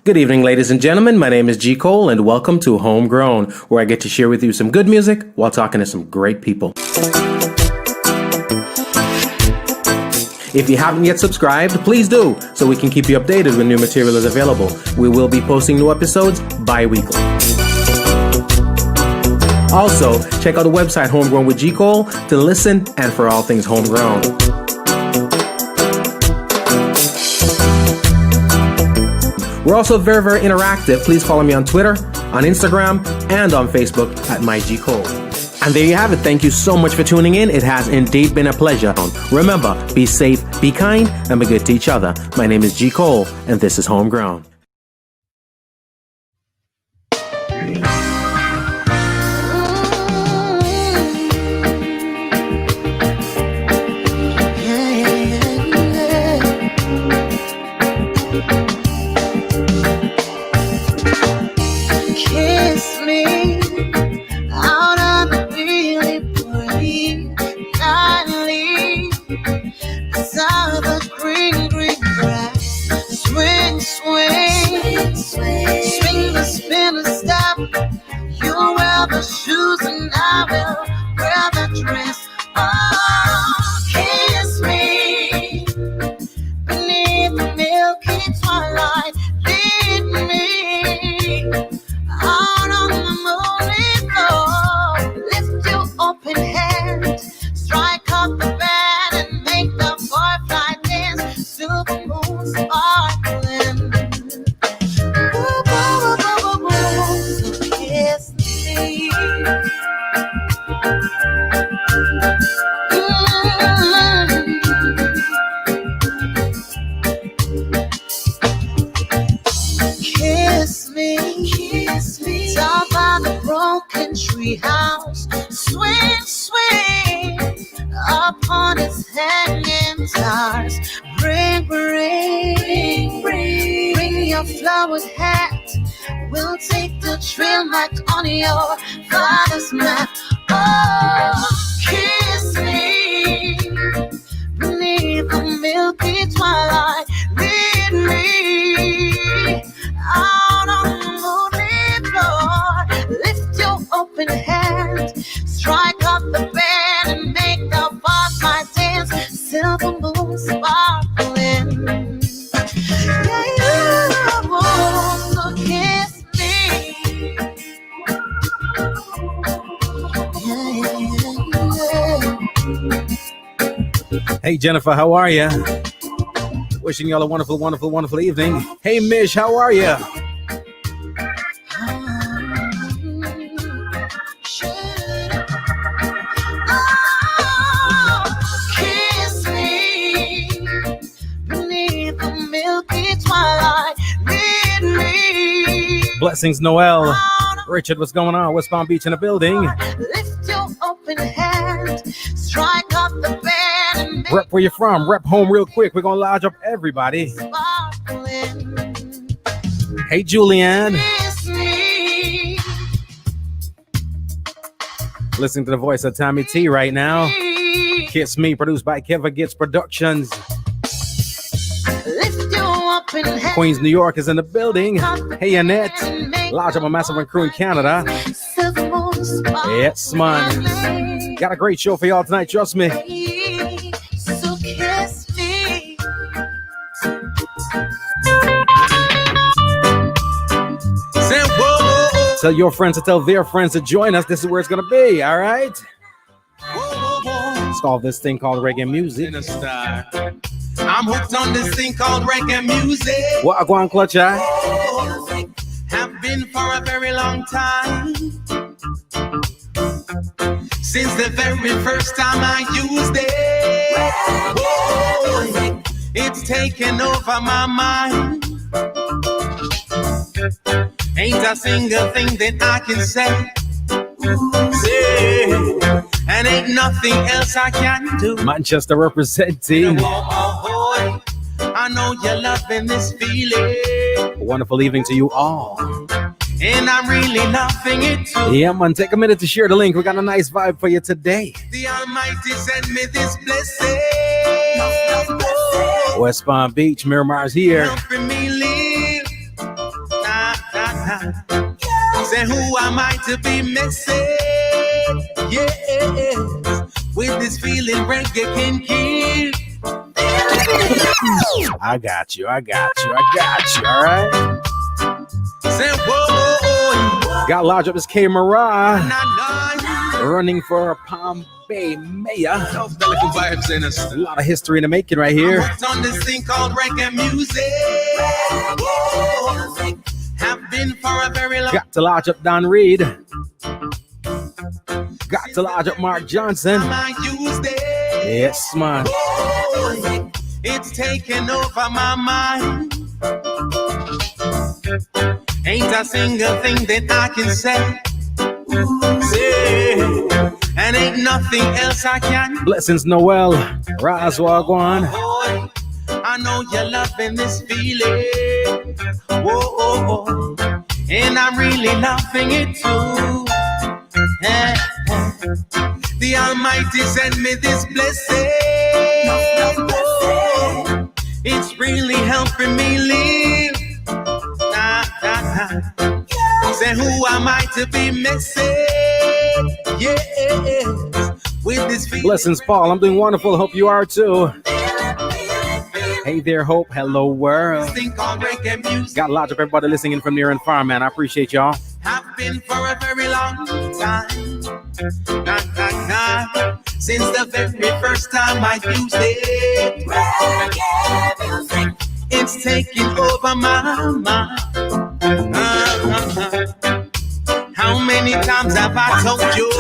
Good evening, ladies and gentlemen. My name is G. Cole, and welcome to Homegrown, where I get to share with you some good music while talking to some great people. If you haven't yet subscribed, please do, so we can keep you updated when new material is available. We will be posting new episodes bi-weekly. Also, check out the website Homegrown with G. Cole to listen and for all things homegrown. We're also very, very interactive. Please follow me on Twitter, on Instagram, and on Facebook at MyGCole. And there you have it. Thank you so much for tuning in. It has indeed been a pleasure. Remember, be safe, be kind, and be good to each other. My name is G. Cole, and this is Homegrown. Shoes and I will wear the dress. Oh, kiss me beneath the milky twilight. Lead me out on the moonlit floor. Lift your open hand, strike up the band and make the firefly dance. Silver moon sparkling. Ooh, ooh, ooh, ooh, ooh. So kiss me. Kiss me, down by the broken tree house. Swing, swing, upon its hanging stars. Bring your flowered hat. We'll take the trail marked on your father's map. Oh, kiss me beneath the milky twilight. Lead me out on the moonlit floor. Lift your open hand, strike up the band and make the firefly dance. Silver moon sparkling. Yeah, so kiss me. Hey, Jennifer, how are you? Wishing y'all a wonderful, wonderful, wonderful evening. Hey, Mish, how are you? Kiss me beneath the milky twilight. Lead me. Blessings, Noel. Richard, what's going on? West Palm Beach in the building. Lift your open hand, strike up the band. Rep where you're from. Rep home real quick. We're going to lodge up everybody. Sparkling. Hey, Julianne. Kiss me. Listening to the voice of Tommy T right now. Kiss Me, produced by Keva Gets Productions. Lift your open hand. Queens, New York is in the building. Hey, Annette. Lodge up a massive and crew in Canada. Yes, man. Got a great show for y'all tonight, trust me. So kiss me. Say whoa. Tell your friends to tell their friends to join us. This is where it's going to be, all right? It's called this thing called reggae music. I'm hooked on this thing called reggae music. What a guan clutch, Have been for a very long time. Since the very first time I used it. Whoa, it's taken over my mind. Ain't a single thing that I can say. And ain't nothing else I can do. Manchester representing. I know you're loving this feeling. A wonderful evening to you all. And I'm really loving it too. Yeah, man, take a minute to share the link. We got a nice vibe for you today. The Almighty sent me this blessing. West Palm Beach, Miramar's here. Helping me live Say, who am I to be missing? Yes, with this feeling reggae can give. I got you. All right. Say, whoa. Got lodged up as K. Maragh, Nah. running for Palm Bay mayor. Those delicate vibes in us. A lot of history in the making right here. Worked on this thing called reggae music. Whoa. Have been for a very long. Got to lodge up Don Reid. Got to lodge up Marq Johnson. I used it. Yes, man. Whoa. It's taken over my mind. Ain't a single thing that I can say. And ain't nothing else I can. Blessings, Noel. Raz Wagwan. Boy, I know you're loving this feeling. Whoa, and I'm really loving it too. Yeah. The Almighty sent me this blessing. Whoa, it's really helping me live. Say, who am I to be missing? Yes, with this feeling. Blessings, Paul. I'm doing wonderful. Hope you are too. Hey there, Hope. Hello, world. Got a lot of everybody listening in from near and far, man. I appreciate y'all. Have been for a very long time. Since the very first time I used it. It's taking over my mind. How many times have I told you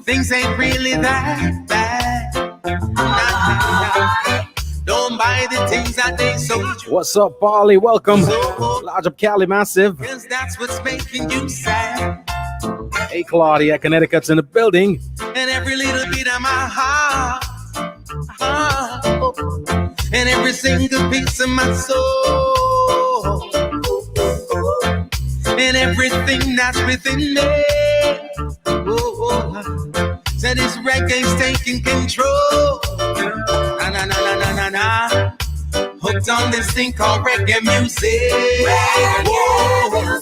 things ain't really that bad? Don't buy the things that they sold you. What's up, Paulie? Welcome. Lodge up Cali, massive. Cause that's what's making you sad. Hey, Claudia, Connecticut's in the building. And every little bit of my heart, and every single piece of my soul, and everything that's within me. So this reggae's taking control. Na. Hooked on this thing called reggae music. Whoa.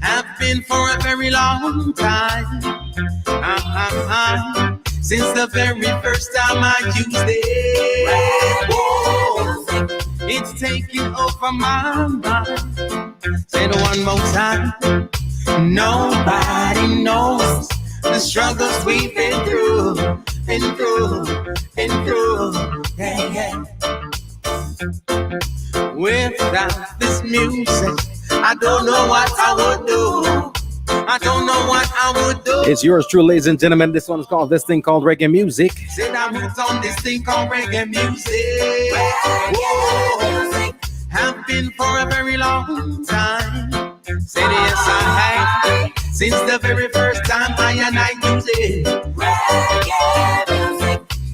I've been for a very long time. Since the very first time I used it. Whoa. It's taking over my mind. Say it one more time. Nobody knows the struggles we've been through. Yeah. Without this music, I don't know what I would do. It's yours truly, ladies and gentlemen. This one is called This Thing Called Reggae Music. Said I moved on this thing called reggae music. Whoa. Have been for a very long time. Said yes, I have. Since the very first time I used it.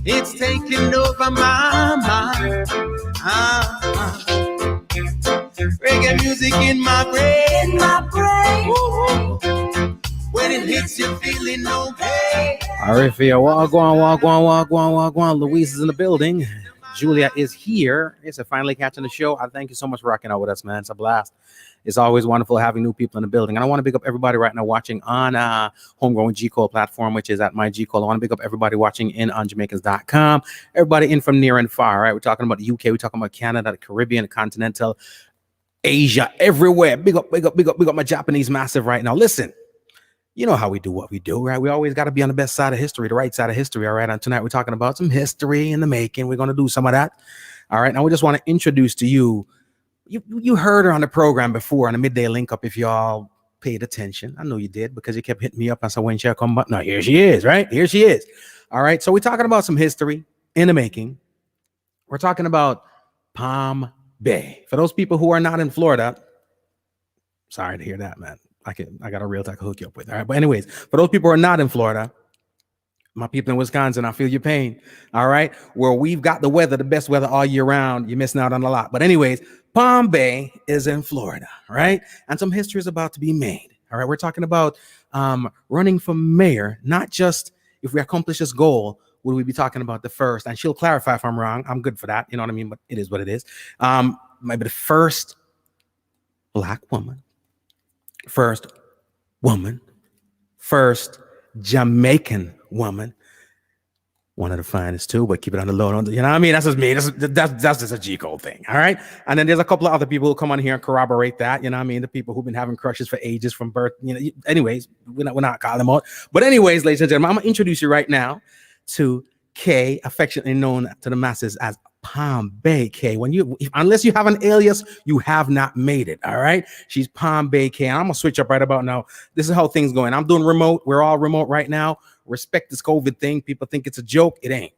It's taking over my mind. Reggae music in my brain. Whoa. When it hits you feeling no pain. Arifia, walk on. Louise is in the building. Julia is here. It's finally catching the show. I thank you so much for rocking out with us, man. It's a blast. It's always wonderful having new people in the building. And I want to big up everybody right now watching on Homegrown G Cole platform, which is at my G Cole. I want to big up everybody watching in on Jamaicans.com. Everybody in from near and far, right? We're talking about the UK. We're talking about Canada, the Caribbean, the continental, Asia, everywhere. Big up my Japanese massive right now. Listen, you know how we do what we do, right? We always got to be on the best side of history, the right side of history, all right? And tonight we're talking about some history in the making. We're going to do some of that, all right? Now we just want to introduce to you, you heard her on the program before on the midday link up if y'all paid attention. I know you did because you kept hitting me up. I said, when she'll come back. No, here she is, right? Here she is. All right. So we're talking about some history in the making. We're talking about Palm Bay. For those people who are not in Florida, sorry to hear that, man. I got a real I can hook you up with. All right. But anyways, for those people who are not in Florida, my people in Wisconsin, I feel your pain. All right. Where we've got the weather, the best weather all year round. You're missing out on a lot. But anyways, Palm Bay is in Florida, right? And some history is about to be made. All right. We're talking about running for mayor, not just if we accomplish this goal, will we be talking about the first? And she'll clarify if I'm wrong. I'm good for that. You know what I mean? But it is what it is. Maybe the first Black woman first woman, first Jamaican woman. One of the finest too, but keep it on the low. You know what I mean? That's just me. That's just a G code thing. All right. And then there's a couple of other people who come on here and corroborate that. You know what I mean? The people who've been having crushes for ages from birth. You know. Anyways, we're not calling them out. But anyways, ladies and gentlemen, I'm gonna introduce you right now to Kay, affectionately known to the masses as Palm Bay Kay. Unless you have an alias, you have not made it. All right. She's Palm Bay Kay. I'm gonna switch up right about now. This is how things going. I'm doing remote. We're all remote right now. Respect this COVID thing. People think it's a joke. It ain't.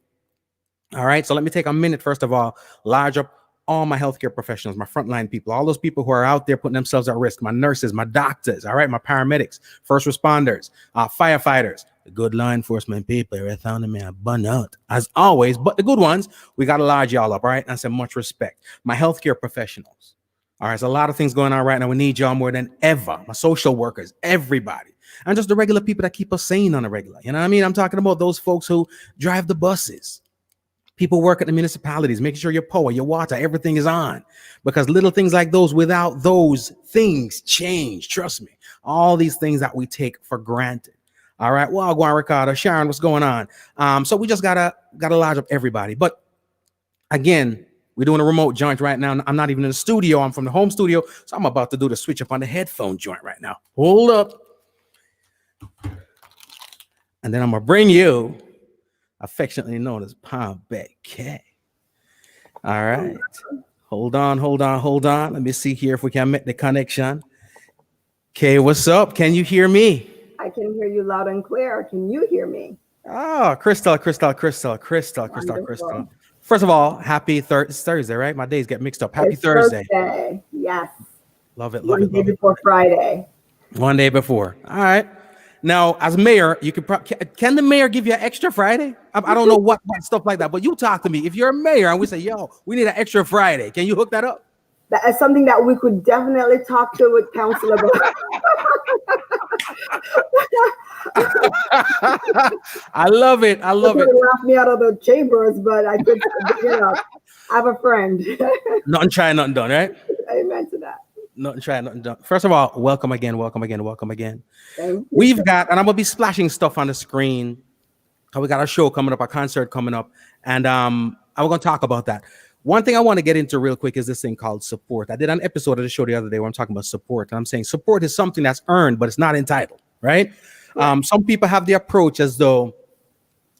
All right. So let me take a minute, first of all, large up all my healthcare professionals, my frontline people, all those people who are out there putting themselves at risk, my nurses, my doctors, all right, my paramedics, first responders, firefighters, the good law enforcement people. I found them in a bun out, as always, but the good ones, we got to large y'all up, all right? And say much respect. My healthcare professionals. All right, there's a lot of things going on right now. We need y'all more than ever. My social workers, everybody. And just the regular people that keep us sane on the regular. You know what I mean? I'm talking about those folks who drive the buses. People work at the municipalities, making sure your power, your water, everything is on. Because little things like those, without those things change. Trust me. All these things that we take for granted. All right. Well, Guan Ricardo, Sharon, what's going on? So we just gotta large up everybody. But again, we're doing a remote joint right now. I'm not even in the studio. I'm from the home studio. So I'm about to do the switch up on the headphone joint right now. Hold up. And then I'm going to bring you, affectionately known as Palm Bay Kay. All right. Hold on. Let me see here if we can make the connection. Kay, what's up? Can you hear me? I can hear you loud and clear. Can you hear me? Oh, Crystal. First of all, happy Thursday, right? My days get mixed up. Happy Thursday. Yes. Love it. One day before Friday. One day before. All right. Now, as mayor, you can the mayor give you an extra Friday? I don't know what stuff like that, but you talk to me. If you're a mayor and we say, yo, we need an extra Friday, can you hook that up? That is something that we could definitely talk to with council about. I love it. I love it. Laugh me out of the chambers, but I could, I have a friend. Nothing trying, nothing done, right? Amen to that. Nothing trying, nothing done. First of all, welcome again. We've got, and I'm gonna be splashing stuff on the screen. We got a show coming up, a concert coming up, and I'm gonna talk about that. One thing I want to get into real quick is this thing called support. I did an episode of the show the other day where I'm talking about support, and I'm saying support is something that's earned, but it's not entitled, right? Some people have the approach as though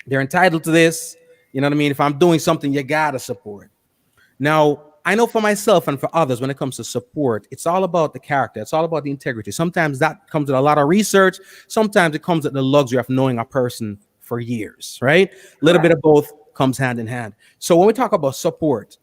they're entitled to this. You know what I mean? If I'm doing something, you gotta support. Now, I know for myself and for others, when it comes to support, it's all about the character. It's all about the integrity. Sometimes that comes with a lot of research. Sometimes it comes with the luxury of knowing a person for years, right? A little bit of both comes hand in hand. So when we talk about support,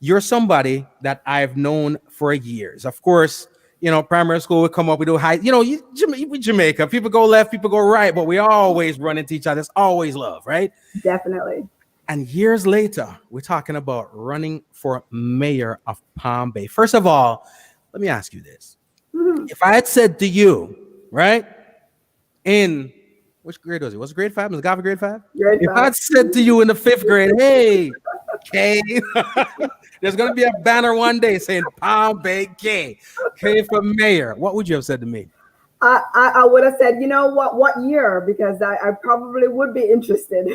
you're somebody that I've known for years. Of course, you know, primary school would come up, we do high, you know, Jamaica, people go left, people go right, but we always run into each other. It's always love, right? Definitely. And years later, we're talking about running for mayor of Palm Bay. First of all, let me ask you this. Mm-hmm. If I had said to you, right, in which grade was it? Was it grade 5? Was Gava grade 5? If I had said to you in the 5th grade, hey, Kay, there's going to be a banner one day saying Palm Bay Kay for mayor, what would you have said to me? I would have said, you know what year? Because I probably would be interested.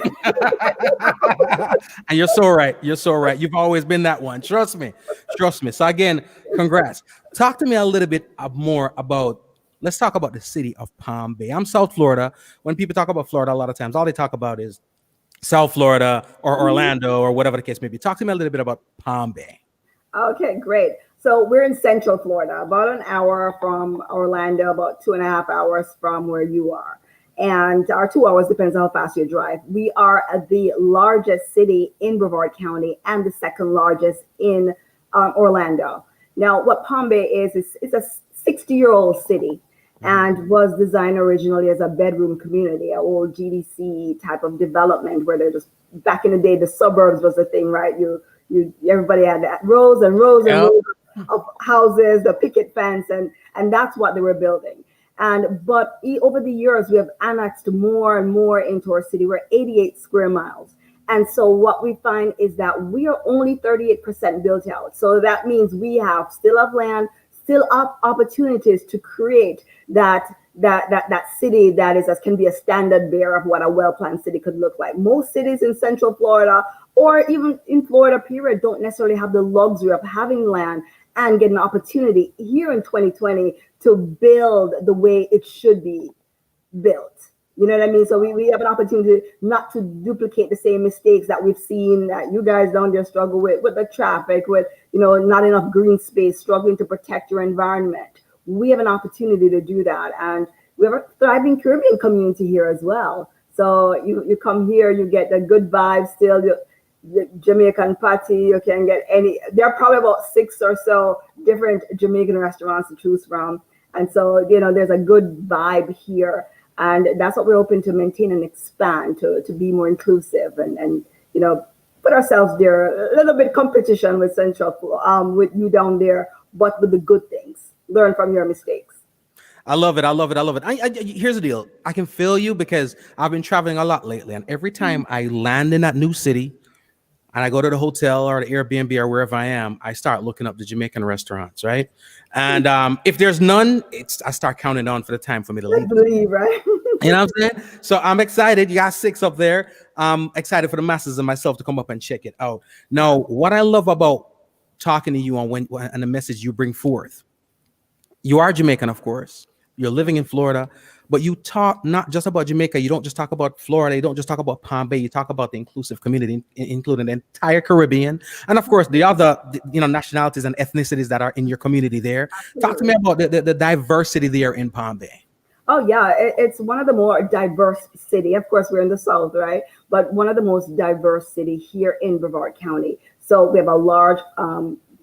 And you're so right. You've always been that one. Trust me. So again, congrats. Talk to me a little bit more about, let's talk about the city of Palm Bay. I'm South Florida. When people talk about Florida, a lot of times, all they talk about is South Florida or Orlando or whatever the case may be. Talk to me a little bit about Palm Bay. Okay, great. So we're in Central Florida, about an hour from Orlando, about 2.5 hours from where you are. And our 2 hours depends on how fast you drive. We are the largest city in Brevard County and the second largest in Orlando. Now, what Palm Bay is it's a 60-year-old city and was designed originally as a bedroom community, an old GDC type of development where they're just, back in the day, the suburbs was the thing, right? Everybody had that rows and rows and rows of houses, the picket fence, and that's what they were building. But over the years, we have annexed more and more into our city. We're 88 square miles. And so what we find is that we are only 38% built out. So that means we still have land, still opportunities to create that city that can be a standard bearer of what a well-planned city could look like. Most cities in Central Florida, or even in Florida period, don't necessarily have the luxury of having land and get an opportunity here in 2020 to build the way it should be built. You know what I mean? So we have an opportunity not to duplicate the same mistakes that we've seen that you guys down there struggle with the traffic, with, not enough green space, struggling to protect your environment. We have an opportunity to do that. And we have a thriving Caribbean community here as well. So you come here, you get the good vibes still, the Jamaican party, you can get there are probably about 6 or so different Jamaican restaurants to choose from. And so, there's a good vibe here. And that's what we're hoping to maintain and expand to be more inclusive and put ourselves there, a little bit competition with Central, with you down there, but with the good things. Learn from your mistakes. I love it. Here's the deal. I can feel you because I've been traveling a lot lately. And every time I land in that new city and I go to the hotel or the Airbnb or wherever I am, I start looking up the Jamaican restaurants, right? And if there's none, I start counting down for the time for me to leave. Right? You know what I'm saying? So I'm excited. You got 6 up there. I'm excited for the masses and myself to come up and check it out. Now, what I love about talking to you and the message you bring forth, you are Jamaican, of course. You're living in Florida, but you talk not just about Jamaica. You don't just talk about Florida. You don't just talk about Palm Bay. You talk about the inclusive community, including the entire Caribbean, and of course the other, nationalities and ethnicities that are in your community there. Absolutely. Talk to me about the diversity there in Palm Bay. Oh yeah, it's one of the more diverse city. Of course, we're in the South, right? But one of the most diverse city here in Brevard County. So we have a large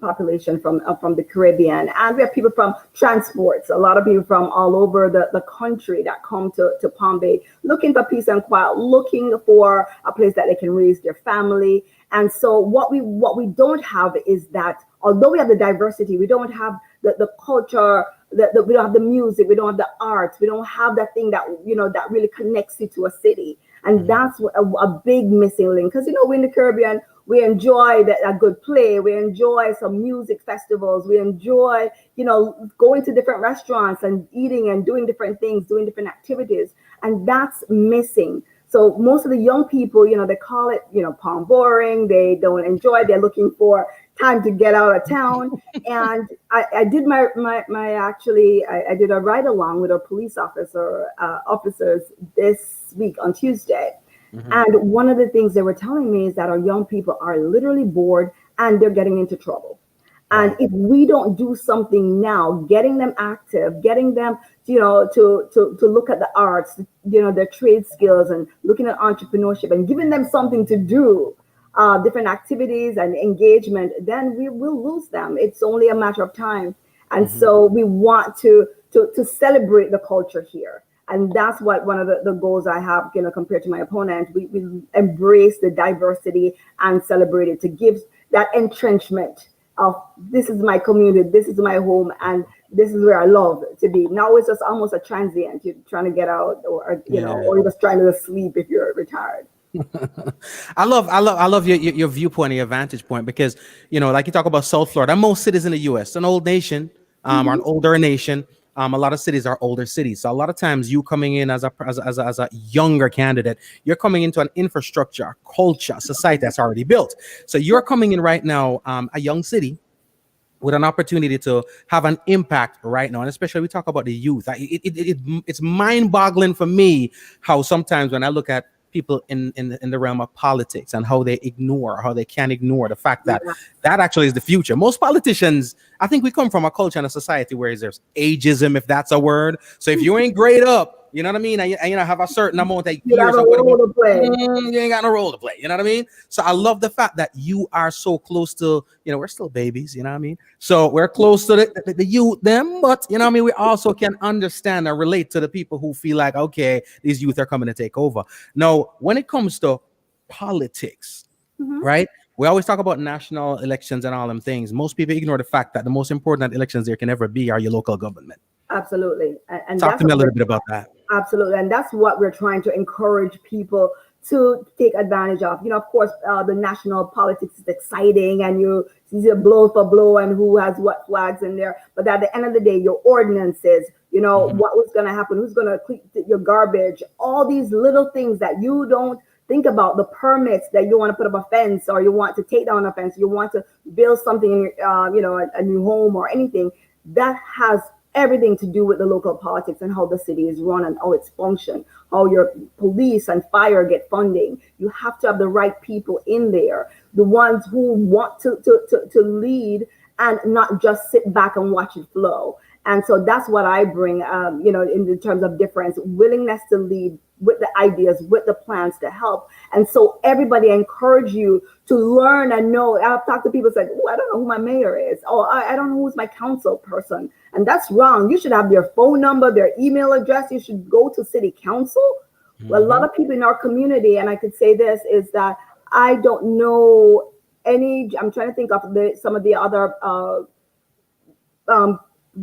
population from the Caribbean, and we have people from transports, a lot of people from all over the country that come to Palm Bay looking for peace and quiet, looking for a place that they can raise their family. And so what we don't have is that, although we have the diversity, we don't have the culture, we don't have the music, we don't have the arts, we don't have that thing that that really connects you to a city. And that's a big missing link, because we're in the Caribbean. We enjoy a good play. We enjoy some music festivals. We enjoy, going to different restaurants and eating and doing different things, doing different activities. And that's missing. So most of the young people, they call it, Palm boring. They don't enjoy. They're looking for time to get out of town. And I did I did a ride along with our police officers this week on Tuesday. Mm-hmm. And one of the things they were telling me is that our young people are literally bored and they're getting into trouble. And if we don't do something now, getting them active, getting them, to look at the arts, their trade skills, and looking at entrepreneurship and giving them something to do, different activities and engagement, then we will lose them. It's only a matter of time. And so we want to celebrate the culture here. And that's what one of the goals I have, compared to my opponent. We embrace the diversity and celebrate it, to give that entrenchment of, this is my community, this is my home, and this is where I love to be. Now it's just almost a transient. You're trying to get out, or you're just trying to sleep if you're retired. I love your viewpoint and your vantage point, because like you talk about South Florida, most cities in the U.S., an old nation, or an older nation. A lot of cities are older cities. So a lot of times you coming in as a younger candidate, you're coming into an infrastructure, culture, society that's already built. So you're coming in right now, a young city with an opportunity to have an impact right now. And especially we talk about the youth. It's mind-boggling for me how sometimes when I look at people in the realm of politics and how they can't ignore the fact that that actually is the future. Most politicians, I think we come from a culture and a society where there's ageism, if that's a word. So if you ain't grayed up, you know what I mean? And have a certain amount of years, you ain't got no role to play. You know what I mean? So I love the fact that you are so close to, we're still babies, you know what I mean? So we're close to the youth, them, but we also can understand and relate to the people who feel like, okay, these youth are coming to take over. Now, when it comes to politics, right? We always talk about national elections and all them things. Most people ignore the fact that the most important elections there can ever be are your local government. Absolutely. And talk to me a little bit about that. Absolutely. And that's what we're trying to encourage people to take advantage of. Of course, the national politics is exciting, and you see a blow for blow and who has what flags in there. But at the end of the day, your ordinances, what was going to happen, who's going to clean your garbage, all these little things that you don't think about, the permits that you want to put up a fence, or you want to take down a fence, you want to build something in your, a new home or anything that has everything to do with the local politics and how the city is run and how it's function, how your police and fire get funding. You have to have the right people in there, the ones who want to lead and not just sit back and watch it flow. And so that's what I bring, in terms of difference, willingness to lead with the ideas, with the plans to help. And so everybody, I encourage you to learn and know. I've talked to people said, I don't know who my mayor is. Oh, I don't know who's my council person. And that's wrong. You should have their phone number, their email address. You should go to city council. Well, a lot of people in our community, and I could say this, is that I don't know any, I'm trying to think of some of the other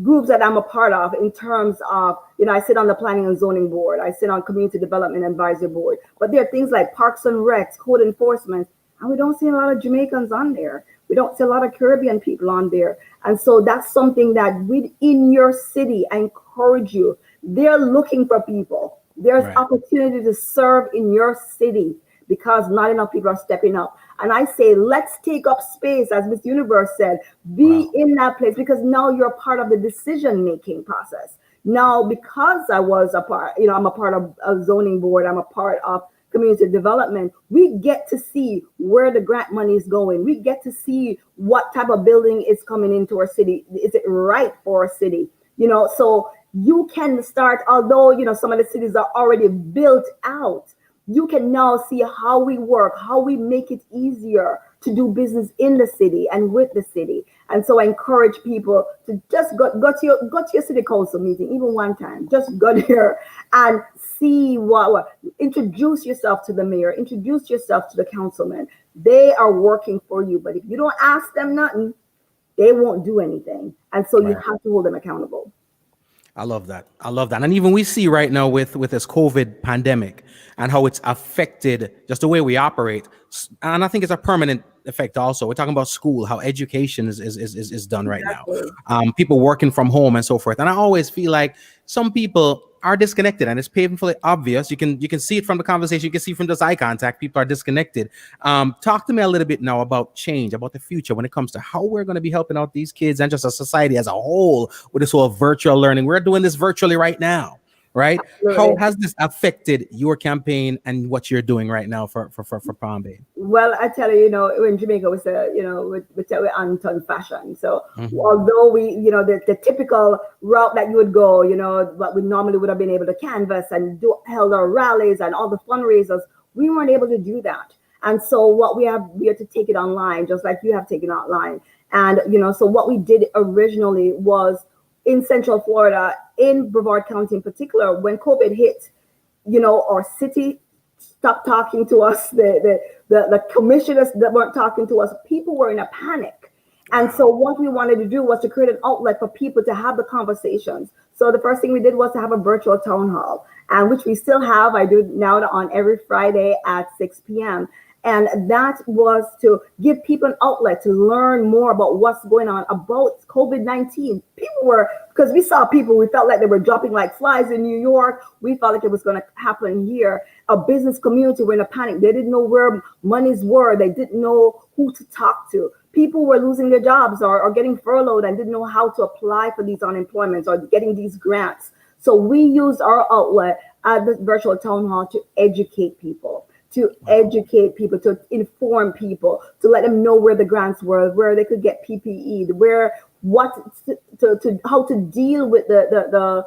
groups that I'm a part of in terms of, I sit on the planning and zoning board, I sit on community development advisory board, but there are things like parks and recs, code enforcement, and we don't see a lot of Jamaicans on there. We don't see a lot of Caribbean people on there. And so that's something that within your city, I encourage you, they're looking for people. There's opportunity to serve in your city because not enough people are stepping up. And I say, let's take up space, as Miss Universe said, be in that place, because now you're part of the decision-making process. Now, because I was a part, I'm a part of a zoning board, I'm a part of community development, we get to see where the grant money is going. We get to see what type of building is coming into our city. Is it right for our city? So you can start, although, some of the cities are already built out, you can now see how we work, how we make it easier to do business in the city and with the city. And so I encourage people to just go to your city council meeting, even one time. Just go there and see introduce yourself to the mayor, introduce yourself to the councilman. They are working for you, but if you don't ask them nothing, they won't do anything. And so you have to hold them accountable. I love that. And even we see right now with this COVID pandemic and how it's affected just the way we operate. And I think it's a permanent effect also. We're talking about school, how education is done right now. People working from home and so forth. And I always feel like some people are disconnected, and it's painfully obvious. You can see it from the conversation. You can see from this eye contact, people are disconnected. Talk to me a little bit now about change, about the future when it comes to how we're going to be helping out these kids and just a society as a whole with this whole virtual learning. We're doing this virtually right now, right? Absolutely. How has this affected your campaign and what you're doing right now for Palm Bay? Well, I tell you, in Jamaica, we say, we tell you Anton fashion. So although we, the typical route that you would go, what we normally would have been able to canvas and held our rallies and all the fundraisers, we weren't able to do that. And so we had to take it online, just like you have taken online. And, so what we did originally was in Central Florida, in Brevard County in particular, when COVID hit, our city stopped talking to us. The commissioners that weren't talking to us, people were in a panic. And so what we wanted to do was to create an outlet for people to have the conversations. So the first thing we did was to have a virtual town hall, and which we still have. I do now on every Friday at 6 p.m. And that was to give people an outlet to learn more about what's going on about COVID-19. Because we saw people, we felt like they were dropping like flies in New York. We felt like it was going to happen here. A business community were in a panic. They didn't know where monies were. They didn't know who to talk to. People were losing their jobs or getting furloughed and didn't know how to apply for these unemployments or getting these grants. So we used our outlet at the virtual town hall to educate people. To inform people, to let them know where the grants were, where they could get PPE, how to deal with the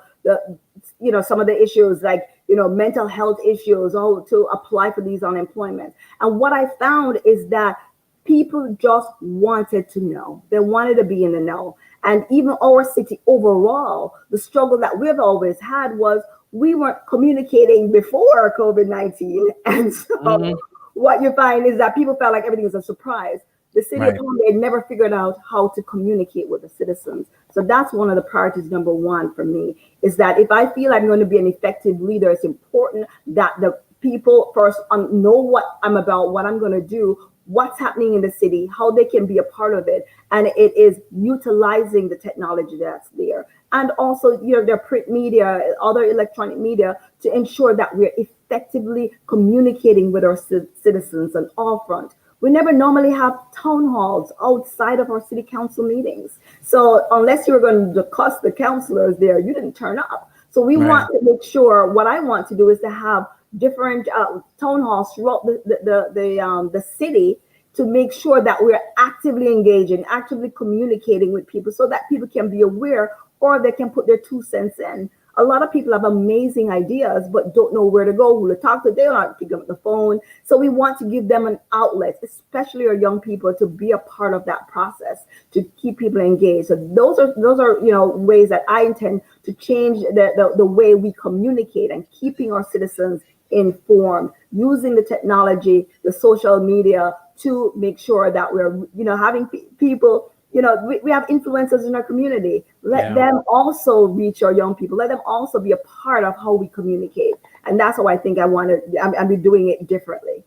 some of the issues like mental health issues, how to apply for these unemployment. And what I found is that people just wanted to know. They wanted to be in the know. And even our city overall, the struggle that we've always had was we weren't communicating before COVID-19. And so what you find is that people felt like everything was a surprise. The city of Palm Bay never figured out how to communicate with the citizens. So that's one of the priorities, number one for me, is that if I feel I'm going to be an effective leader, it's important that the people first know what I'm about, what I'm going to do, what's happening in the city, how they can be a part of it. And it is utilizing the technology that's there. And also, their print media, other electronic media, to ensure that we're effectively communicating with our citizens on all fronts. We never normally have town halls outside of our city council meetings. So unless you're going to cuss the councilors there, you didn't turn up. So we want to make sure, what I want to do is to have different town halls throughout the city, to make sure that we're actively engaging, actively communicating with people, so that people can be aware, or they can put their 2 cents in. A lot of people have amazing ideas, but don't know where to go, who to talk to. They don't know how to pick up the phone. So we want to give them an outlet, especially our young people, to be a part of that process, to keep people engaged. So those are ways that I intend to change the way we communicate, and keeping our citizens informed, using the technology, the social media, to make sure that we're having people. We have influencers in our community. Let them also reach our young people. Let them also be a part of how we communicate. And that's how I think I'll be doing it differently.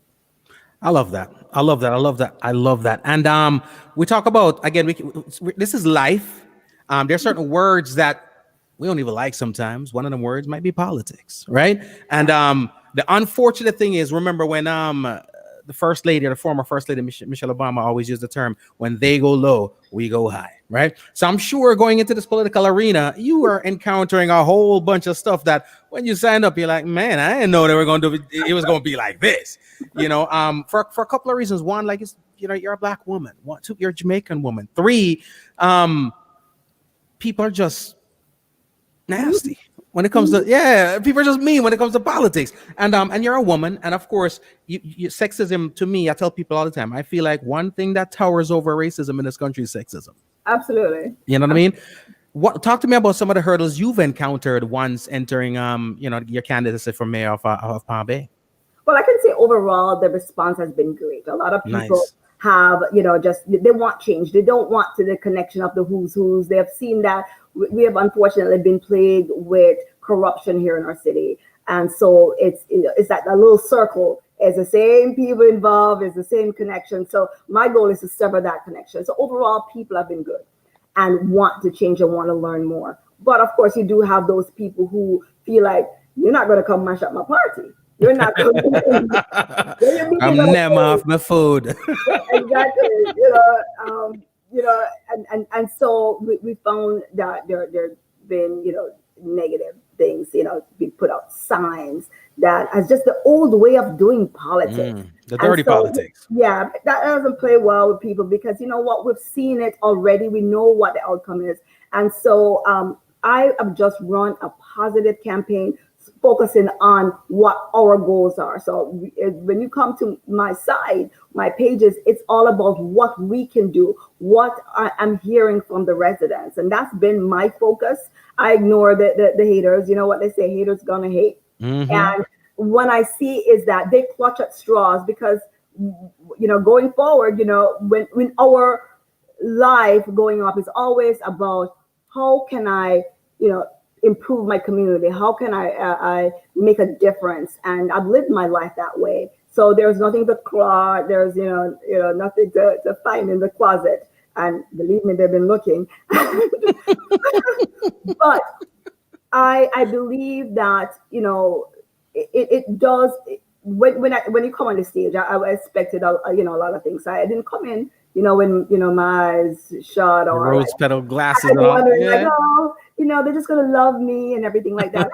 I love that. I love that. And we talk about, again, this is life. There's certain words that we don't even like sometimes. One of them words might be politics, right? And the unfortunate thing is, remember when the first lady, or the former first lady, Michelle Obama, always used the term, when they go low, we go high, right? So I'm sure going into this political arena, you are encountering a whole bunch of stuff that when you sign up, you're like, man, I didn't know they were going to do it was going to be like this, for a couple of reasons. One, like, it's, you're a Black woman. One, two, you're a Jamaican woman. Three, people are just nasty when it comes to people are just mean when it comes to politics, and you're a woman, and of course you sexism, to me, I tell people all the time, I feel like one thing that towers over racism in this country is sexism. Absolutely. You know what I mean? Talk to me about some of the hurdles you've encountered once entering your candidacy for mayor of Palm Bay. Well, I can say overall the response has been great. A lot of people have, just, they want change. They don't want the connection of the who's. They have seen that we have unfortunately been plagued with corruption here in our city. And so it's that a little circle. It's the same people involved, it's the same connection. So my goal is to sever that connection. So overall, people have been good and want to change and want to learn more. But of course, you do have those people who feel like, you're not going to come mash up my party. You're not going to. I'm never off my food. Exactly. And so we found that there been, negative things, we put out signs that as just the old way of doing politics. The dirty politics. Yeah, that doesn't play well with people, because you know what, we've seen it already. We know what the outcome is. And so I have just run a positive campaign focusing on what our goals are. So when you come to my side, my pages, it's all about what we can do, what I'm hearing from the residents. And that's been my focus. I ignore the haters. You know what they say, haters gonna hate. Mm-hmm. And what I see is that they clutch at straws, because, going forward, when our life going up is always about how can I, improve my community? How can I make a difference? And I've lived my life that way. So there's nothing to claw. There's, nothing to find in the closet. And believe me, they've been looking. But I believe that, it does. When you come on the stage, I expected, a lot of things. I didn't come in, when, my eyes shut, or rose petal glasses. They're just going to love me and everything like that.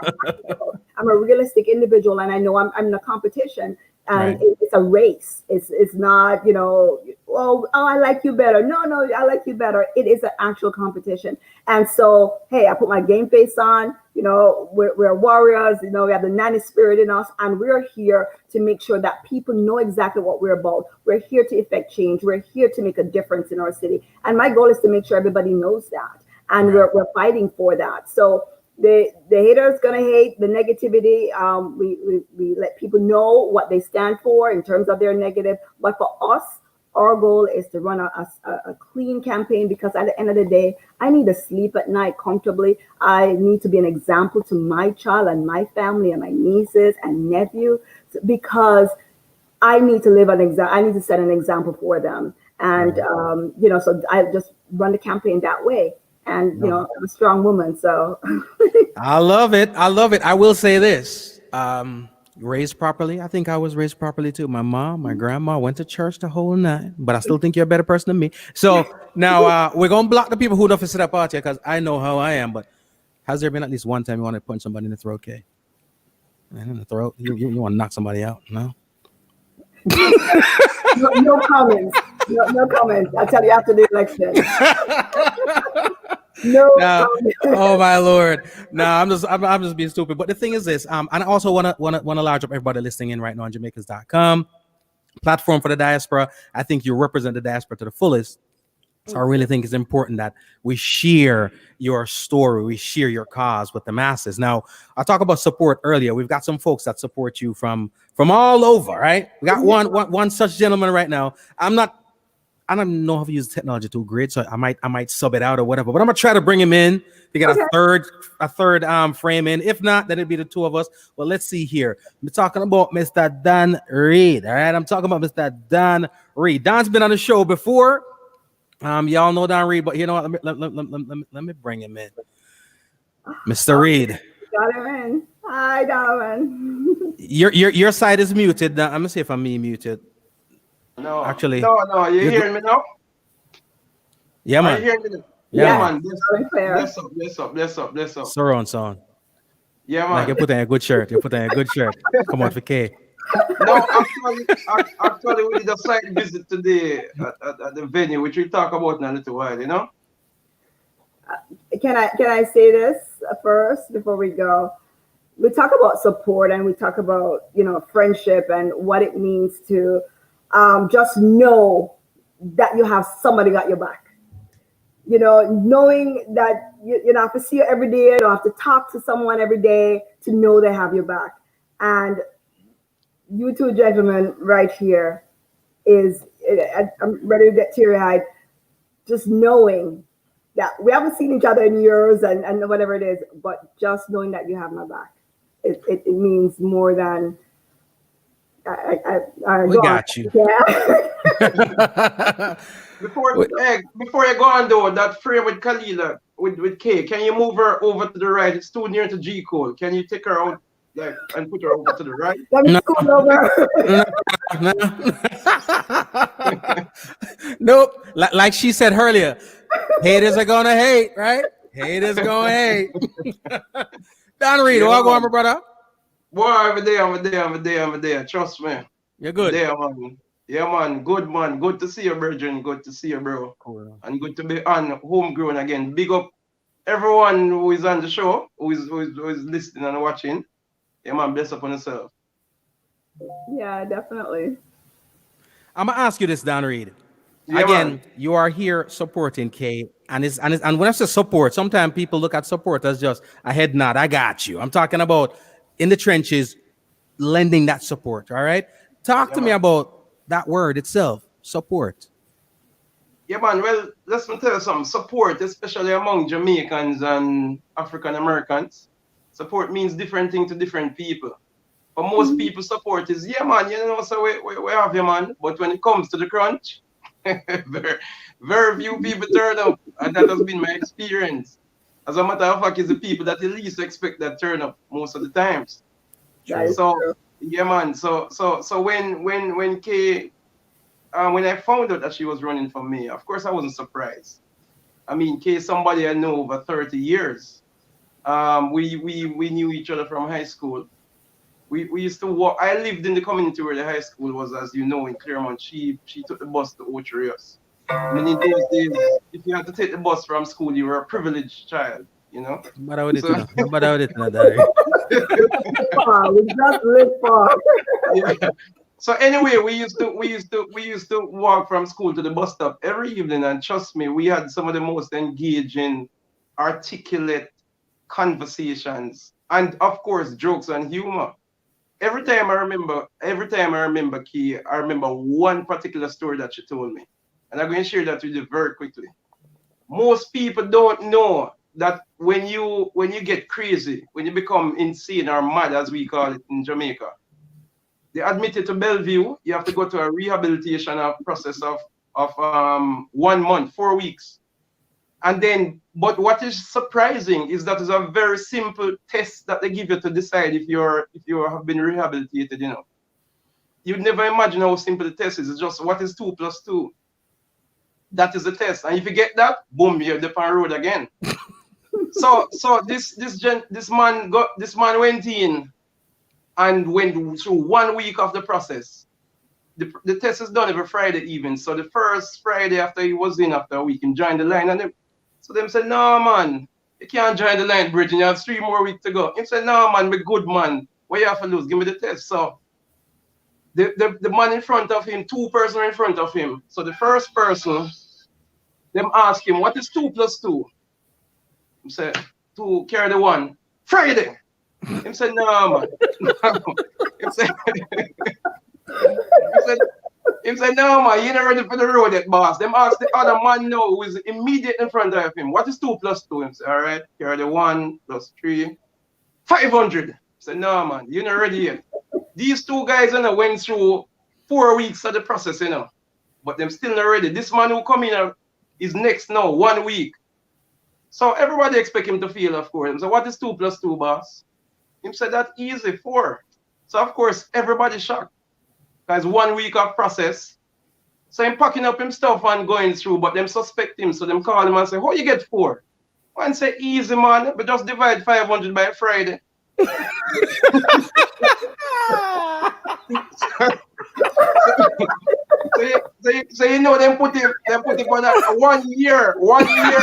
I'm a realistic individual, and I know I'm in a competition, and it's a race. It's not, I like you better. No, I like you better. It is an actual competition. And so, hey, I put my game face on. We're warriors. We have the nanny spirit in us, and we're here to make sure that people know exactly what we're about. We're here to effect change. We're here to make a difference in our city. And my goal is to make sure everybody knows that. And we're fighting for that. So the haters gonna hate, the negativity. We let people know what they stand for in terms of their negative. But for us, our goal is to run a clean campaign, because at the end of the day, I need to sleep at night comfortably. I need to be an example to my child and my family and my nieces and nephew, because I need to live an example. I need to set an example for them. And, so I just run the campaign that way. And, I'm a strong woman. So I love it. I will say this. Raised properly. I think I was raised properly too. My mom, my grandma went to church the whole night, but I still think you're a better person than me. So now we're going to block the people who don't sit up out here because I know how I am. But has there been at least one time you want to punch somebody in the throat, Kay? In the throat? You want to knock somebody out? No? No comments. No comments. I'll tell you after the election. Oh my Lord! No, I'm just being stupid. But the thing is this, and I also want to large up everybody listening in right now on Jamaicans.com, platform for the diaspora. I think you represent the diaspora to the fullest. So I really think it's important that we share your story, we share your cause with the masses. Now, I talked about support earlier. We've got some folks that support you from all over, right? We got one such gentleman right now. I don't know how to use technology too great, so I might sub it out or whatever. But I'm gonna try to bring him in to get a third frame in. If not, then it'd be the two of us. Well, let's see here. I'm talking about Mr. Dan Reid. All right, I'm talking about Mr. Dan Reid. Dan's been on the show before. Y'all know Dan Reid, but you know what? Let me bring him in. Mr. Reid. Got him in. Hi, darling. Your side is muted. Now, I'm gonna see if I'm muted. No, actually, no. You hearing me now? Yeah, man. Are you hearing me? Yeah, man. Bless up. Surround sound. Yeah, man. Like you put in a good shirt. Come on for K. No, actually, we did a site visit today at the venue, which we talk about in a little while, you know? Can I say this first before we go? We talk about support and we talk about, friendship and what it means to just know that you have somebody got your back. Knowing that you don't have to see you every day, you don't have to talk to someone every day to know they have your back. And you two gentlemen right here I'm ready to get teary-eyed, just knowing that we haven't seen each other in years and whatever it is, but just knowing that you have my back. It means more than we got you. Yeah. Before you go on though, that frame with Khalilah with Kay, can you move her over to the right? It's too near to G Cole. Can you take her out and put her over to the right? Let me scoot over. Nope. Like she said earlier, haters are gonna hate, right? Haters gonna hate. Dan Reid, what go on, my brother? Boy, I'm there. Trust me. You're good. There, man. Yeah, man. Good, man. Good to see you, Virgin. Good to see you, bro. Cool. And good to be on Homegrown again. Big up everyone who is on the show, who is listening and watching. Yeah, man. Bless up on yourself. Yeah, definitely. I'm gonna ask you this, Dan Reid. Yeah, again, man. You are here supporting Kay, and when I say support, sometimes people look at support as just a head nod. I got you. I'm talking about in the trenches, lending that support. All right, talk to me about that word itself, support. Yeah, man. Well, let me tell you something. Support, especially among Jamaicans and African Americans, support means different things to different people. For most people, support is, yeah, man, so we have you, man. But when it comes to the crunch, very few people turn up, and that has been my experience. As a matter of fact, it's the people that you least expect that turn up most of the times. So yeah, man. So when Kay, when I found out that she was running for me, of course I wasn't surprised. I mean, Kay, somebody I know over 30 years. We knew each other from high school. We used to walk. I lived in the community where the high school was, as you know, in Claremont. She took the bus to Ocherios. And in those days, if you had to take the bus from school, you were a privileged child, you know. We just live far. Yeah. So anyway, we used to walk from school to the bus stop every evening, and trust me, we had some of the most engaging, articulate conversations, and of course, jokes and humor. Every time I remember Kay, I remember one particular story that she told me. And I'm going to share that with you very quickly. Most people don't know that when you get crazy, when you become insane or mad, as we call it in Jamaica, They admit you to Bellevue. You have to go to a rehabilitation process of 1 month, 4 weeks. And then, but what is surprising is that it's a very simple test that they give you to decide if you have been rehabilitated, you know. You'd never imagine how simple the test is. It's just what is 2 + 2. That is the test. And if you get that, boom, you're up on road again. So this man went in and went through 1 week of the process. The test is done every Friday evening. So the first Friday after he was in, after a week, he joined the line. And so them said, no, man, you can't join the line, bridge, and you have 3 more weeks to go. He said, no, man, be good, man. What you have to lose? Give me the test. So the man in front of him, 2 persons in front of him. So the first person, them ask him, what is 2 + 2? He said, 2 carry the 1. Friday. He said, no, man. No. He said, no, man, you're not ready for the road yet, boss. Them ask the other man now who is immediately in front of him, what is 2 + 2? He said, all right, carry the 1 + 3. 500. He said, no, man, you're not ready yet. These 2 guys, you know, went through 4 weeks of the process, you know, but them still not ready. This man who come in is next now, 1 week. So everybody expect him to fail, of course. So what is 2 + 2, boss? He said, that easy, 4. So of course, everybody shocked. Because 1 week of process. So him packing up him stuff and going through, but them suspect him. So them call him and say, how you get 4? One say, easy, man, but just divide 500 by Friday. So you know them put it on a 1 year. 1 year.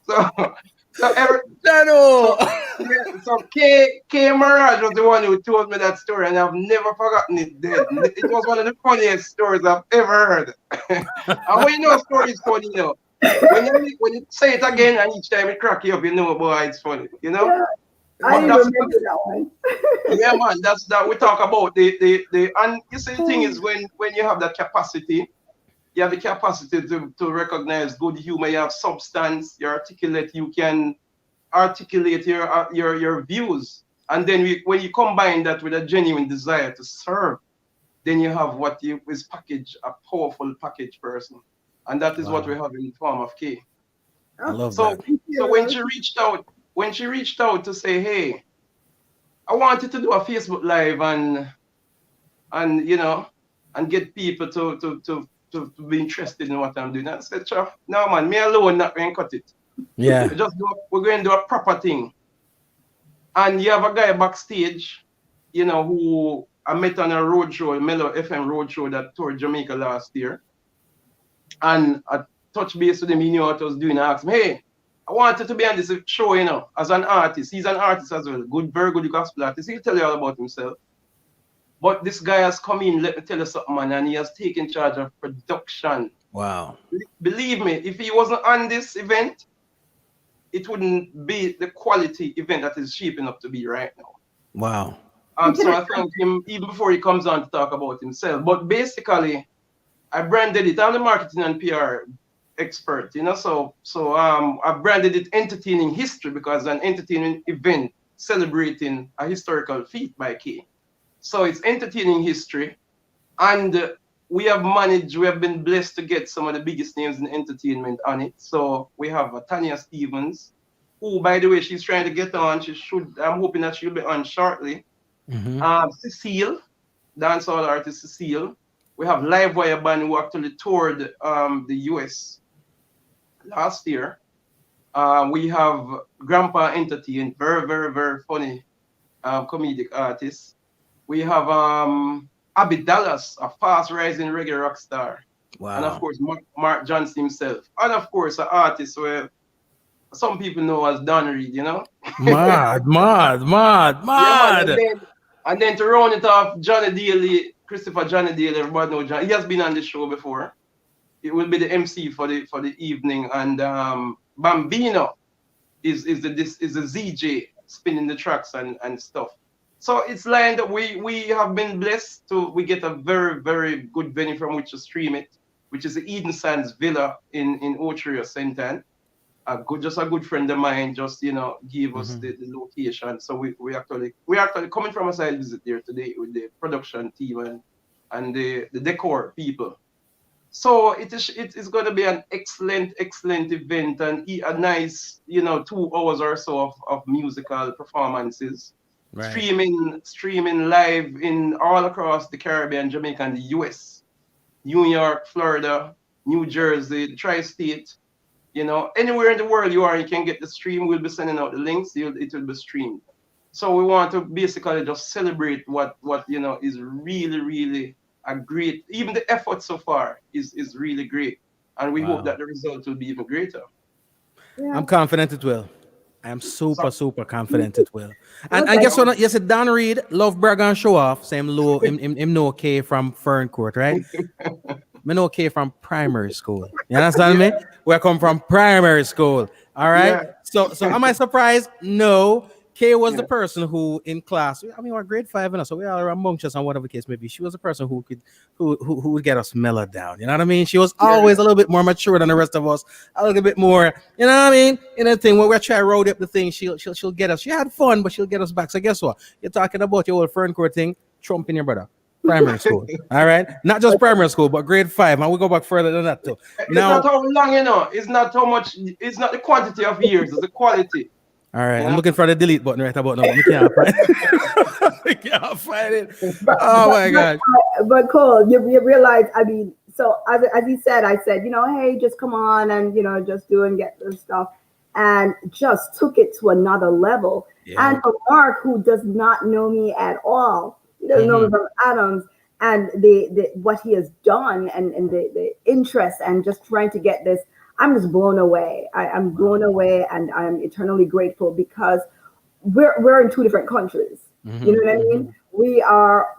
So K Maragh was the one who told me that story, and I've never forgotten it. It was one of the funniest stories I've ever heard. And when you know a story is funny, you know, when you say it again and each time it crack you up, you know, boy, it's funny, you know. Yeah, I remember that one. Yeah, man, that's that we talk about the and you see the thing is when you have that capacity, you have the capacity to recognize good humor, you have substance, you're articulate, you can articulate your views, and then when you combine that with a genuine desire to serve, then you have what is package, a powerful package person, and that is what we have in the form of K. I love so, that. So when she reached out to say, hey, I wanted to do a Facebook Live and you know, and get people to be interested in what I'm doing. I said, sure, no man, me alone not going to cut it. Yeah. We're going to do a proper thing. And you have a guy backstage, you know, who I met on a road show, a Mellow FM road show that toured Jamaica last year. And I touched base with him, he knew what I was doing. I asked him, hey, I wanted to be on this show, you know, as an artist. He's an artist as well, very good gospel artist. He'll tell you all about himself. But this guy has come in, let me tell you something, man, and he has taken charge of production. Wow. Believe me, if he wasn't on this event, it wouldn't be the quality event that is shaping up to be right now. Wow. So I thank him even before he comes on to talk about himself. But basically, I branded it. I'm the marketing and PR expert, you know. So I branded it Entertaining History because it's an entertaining event celebrating a historical feat by K. So it's Entertaining History, and we have been blessed to get some of the biggest names in entertainment on it. So we have Tanya Stephens, who, by the way, she's trying to get on. I'm hoping that she'll be on shortly. Mm-hmm. Ce'Cile, dancehall artist Ce'Cile. We have Livewire band who actually toured the US last year. We have Grandpa Entertain, very, very, very funny comedic artist. We have Abby Dallas, a fast-rising reggae rock star. Wow. And of course, Marq Johnson himself. And of course, an artist where some people know as Don Reid, you know? Mad. Yeah, and then to round it off, Johnny Daly, Christopher Johnny Daly, everybody knows Johnny. He has been on the show before. It will be the MC for the evening. And Bambino is the ZJ spinning the tracks and stuff. So it's lined that we have been blessed we get a very, very good venue from which to stream it, which is the Eden Sands Villa in Otrio, St. Anne. just a good friend of mine just gave us Mm-hmm. the location. So we actually coming from a side visit there today with the production team and the decor people. So it is going to be an excellent event and a nice 2 hours or so of musical performances, Right. streaming live in all across the Caribbean, Jamaica, and the US, New York, Florida, New Jersey, the tri-state. Anywhere in the world you are, you can get the stream. We'll be sending out the links. It will be streamed. So we want to basically just celebrate what is really, really a great. Even the effort so far is really great, and we hope Wow. that the result will be even greater. Yeah. I'm confident it will. I am So super confident it will. And Okay. guess what? Yes, Don Reid love brag and show off. Same low him no K from Fern Court, right? Me no K from primary school. You understand yeah, me? We come from primary school. All right. yeah, So am I surprised? No. K was the yeah, person who in class, I mean, we're grade 5, so we are rambunctious and whatever case may be. She was the person who could who would get us mellowed down. You know what I mean? She was yeah. always a little bit more mature than the rest of us, a little bit more, you know what I mean? In a thing where we're trying to road up the thing, she'll get us. She had fun, but she'll get us back. So guess what? You're talking about your old Fern Court thing, trumping your brother. Primary school. All right. Not just primary school, but grade 5. And we go back further than that too. It's not Now, how long, It's not how much. It's not the quantity of years. It's the quality. all right, You I'm know. looking for the delete button right about now, but we can't find it. We can't find it. But, Oh my God. but Cole, you realize, I mean, so as he said, I said, hey, just come on and, just do and get this stuff. And just took it to another level. Yeah. And for Mark, who does not know me at all, he doesn't know me Mhm. from Adams, and the what he has done and the interest and just trying to get this, I'm just blown away. I'm blown away and I'm eternally grateful because we're in two different countries. You know Mhm. what I mean? We are,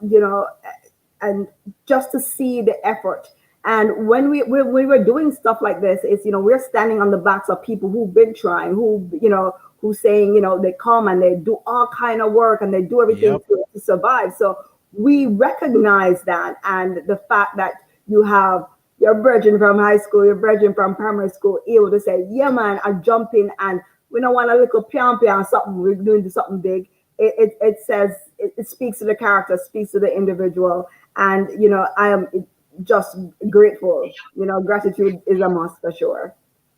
and just to see the effort. And when we were doing stuff like this, it's we're standing on the backs of people who've been trying, who's saying they come and they do all kind of work and they do everything Yep. to survive. So we recognize that, and the fact that you have your brethren from high school, your brethren from primary school able to say, yeah, man, I jump in and we don't want a little pian pian something, we're doing something big. It says, it speaks to the character, speaks to the individual. And, I am just grateful. Gratitude is a must for sure.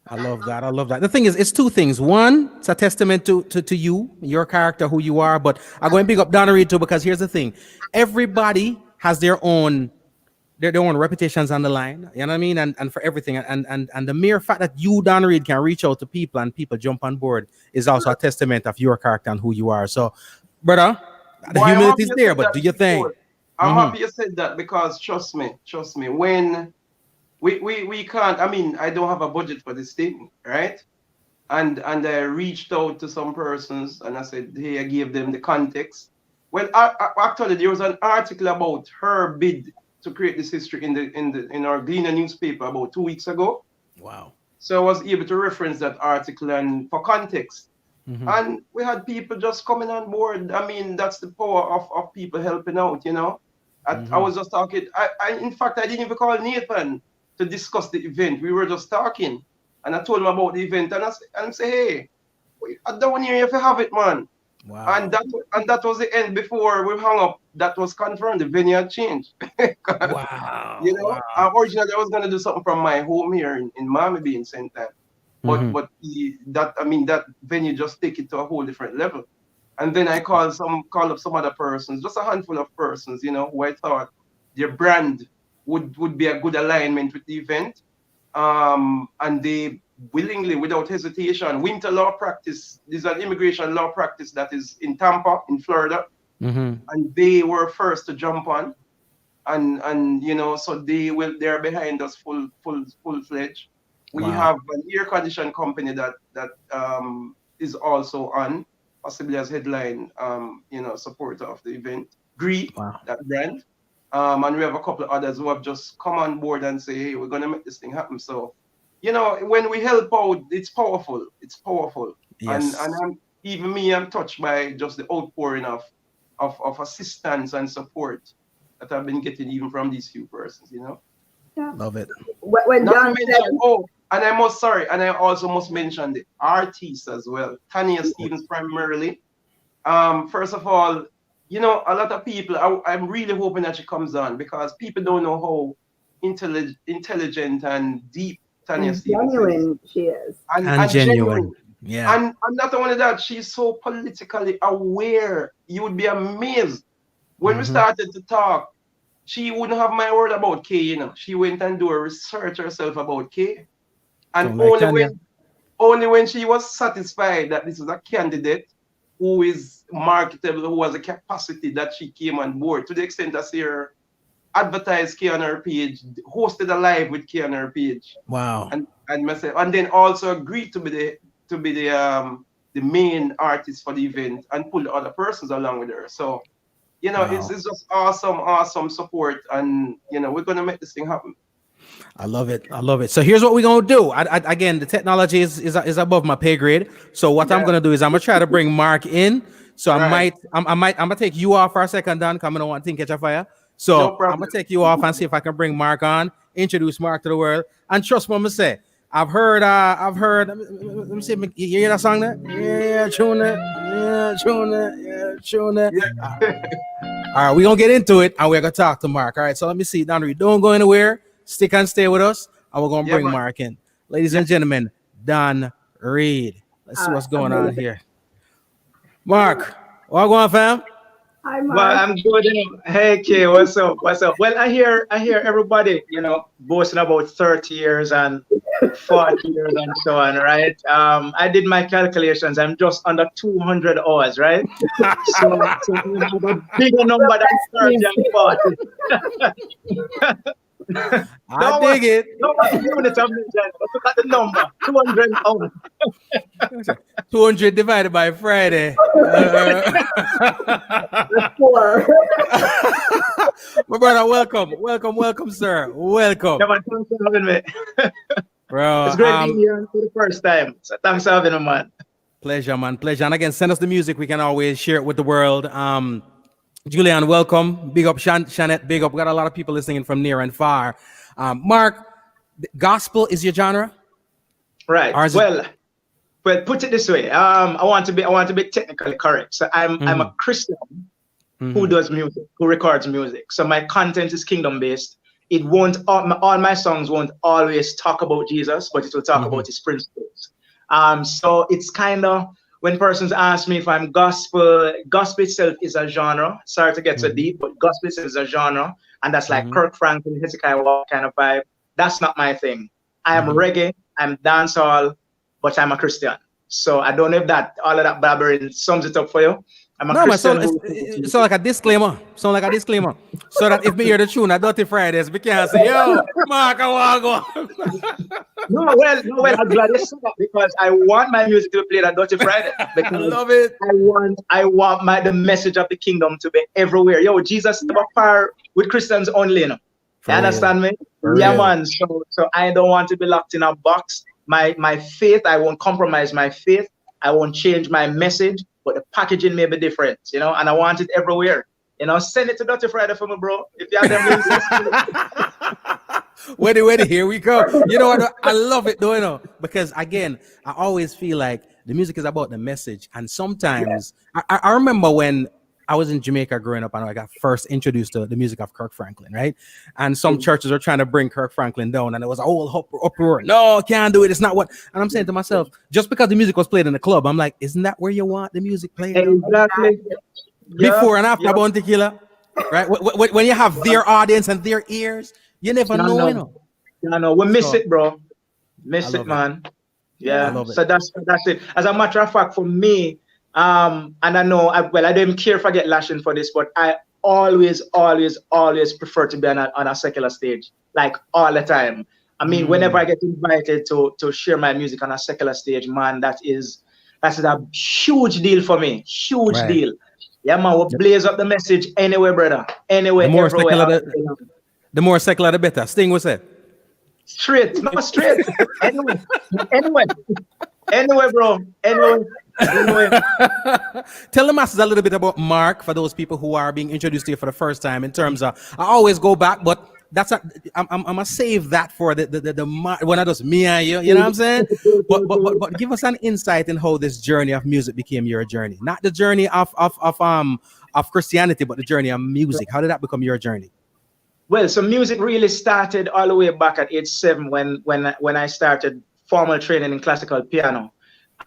I love that. I love that. The thing is, it's two things. One, it's a testament to you, your character, who you are. But I'm going to pick up Donna Reid too, because here's the thing. Everybody has their own reputations on the line. You know what I mean? And for everything. And the mere fact that you, Donna Reid, can reach out to people and people jump on board is also a testament of your character and who you are. So, brother, the Boy, I'm humility happy is you there, said but that, do your thing. Cole. I'm happy you said that because trust me, when we can't, I mean, I don't have a budget for this thing, right? And I reached out to some persons and I said, hey, I gave them the context. Well, actually, there was an article about her bid to create this history in our Gleaner newspaper about 2 weeks ago. Wow. So I was able to reference that article and for context. Mhm. And we had people just coming on board. I mean, that's the power of people helping out. I was just talking. In fact, I didn't even call Nathan to discuss the event. We were just talking. And I told him about the event. And I say, hey, I don't hear if you have it, man. Wow. And that was the end before we hung up. That was confirmed. The venue had changed. Wow. Originally I was gonna do something from my home here in Miami being St. Anne. Mhm. But that venue just take it to a whole different level. And then I called up some other persons, just a handful of persons, who I thought their brand would be a good alignment with the event. And they willingly, without hesitation, winter law practice. This is an immigration law practice that is in Tampa, in Florida, Mhm. and they were first to jump on. And so they're behind us full fledged. We Wow. have an air condition company that is also on, possibly as headline supporter of the event. Gree, Wow. that brand. And we have a couple of others who have just come on board and say, hey, we're gonna make this thing happen. So, when we help out, it's powerful. It's powerful. Yes. And even me, I'm touched by just the outpouring of assistance and support that I've been getting even from these few persons. Yeah. Love it. When Not to John said, mention, and I also must mention the artists as well. Tanya Stephens primarily. First of all, you know, a lot of people, I'm really hoping that she comes on because people don't know how intelligent and deep Tanya and Stephens is. genuine she is. And genuine. Yeah. And not only that, she's so politically aware. You would be amazed. When we started to talk, she wouldn't have my word about K, you know. She went and do a research herself about K. And only when she was satisfied that this was a candidate who is marketable, who has a capacity, that she came on board, to the extent that she advertised K on her page, hosted a live with K on her page. Wow. And then also agreed to be the main artist for the event and pull the other persons along with her. So, you know, it's just awesome support, and you know, we're gonna make this thing happen. I love it. So here's what we're gonna do. Again, the technology is above my pay grade. So what I'm gonna do is I'm gonna try to bring Marq in. So I'm gonna take you off for a second, Dan. Come on, one thing catch a fire. So I'm gonna take you off and see if I can bring Marq on, introduce Marq to the world, and trust me, I'm gonna say, I've heard. Let me see. You hear that song there? Yeah, tune it. All right, we're gonna get into it and we're gonna talk to Marq. All right, so let me see, Don Reid. Don't go anywhere. Stick and stay with us, and we're gonna bring Marq in. Ladies and gentlemen, Don Reid. Let's see what's going on here. Marq, what going on, fam? Hi, Marq. Well, I'm good. Hey, Kay, what's up? Well, I hear everybody, you know, boasting about 30 years and 40 years and so on, right? I did my calculations. I'm just under 200 hours, right? so we have a bigger number than 30 and 40. I dig it. Look at the number, 200 hours. 200 divided by Friday. That's 4. My brother, welcome, sir. Welcome. Yeah, man, thanks for having me. Bro, it's great being here for the first time. So thanks for having me, man. Pleasure, man. Pleasure. And again, send us the music. We can always share it with the world. Julian, welcome. Big up, Shanette. Big up. We got a lot of people listening from near and far. Marq, gospel is your genre? Right. Well, put it this way. I want to be technically correct. So I'm a Christian who does music, who records music. So my content is kingdom based. It won't all my songs won't always talk about Jesus, but it will talk about his principles. So it's kind of, when persons ask me if I'm gospel itself is a genre. Sorry to get so deep, but gospel itself is a genre, and that's like Kirk Franklin, Hezekiah Walker kind of vibe. That's not my thing. I am reggae, I'm dancehall, but I'm a Christian. So I don't know if that all of that blabbering sums it up for you. I'm a Christian. So like a disclaimer. So that if we hear the tune at Dirty Fridays, we can't say, yo, Marq, I want to go. No, well, I'm glad you said that, because I want my music to be played at Dirty Friday. I love it. I want the message of the kingdom to be everywhere. Yo, Jesus is about par with Christians only, you know. You understand me? Yeah, man. So I don't want to be locked in a box. My faith, I won't compromise my faith. I won't change my message, but the packaging may be different, you know, and I want it everywhere. You know, send it to Dirty Friday for me, bro. If you have them Ready, here we go. You know what? I love it, though, you know, because again, I always feel like the music is about the message. And sometimes I remember when I was in Jamaica growing up and I got first introduced to the music of Kirk Franklin, right? And some churches were trying to bring Kirk Franklin down, and there was a whole uproar. No, can't do it. It's not what. And I'm saying to myself, just because the music was played in the club, I'm like, isn't that where you want the music played? Exactly. Before and after Bounty Killer, right? When you have their audience and their ears, you never know, you know. No, we miss it, bro. Miss it, man. Yeah. So that's it. As a matter of fact, for me, and I know, I don't care if I get lashing for this, but I always prefer to be on a secular stage, like all the time. I mean, whenever I get invited to share my music on a secular stage, man, that's a huge deal for me. Huge deal. Yeah, man, we'll blaze up the message anywhere, brother. Anywhere, everywhere. The more secular, the better. Sting was it? Straight. Anyway, bro. Anyway. Tell the masses a little bit about Marq for those people who are being introduced to you for the first time. In terms of, I always go back, but I'm gonna save that for the when I just me and you know what I'm saying? But give us an insight in how this journey of music became your journey. Not the journey of Christianity, but the journey of music. How did that become your journey? Well, so music really started all the way back at age 7 when I started formal training in classical piano.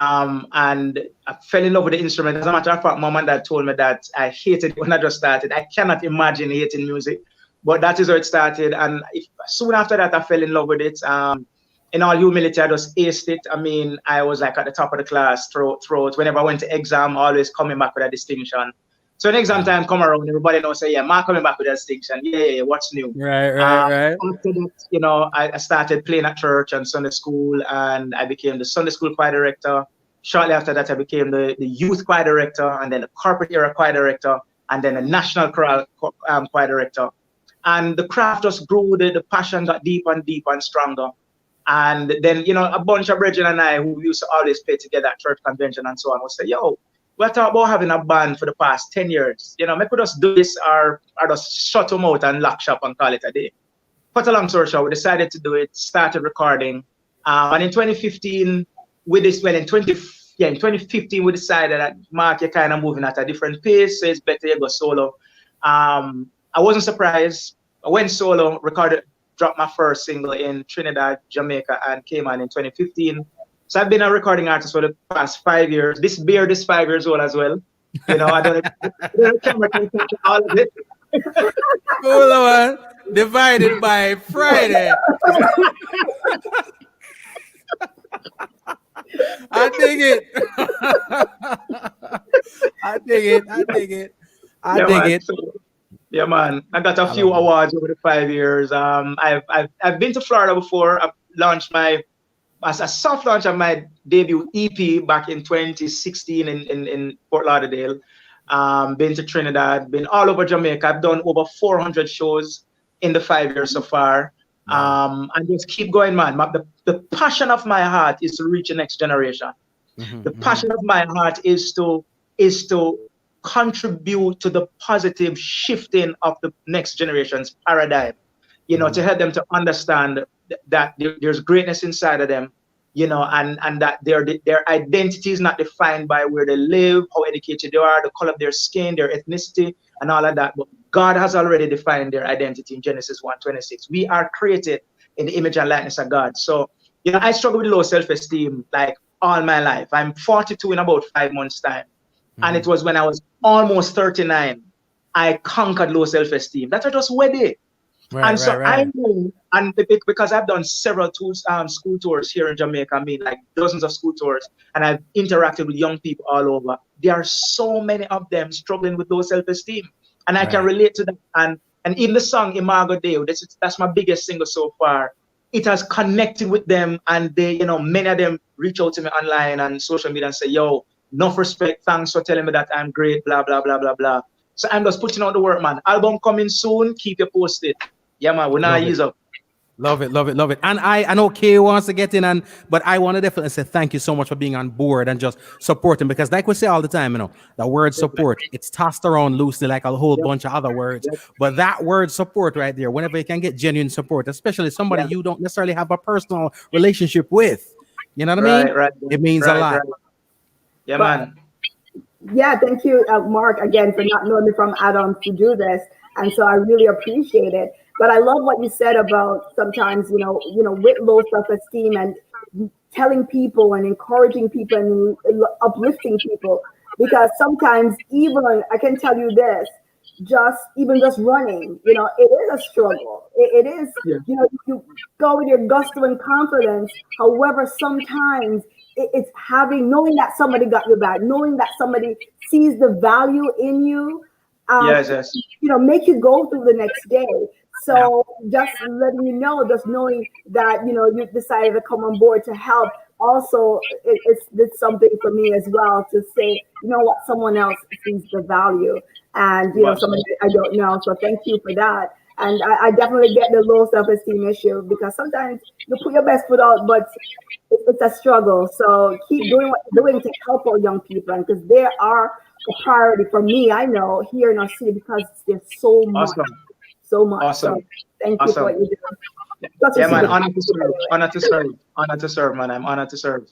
And I fell in love with the instrument. As a matter of fact, mom and dad told me that I hated it when I just started. I cannot imagine hating music, but that is where it started. And soon after that, I fell in love with it. In all humility, I just aced it. I mean, I was like at the top of the class throughout. Whenever I went to exam, always coming back with a distinction. So when exam time come around, everybody knows, say, yeah, Mark coming back with a distinction. Yeah, what's new? Right. After that, you know, I started playing at church and Sunday school, and I became the Sunday school choir director. Shortly after that, I became the youth choir director, and then the corporate era choir director, and then the national choir director. And the craft just grew, the passion got deeper and deeper and stronger. And then, you know, a bunch of brethren and I who used to always play together at church convention and so on would say, yo, we talk about having a band for the past 10 years. You know, maybe we just do this or just shut them out and lock shop and call it a day. Cut a long story short, we decided to do it, started recording. And in 2015, in 2015, we decided that Mark, you're kind of moving at a different pace, so it's better you go solo. I wasn't surprised. I went solo, dropped my first single in Trinidad, Jamaica, and came on in 2015. So I've been a recording artist for the past 5 years. This beard is 5 years old as well. You know, I don't know camera can catch all of it. Hold on. Divided by Friday. I dig it. I dig it. So, yeah, man. I got a few awards over the 5 years. I've been to Florida before. I've launched as a soft launch of my debut EP back in 2016 in Fort Lauderdale. Been to Trinidad, been all over Jamaica. I've done over 400 shows in the 5 years so far. And just keep going, man. The passion of my heart is to reach the next generation. The passion of my heart is to contribute to the positive shifting of the next generation's paradigm. You know, to help them to understand that there's greatness inside of them, you know, and that their identity is not defined by where they live, how educated they are, the color of their skin, their ethnicity, and all of that. But God has already defined their identity in Genesis 1:26. We are created in the image and likeness of God. So, you know, I struggle with low self-esteem like all my life. I'm 42 in about 5 months' time. And it was when I was almost 39, I conquered low self-esteem. That was just wedding. I knew, and because I've done several school tours here in Jamaica, I mean, like dozens of school tours, and I've interacted with young people all over. There are so many of them struggling with low self-esteem, and I can relate to that. And even the song Imago Dei, that's my biggest single so far. It has connected with them, and they, you know, many of them reach out to me online and social media and say, "Yo, enough respect, thanks for telling me that I'm great, blah blah blah blah blah." So I'm just putting out the work, man. Album coming soon. Keep you posted. Yeah, man, we're not easy up. Love it. And I know Kay wants to get in, but I want to definitely say thank you so much for being on board and just supporting, because like we say all the time, you know, the word support, it's tossed around loosely like a whole bunch of other words. But that word support right there, whenever you can get genuine support, especially somebody you don't necessarily have a personal relationship with, you know what I mean? Right. It means a lot. Yeah, man. Yeah, thank you, Mark, again, for not knowing me from Adam to do this. And so I really appreciate it. But I love what you said about sometimes, you know, with low self-esteem and telling people and encouraging people and uplifting people, because sometimes even, I can tell you this, just running, you know, it is a struggle. It is, you know, you go with your gusto and confidence. However, sometimes it's knowing that somebody got your back, knowing that somebody sees the value in you, yes. You know, make you go through the next day. So just letting you know, just knowing that, you know, you decided to come on board to help. Also, it's something for me as well to say, you know what, someone else sees the value, and you know, somebody I don't know. So thank you for that. And I definitely get the low self-esteem issue, because sometimes you put your best foot out, but it's a struggle. So keep doing what you're doing to help our young people, because they are a priority for me, I know, here in our city, because there's so much. so much. Awesome. So thank you for what you do. Yeah, man, honor to serve. Honor to serve. Honor to serve, man. I'm honored to serve.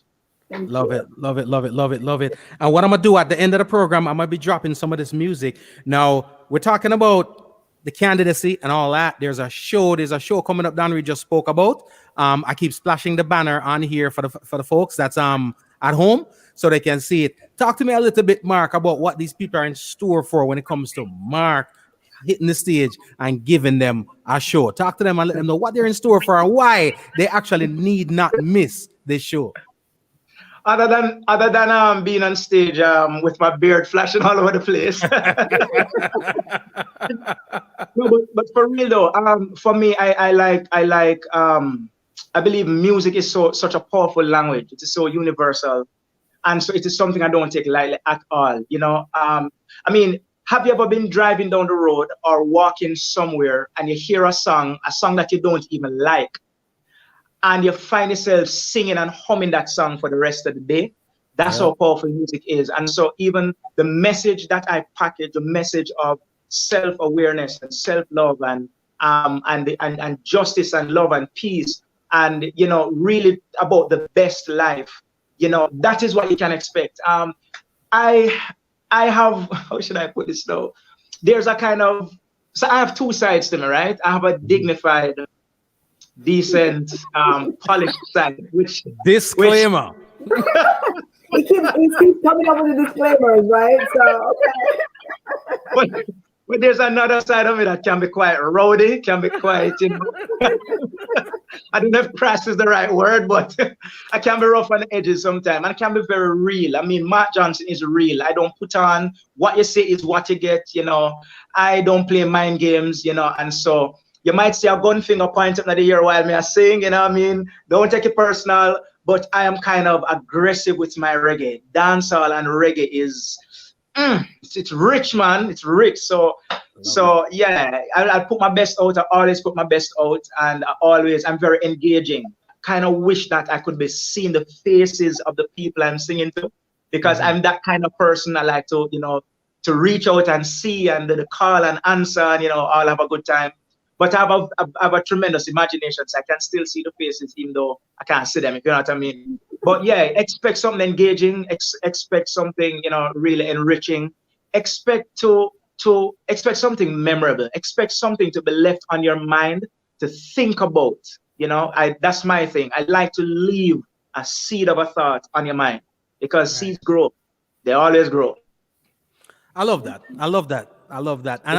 Love it. And what I'm gonna do at the end of the program, I'm gonna be dropping some of this music. Now we're talking about the candidacy and all that. There's a show coming up. Don Reid just spoke about. I keep splashing the banner on here for the folks that's at home so they can see it. Talk to me a little bit, Marq, about what these people are in store for when it comes to Marq hitting the stage and giving them a show. Talk to them and let them know what they're in store for and why they actually need not miss this show. Other than being on stage with my beard flashing all over the place. No, but for real though, for me, I believe music is such a powerful language. It is so universal, and so it is something I don't take lightly at all. You know, I mean, have you ever been driving down the road or walking somewhere and you hear a song that you don't even like, and you find yourself singing and humming that song for the rest of the day? That's how powerful music is. And so even the message that I package, the message of self-awareness and self-love and justice and love and peace, and you know, really about the best life, you know, that is what you can expect. I have, how should I put this now? There's a kind of, so I have two sides to me, right? I have a dignified, decent, polished side, which disclaimer. He keeps coming up with the disclaimers, right? So okay. But there's another side of it that can be quite rowdy, can be quite, you know, I don't know if crass is the right word, but I can be rough on the edges sometimes, and I can be very real. I mean, Marq Johnson is real. I don't put on what you say is what you get, you know. I don't play mind games, you know, and so you might see a gun finger pointing at the ear while me I sing, you know what I mean? Don't take it personal, but I am kind of aggressive with my reggae. Dancehall and reggae is, it's rich, man. It's rich. So yeah, I put my best out. I always put my best out, and I'm very engaging. Kind of wish that I could be seeing the faces of the people I'm singing to, because I'm that kind of person. I like to, you know, to reach out and see and the call and answer, and you know, all have a good time. But I have a tremendous imagination, so I can still see the faces, even though I can't see them, if you know what I mean. But yeah, expect something engaging, expect something, you know, really enriching. Expect something memorable. Expect something to be left on your mind to think about. You know, that's my thing. I like to leave a seed of a thought on your mind, because seeds grow. They always grow. I love that. And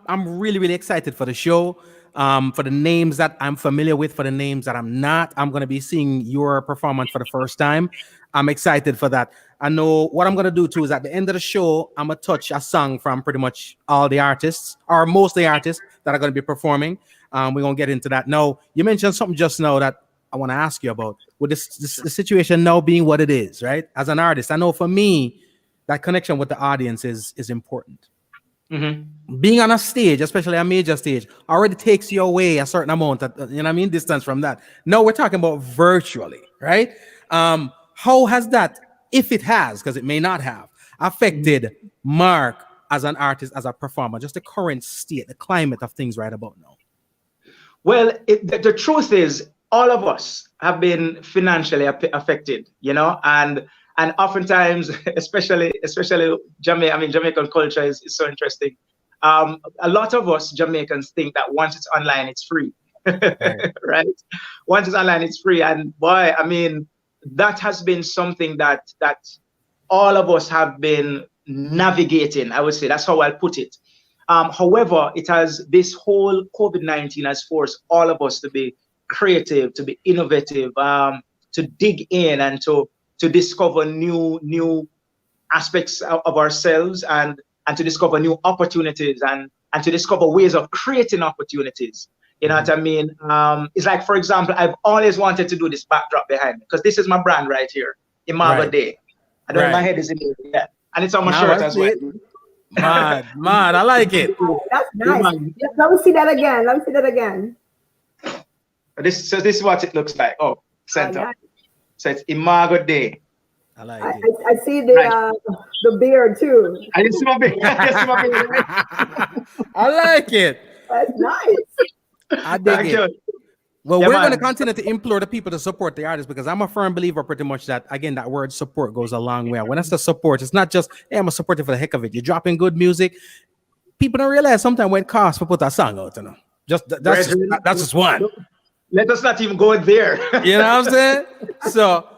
I'm really, really excited for the show. For the names that I'm familiar with, for the names that I'm not, I'm going to be seeing your performance for the first time. I'm excited for that. I know what I'm going to do too is at the end of the show, I'm going to touch a song from pretty much all the artists, or most of the artists that are going to be performing. We're going to get into that. Now, you mentioned something just now that I want to ask you about. With the situation now being what it is, right? As an artist, I know for me, that connection with the audience is important. Mm-hmm. Being on a stage, especially a major stage, already takes you away a certain amount of, you know what I mean, distance from that. Now we're talking about virtually, right? How has that, if it has, because it may not have, affected Marq as an artist, as a performer, just the current state, the climate of things right about now? Well, the truth is, all of us have been financially affected, you know, and oftentimes, especially Jamaican culture is so interesting. A lot of us Jamaicans think that once it's online, it's free, right? Once it's online, it's free. And boy, I mean, that has been something that all of us have been navigating, I would say. That's how I'll put it. However, this whole COVID-19 has forced all of us to be creative, to be innovative, to dig in and to discover new aspects of ourselves, and to discover new opportunities, and to discover ways of creating opportunities. You know what I mean? It's like, for example, I've always wanted to do this backdrop behind me, because this is my brand right here, Imago Day. I don't know, my head is in it, yeah. And it's on my shirt as well. Mad, I like it. That's nice. Let me see that again. This is what it looks like. Oh, center. So it's Imago Day. I like it. I see the beard too. I see my beard. I like it. That's nice. I dig it. Well, we're going to continue to implore the people to support the artists because I'm a firm believer pretty much that, again, that word support goes a long way. When I say support, it's not just, hey, I'm a supporter for the heck of it. You're dropping good music. People don't realize sometimes what it costs to put a song out, you know. That's just one. Let us not even go there. You know what I'm saying? So,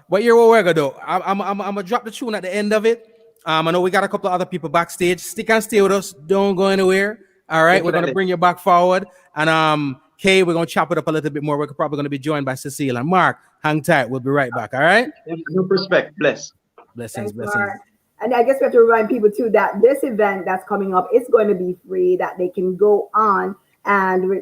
but here's what we're going to do. I'm going to drop the tune at the end of it. I know we got a couple of other people backstage. Stick and stay with us. Don't go anywhere. All right? We're going to bring you back forward. And, Kay, we're going to chop it up a little bit more. We're probably going to be joined by Ce'Cile and Marq. Hang tight. We'll be right back. All right? No respect. Blessings. Blessings. And I guess we have to remind people, too, that this event that's coming up is going to be free, that they can go on. And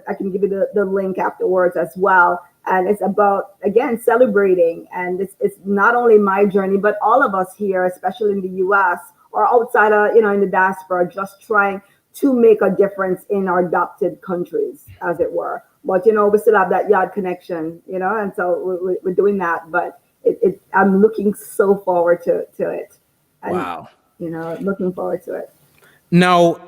I can give you the link afterwards as well. And it's about, again, celebrating. And it's not only my journey, but all of us here, especially in the U.S. or outside of, in the diaspora, just trying to make a difference in our adopted countries, as it were. But, we still have that yard connection, and so we're doing that. But I'm looking so forward to it. And, wow. Looking forward to it. Now,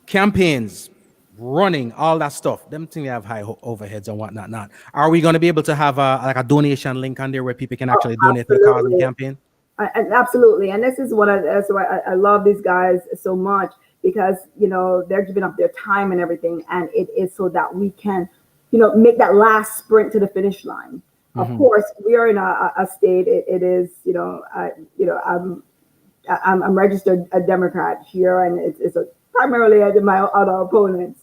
campaigns, running, all that stuff, them things have high overheads and whatnot. Are we going to be able to have a donation link on there where people can actually donate to the cause and campaign? Absolutely. And this is that's why I love these guys so much. Because, they're giving up their time and everything. And it is so that we can, make that last sprint to the finish line. Mm-hmm. Of course, we are in a state, it is, I'm registered a Democrat here, and it's primarily my other opponents.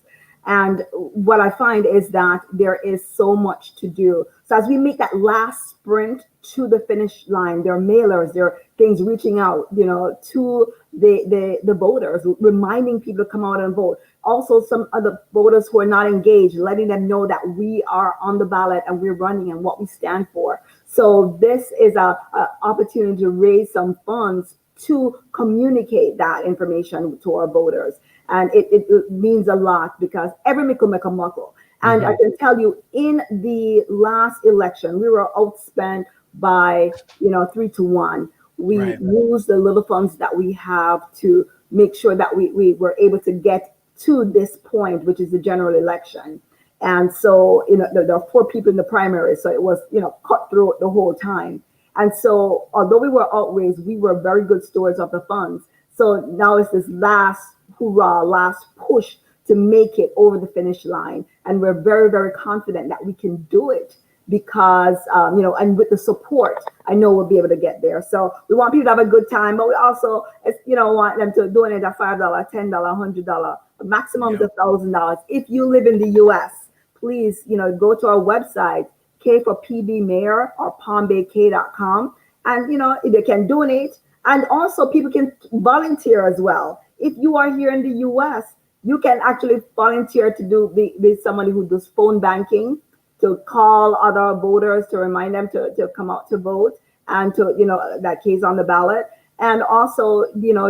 And what I find is that there is so much to do. So as we make that last sprint to the finish line, there are mailers, there are things reaching out, to the voters, reminding people to come out and vote. Also, some other voters who are not engaged, letting them know that we are on the ballot and we're running and what we stand for. So this is a opportunity to raise some funds to communicate that information to our voters. And it means a lot because every mickle make a muckle. And I can tell you, in the last election, we were outspent by 3-1. We used the little funds that we have to make sure that we were able to get to this point, which is the general election. And so, there are 4 people in the primary, so it was, cut through the whole time. And so, although we were outraised, we were very good stewards of the funds. So now it's this last hoorah, last push to make it over the finish line. And we're very, very confident that we can do it because, and with the support, I know we'll be able to get there. So we want people to have a good time, but we also, want them to donate a $5, $10, $100, maximum of $1,000. If you live in the U.S., please, go to our website, K for PB Mayor or PalmBayK.com. And, they can donate. And also people can volunteer as well. If you are here in the U.S., you can actually volunteer to be somebody who does phone banking, to call other voters to remind them to come out to vote and to, that case on the ballot. And also,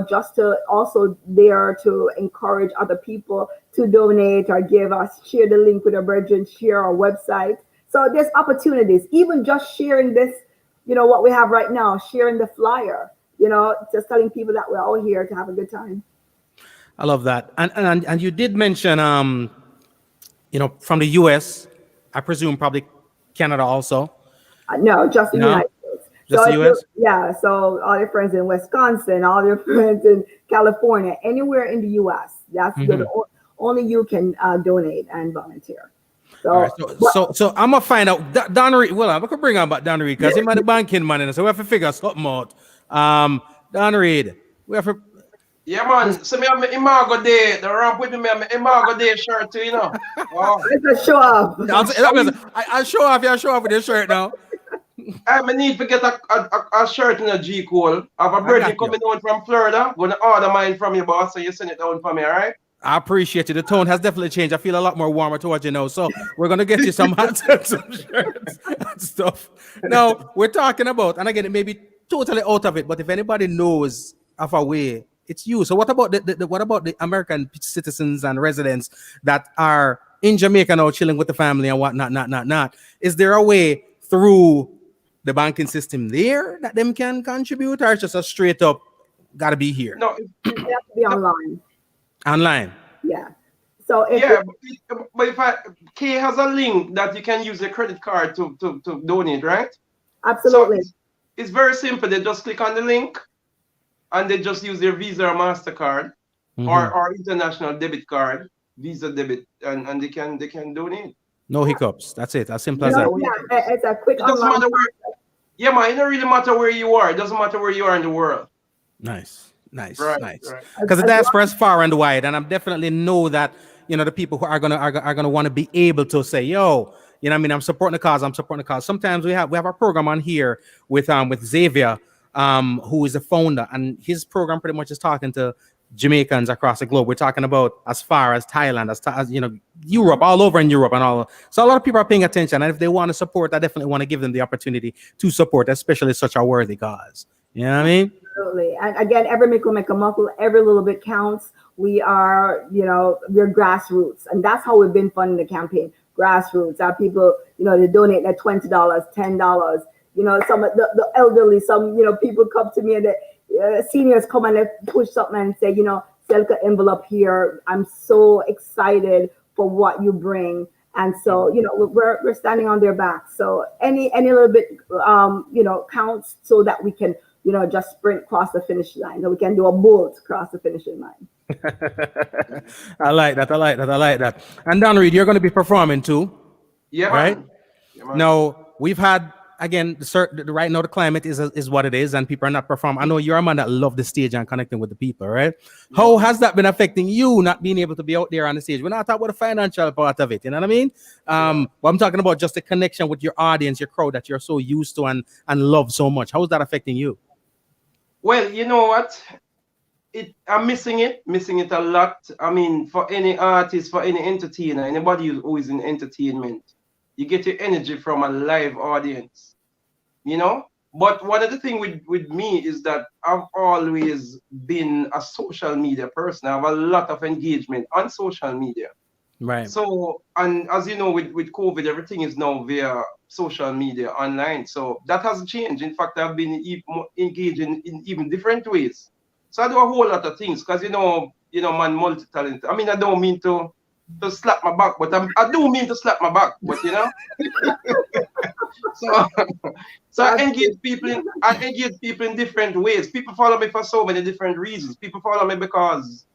just to also there to encourage other people to donate or give us, share the link with our brethren, share our website. So there's opportunities, even just sharing this, what we have right now, sharing the flyer, just telling people that we're all here to have a good time. I love that. And you did mention, from the U.S., I presume probably Canada also. No, just the United States. Just the U.S.? Yeah, so all your friends in Wisconsin, all your friends in California, anywhere in the U.S., that's good. Only you can donate and volunteer. So, right, so I'm gonna find out Don Reid. Well, I'm gonna bring on about Don Reid because he's the banking man, so we have to figure something out. Don Reid, we have to. Yeah, man. So me have my Imago Day. The ramp with me, my Imago Day shirt too, Oh. It's a show off. I'll show off. Yeah, show off with your shirt now. I need to get a shirt in a G Cole. I have a birthday coming down from Florida. Gonna order mine from you, boss. So you send it down for me, all right? I appreciate it. The tone has definitely changed. I feel a lot more warmer towards you now. So we're going to get you some hats and some shirts and stuff. Now, we're talking about, and again, it may be totally out of it, but if anybody knows of a way, it's you. So what about the American citizens and residents that are in Jamaica now chilling with the family and whatnot, not? Is there a way through the banking system there that them can contribute, or it's just a straight up got to be here? No, it has to be online. Online. Yeah. So if but if Kay has a link that you can use your credit card to donate, right? Absolutely. So it's very simple. They just click on the link and they just use their Visa or MasterCard or international debit card, Visa debit, and they can donate. No hiccups. That's it. As simple as that. Yeah, it's a quick. It doesn't matter where. Yeah, man. It don't really matter where you are. It doesn't matter where you are in the world. Nice. Right. Because the diaspora is far and wide, and I definitely know that the people who are gonna want to be able to say, yo, you know what I mean, I'm supporting the cause. Sometimes we have a program on here with Xavier, who is the founder, and his program pretty much is talking to Jamaicans across the globe. We're talking about as far as Thailand, as Europe, all over in Europe and all. So a lot of people are paying attention, and if they want to support, I definitely want to give them the opportunity to support, especially such a worthy cause. You know what I mean? Absolutely. And again, every mickle make a muckle, every little bit counts. We are, we're grassroots, and that's how we've been funding the campaign. Grassroots. Our people, they donate their $20, $10. Some of the elderly, some people come to me and the seniors come and they push something and say, Ce'Cile envelope here. I'm so excited for what you bring. And so, we're standing on their backs. So any little bit, counts so that we can, just sprint across the finish line. So we can do a bolt across the finishing line. I like that. And Don Reid, you're going to be performing too. Yeah. Right? Yeah, now, we've had, again, right now the climate is what it is, and people are not performing. I know you're a man that love the stage and connecting with the people, right? Yeah. How has that been affecting you, not being able to be out there on the stage? We're not talking about the financial part of it, you know what I mean? But I'm talking about just the connection with your audience, your crowd that you're so used to and love so much. How is that affecting you? Well, you know what? I'm missing it a lot. I mean, for any artist, for any entertainer, anybody who is in entertainment, you get your energy from a live audience, But one of the things with me is that I've always been a social media person. I have a lot of engagement on social media. Right. So, and as you know, with COVID, everything is now via social media online. So that has changed. In fact, I've been engaging in even different ways. So I do a whole lot of things because, man, multi-talented. I mean, I don't mean to slap my back, but I do mean to slap my back, but so I engage people in different ways. People follow me for so many different reasons. People follow me because,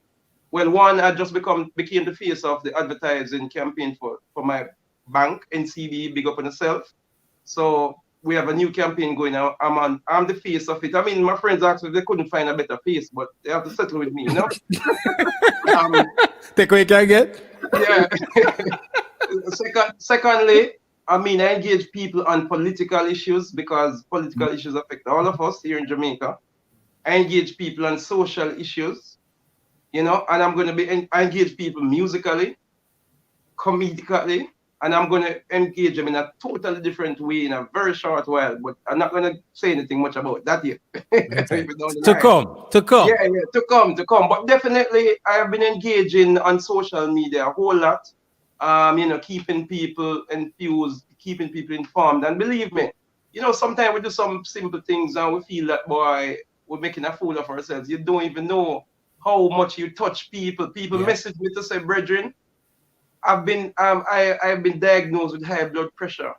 well, one, I just became the face of the advertising campaign for my bank, NCB, big up on yourself. So we have a new campaign going on. I'm the face of it. I mean, my friends asked if they couldn't find a better face, but they have to settle with me, Take what you can get. Yeah. Secondly, I engage people on political issues because political issues affect all of us here in Jamaica. I engage people on social issues, and I'm going to engage people musically, comedically, and I'm going to engage them in a totally different way in a very short while. But I'm not going to say anything much about that yet. To come. Yeah, to come. But definitely, I have been engaging on social media a whole lot. Keeping people enthused, keeping people informed. And believe me, sometimes we do some simple things and we feel that, boy, we're making a fool of ourselves. You don't even know how much you touch people. People message me to say, brethren, I've been diagnosed with high blood pressure.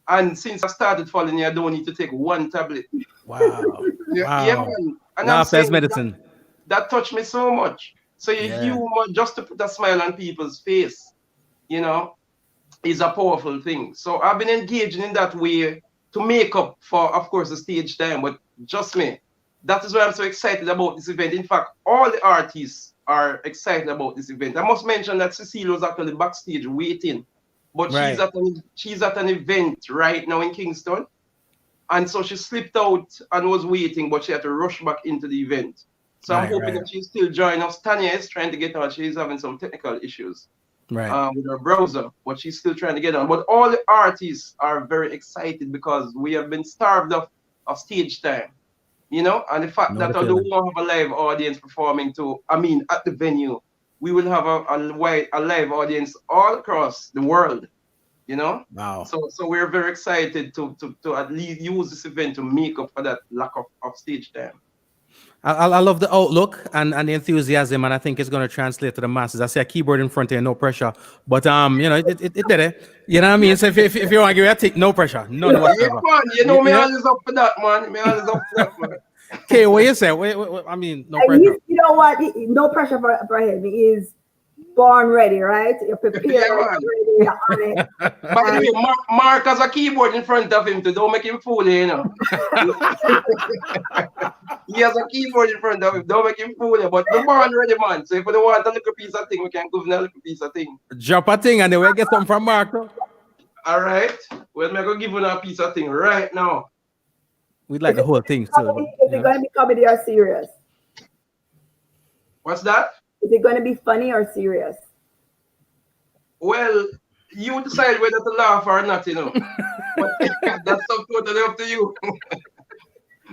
And since I started following you, I don't need to take one tablet. Wow. Yeah, man. And I'm saying medicine. That touched me so much. So your humor, just to put a smile on people's face, is a powerful thing. So I've been engaging in that way to make up for, of course, the stage time. But just me, that is why I'm so excited about this event. In fact, all the artists are excited about this event. I must mention that Ce'Cile was actually backstage waiting, but she's at an event right now in Kingston, and so she slipped out and was waiting, but she had to rush back into the event. So I'm hoping that she's still joining us. Tanya is trying to get on. She's having some technical issues with her browser, but she's still trying to get on. But all the artists are very excited because we have been starved of stage time. And the fact that although we won't have a live audience performing at the venue, we will have a live audience all across the world, Wow. So we're very excited to at least use this event to make up for that lack of stage time. I love the outlook and the enthusiasm, and I think it's going to translate to the masses. I see a keyboard in front here, no pressure, but you know, it did it. You know what I mean? So if you want to give it a tick, no pressure, none whatsoever. Yeah, man, you know me always up for that, man. Me always up for that, man. Okay, what you say? I mean, no And pressure. you know what? No pressure for him. He is born ready, right? You're prepared, Yeah, man. ready, you're on it. By the way, Mark has a keyboard in front of him, too. Don't make him fool you, you know. He has a keyboard in front of him. Don't make him fool you. But we're born ready, man. So if we don't want a little piece of thing, we can give him a little piece of thing. Drop a thing and then we'll get something from Mark. All right. Well, I'm going to give him a piece of thing right now. We'd like the whole thing. Is it going to be comedy or serious? What's that? Is it going to be funny or serious? Well, you decide whether to laugh or not, you know. But that's totally up to you.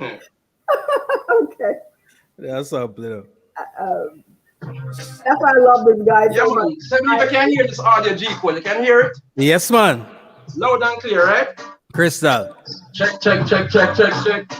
Okay. That's up, little. That's why I love this guy. Yeah, so man. much. So if you can hear this audio G-Code, you can hear it? Yes, man. It's loud and clear, right? Crystal. Check, check, check, check, check, check.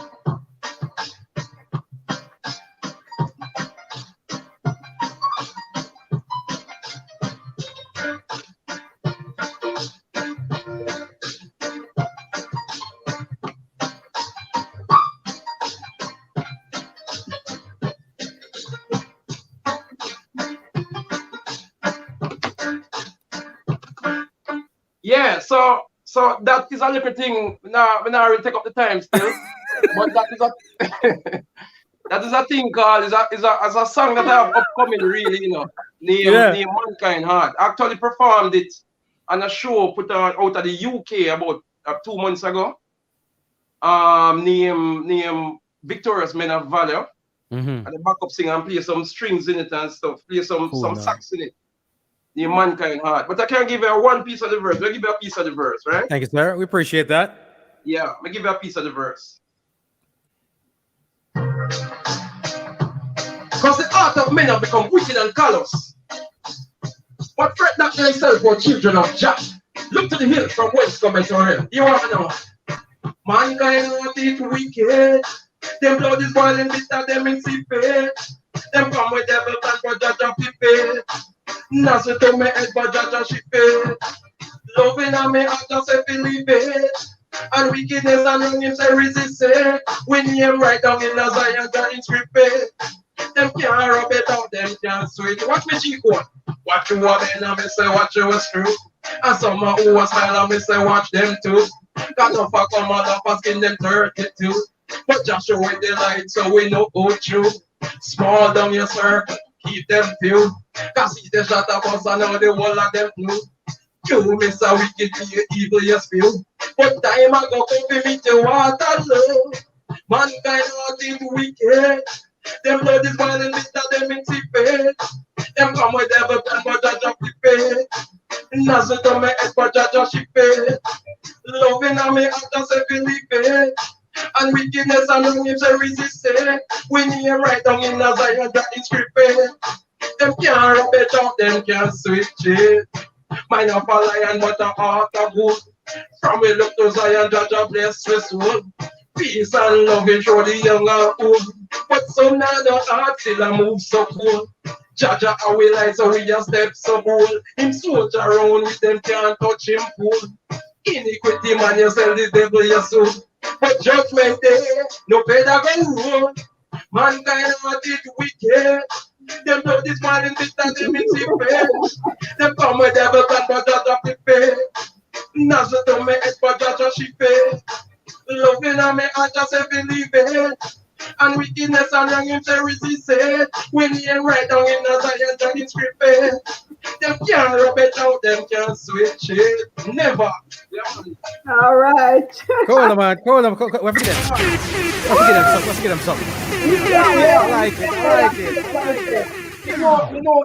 Yeah, so that is a little thing. Now, we not really take up the time still, but that is a that is a thing called is a song that I have upcoming really, you know, named Mankind Heart. I actually performed it on a show put out of the UK about 2 months ago. Named Victorious Men of Valor. And the backup singer and play some strings in it and stuff, play some sax in it. The Mankind Heart. But I can't give you one piece of the verse. I'll give you a piece of the verse, right? Thank you, sir. We appreciate that. Yeah, I'll give you a piece of the verse. Because the heart of men have become wicked and callous. But fret not thyself, for children of Jah. Look to the hill from whence cometh your help. You want to know? Mankind heart is wicked. Them blood is boiling bitter, them in secret. Them come with devil plan for Jah to prepare. Nothing to me head but Jah she pay. Loving on me I just say believe it. And wickedness and wrong him say resist it. When him right down in the Zion Jah is prepared. Them can't rub it out, them can't sweet. Watch me cheek one. Watch you what in and me say watch you was true. And some who was smile and me say watch them too. Got no fuck on motherfuckers skin them 32. But just show with the light so we know who true. Small down your circle, keep them few. Cause see the shot of us and now the whole of them blue. You miss a wicked be evil you spill. But time I go come to meet your Waterloo. Mankind heart is wicked. Them blood is boiling bitter, them in secret. Them come with devil plan but Jah prepare. Nothing to me head but Jah she pay. Loving on me I just say believe it. And wickedness and wrong him say resist it. When you right down in the Zion Jah is prepared. Them can't rub it out, them can't switch it. Mind of a lion but a heart of wood. From we look to Zion Jah bless with soul. Peace and love will show the young and old. But some now the heart still a move so cool. Jah how we like so we just step so bold. Him soldier around with them can't touch him fool. Iniquity man you sell the devil your soul. But judgment day, no better than rule. Mankind heart is wicked. Them blood is boiling bitter, them in secret. Them come with devil plan but Jah prepare. Nothing to me head but Jah she pay. Loving on me I just say believe it. And wickedness and wrong him say resist it. When he ain't right down in the Zion Jah is prepared. Them can't rub it out, them can't switch it. Never. All right. Go on, man. Go on. Let's get them something. I like it.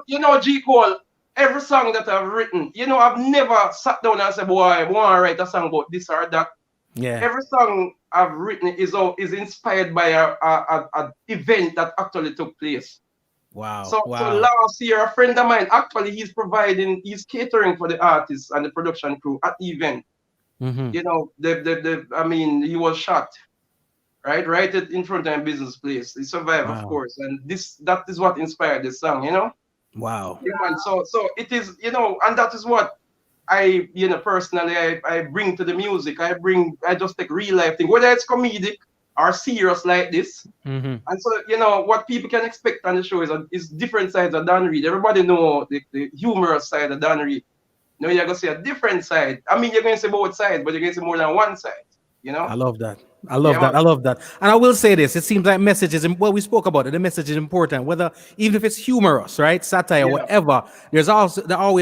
You know, G. Cole, every song that I've written, you know, I've never sat down and said, boy, I want to write a song about this or that. Yeah. Every song I've written is inspired by a event that actually took place. Wow. So last year, a friend of mine, actually, he's catering for the artists and the production crew at the event. You know, I mean, he was shot. right? Write it in front of a business place. It survived, of course. And that is what inspired this song, you know? Wow. Yeah, man. So it is, you know, and that is what I, you know, personally, I bring to the music. I just take real life thing, whether it's comedic or serious like this. Mm-hmm. And so, you know, what people can expect on the show is different sides of Dan Reid. Everybody know the humorous side of Dan Reid. You know, you're going to see a different side. I mean, you're going to see both sides, but you're going to see more than one side, you know? I love that. I love that. And I will say this, it seems like messages, well, we spoke about it, the message is important, whether, even if it's humorous, right, satire, whatever, there's always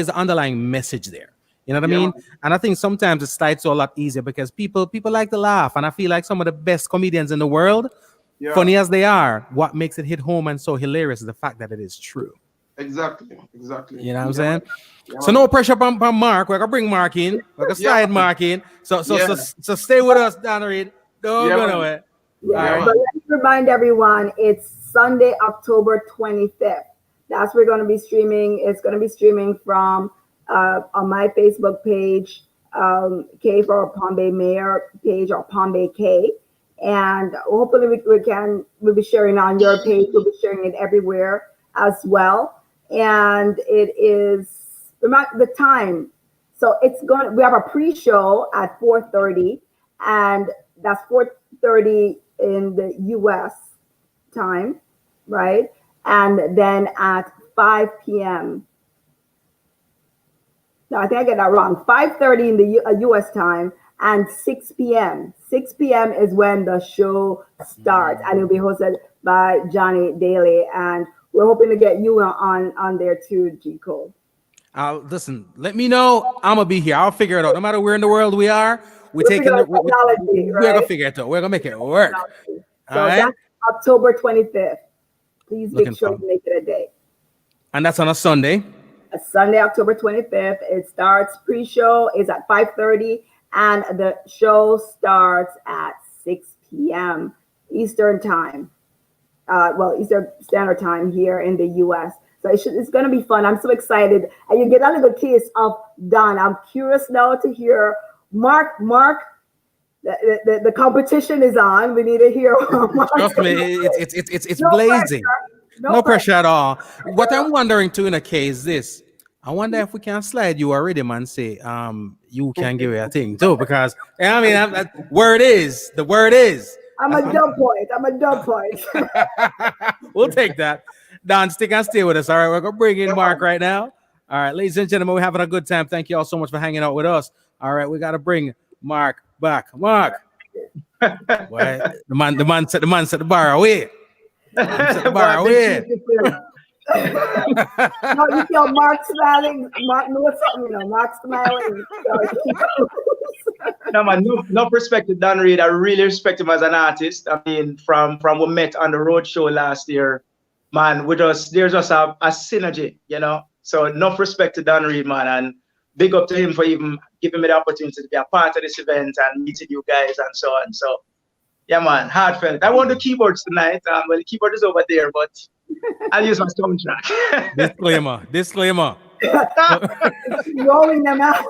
the underlying message there. You know what I mean? And I think sometimes it's slides a lot easier because people like to laugh. And I feel like some of the best comedians in the world, funny as they are, what makes it hit home and so hilarious is the fact that it is true. Exactly. You know what I'm saying? So no pressure on Marq. We're gonna bring Marq in. We're gonna slide Marq in. So stay with us, Dan Reid. Don't go nowhere. But let me remind everyone, it's Sunday, October 25th. That's where we're going to be streaming. It's going to be streaming from on my Facebook page, K for Palm Bay Mayor page, or Palm Bay K. And hopefully we'll be sharing on your page. We'll be sharing it everywhere as well. And it is the time. So we have a pre-show at 4:30, and that's 4:30 in the US time, right? And then at 5 p.m. No, I think I get that wrong. 5:30 in the US time and 6 p.m. 6 p.m. is when the show starts, and it'll be hosted by Johnny Daly. And we're hoping to get you on there too, G. Cole. Listen, let me know. I'm gonna be here. I'll figure it out. No matter where in the world we are, we're gonna figure it out. We're gonna make it work. So that's October 25th. Please make sure you make it a day. And that's on a Sunday. A Sunday, October 25th. It starts, pre-show is at 5:30, and the show starts at 6 p.m. Eastern time. Eastern Standard Time here in the U.S. So it's going to be fun. I'm so excited. And you get a little taste of Don. I'm curious now to hear Marq. The competition is on. We need to hear. Trust me, it's blazing. No pressure at all. What I'm wondering too in a case is this. I wonder if we can slide you already, man. Say, you can give it a thing too, because I mean, the word is. I'm a dumb point. We'll take that. Don, stick and stay with us. All right, we're gonna bring in Marq right now. All right, ladies and gentlemen, we're having a good time. Thank you all so much for hanging out with us. All right, we gotta bring Marq back. Marq, well, the man set the bar away. Set the bar away. No, you feel Marq smiling. Marq knows something, you know. Marq smiling. No, man, no respect to Dan Reid. I really respect him as an artist. I mean, from we met on the road show last year, man, there's just a synergy, you know. So enough respect to Dan Reid, man, and big up to him for even giving me the opportunity to be a part of this event and meeting you guys and so on. So yeah, man, heartfelt. I want the keyboards tonight. Well, the keyboard is over there, but I'll use my soundtrack. Disclaimer. Rolling them out.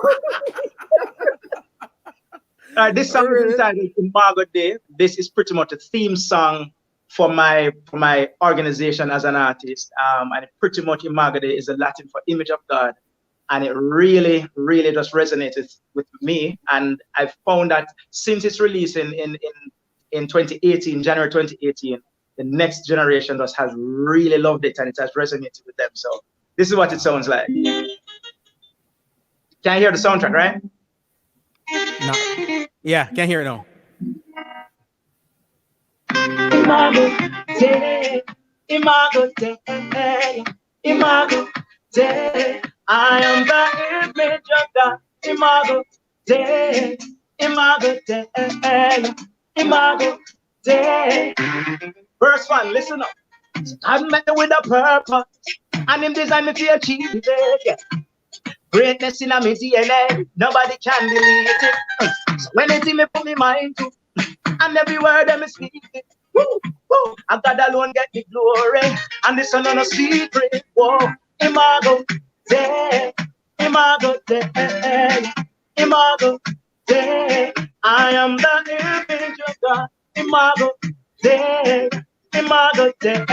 This song is entitled Imago Day. This is pretty much a theme song for my organization as an artist. And pretty much Imago Day is a Latin for image of God. And it really, really just resonated with me. And I've found that since its release in 2018, January 2018, the next generation just has really loved it and it has resonated with them. So this is what it sounds like. Can you hear the soundtrack, right? No. Yeah, can't hear it now. Imago Day, Imago Day, Imago Day. I am the image of God. Imago Day, Imago Day, Imago Day. Verse 1, listen up. I met with a purpose, and him designed me to achieve it. Yeah. Greatness in a me DNA, nobody can delete it. So when they see me put me mind to, and every word them is speaking. Woo, woo. I God alone get the glory, and this one no secret. Whoa, Imago Day, Imago Day, Imago Day. I am the image of God. Imago day, Imago day,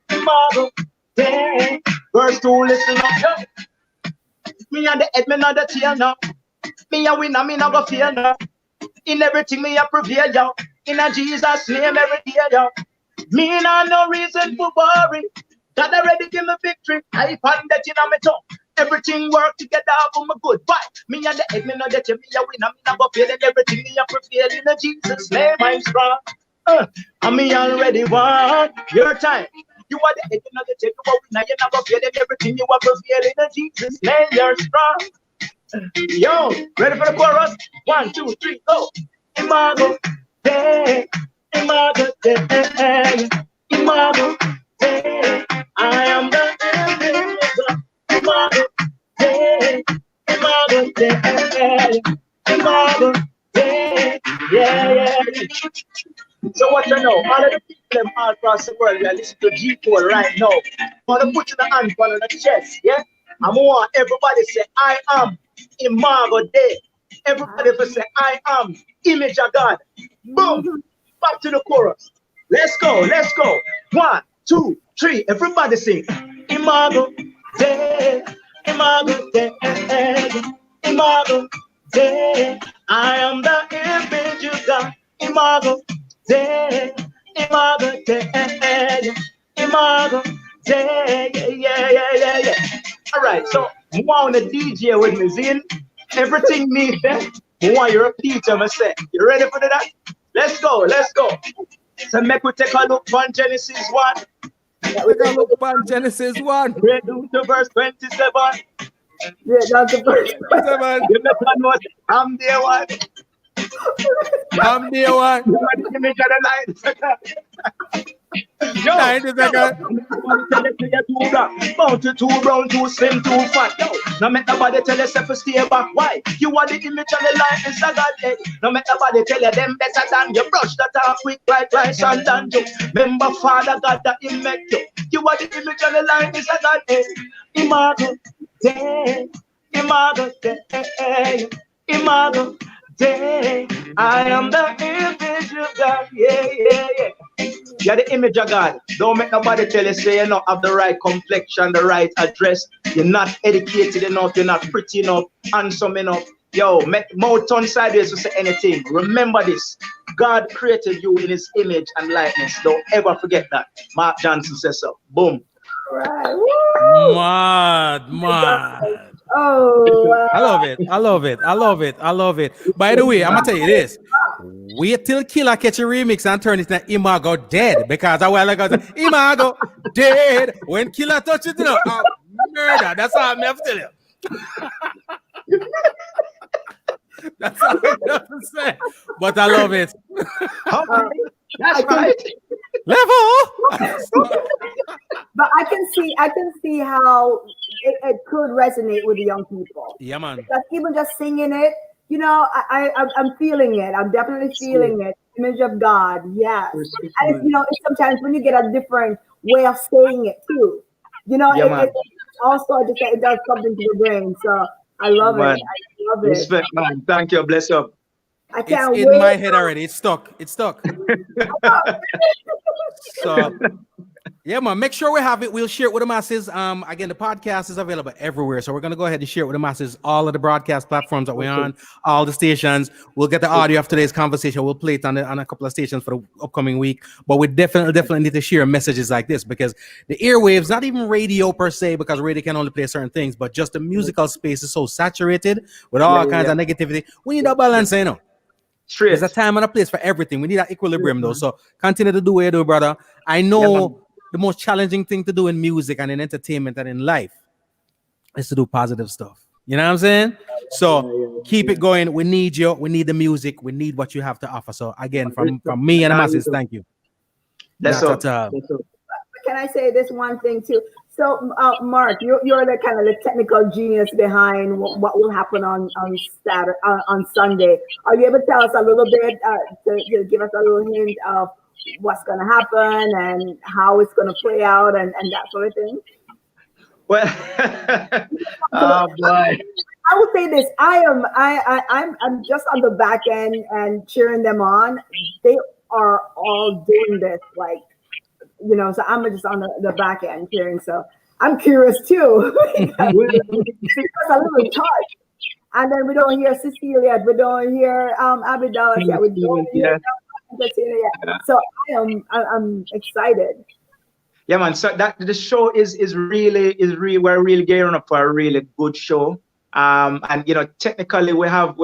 Imago day. Verse 2, listen up, yo. Me and the head, me not the tail now. Me a winner, me not go fear now. In everything me a prevail, yo. In a Jesus name every day, yo. Me not no reason for worry. God already give me victory. I find that in my tongue. Everything work together for my good. Why? Me and the head, me not the tail, me a winner, me not go fear. And everything me a prevail. In a Jesus name I'm strong. And me already won your time. You are the head, you know the tail, you are winner, you not go fear. And everything you are prevail. In a Jesus name you're strong. Yo, ready for the chorus? 1, 2, 3, go. Imago day, Imago day, Imago day. I am the image of Imago day, Imago day, Imago day. Yeah. So what you know? All of the people them all across the world, we are listening to G4 right now. I want to put your hand on the chest, yeah? I want everybody to say, I am Imago Day. Everybody to say, I am image of God. Boom. Back to the chorus. Let's go. 1, 2, 3. Everybody sing. Imago Day. Imago Day. Imago Day. I am the image of God. Imago Day. Imago Day. Imago Day. Yeah. All right, so I want the DJ with me, Zin. Everything me there. I want you repeat what I say. You ready for that? Let's go. So make we take a look on Genesis 1. Read to verse 27. Yeah, that's the first. You know, I'm there one. You are the image of the light. Yo, 90 seconds. Mounted too brown, too slim, too fat. Yo, no make nobody tell yourself to stay back. Why? You are the image of the light is a God. No make nobody tell you them better than you. Brush that off quick like rice and dan you. Remember Father God that He make you. You are the image of the light is a God. Imago day, Imago day, Imago day. I am the image of God. Yeah. You're the image of God. Don't make nobody tell you say you don't have the right complexion, the right address. You're not educated enough. You're not pretty enough, handsome enough. Yo, make mouth turn sideways to say anything. Remember this. God created you in His image and likeness. Don't ever forget that. Marq Johnson says so. Boom. Right. Mad. Oh, wow. I love it. By the way, I'm gonna tell you this. Wait till Killer catch a remix and turn it to Imago Dead, because I was like, Imago Dead. When Killer touches it, murder. That's all I'm have to tell you. That's all I have to say. But I love it. That's right. Level. But I can see how it could resonate with the young people. Yeah, man. Because even just singing it, you know, I'm feeling it. I'm definitely feeling it. Image of God, yes. And you know, sometimes when you get a different way of saying it too, you know, it also it does something to the brain. So I love it. I love it. Respect, man. Thank you. Bless you. I can't wait. It's in my head already. It's stuck. So, yeah, man, make sure we have it. We'll share it with the masses. Again, the podcast is available everywhere. So we're going to go ahead and share it with the masses. All of the broadcast platforms that we're on, all the stations. We'll get the audio of today's conversation. We'll play it on a couple of stations for the upcoming week. But we definitely need to share messages like this, because the airwaves, not even radio per se, because radio can only play certain things, but just the musical space is so saturated with all kinds of negativity. We need a balance, you know. There's a time and a place for everything. We need that equilibrium, though. So continue to do what you do, brother. I know the most challenging thing to do in music and in entertainment and in life is to do positive stuff. You know what I'm saying? So keep it going. We need you. We need the music. We need what you have to offer. So again, from me and the masses, thank you. That's all. Can I say this one thing too? So, Marq, you're the kind of the technical genius behind what will happen on Saturday, on Sunday. Are you able to tell us a little bit, to give us a little hint of what's going to happen and how it's going to play out and that sort of thing? Well, oh boy. I would say this: I'm just on the back end and cheering them on. are all doing this, like, you know, so I'm just on the back end hearing. So I'm curious too. Because a little touch. And then we don't hear Ce'Cile yet. We don't hear Abby Dallas yet. We don't hear yet. So I'm excited. Yeah, man. So that the show is really we're really gearing up for a really good show. And you know, technically we have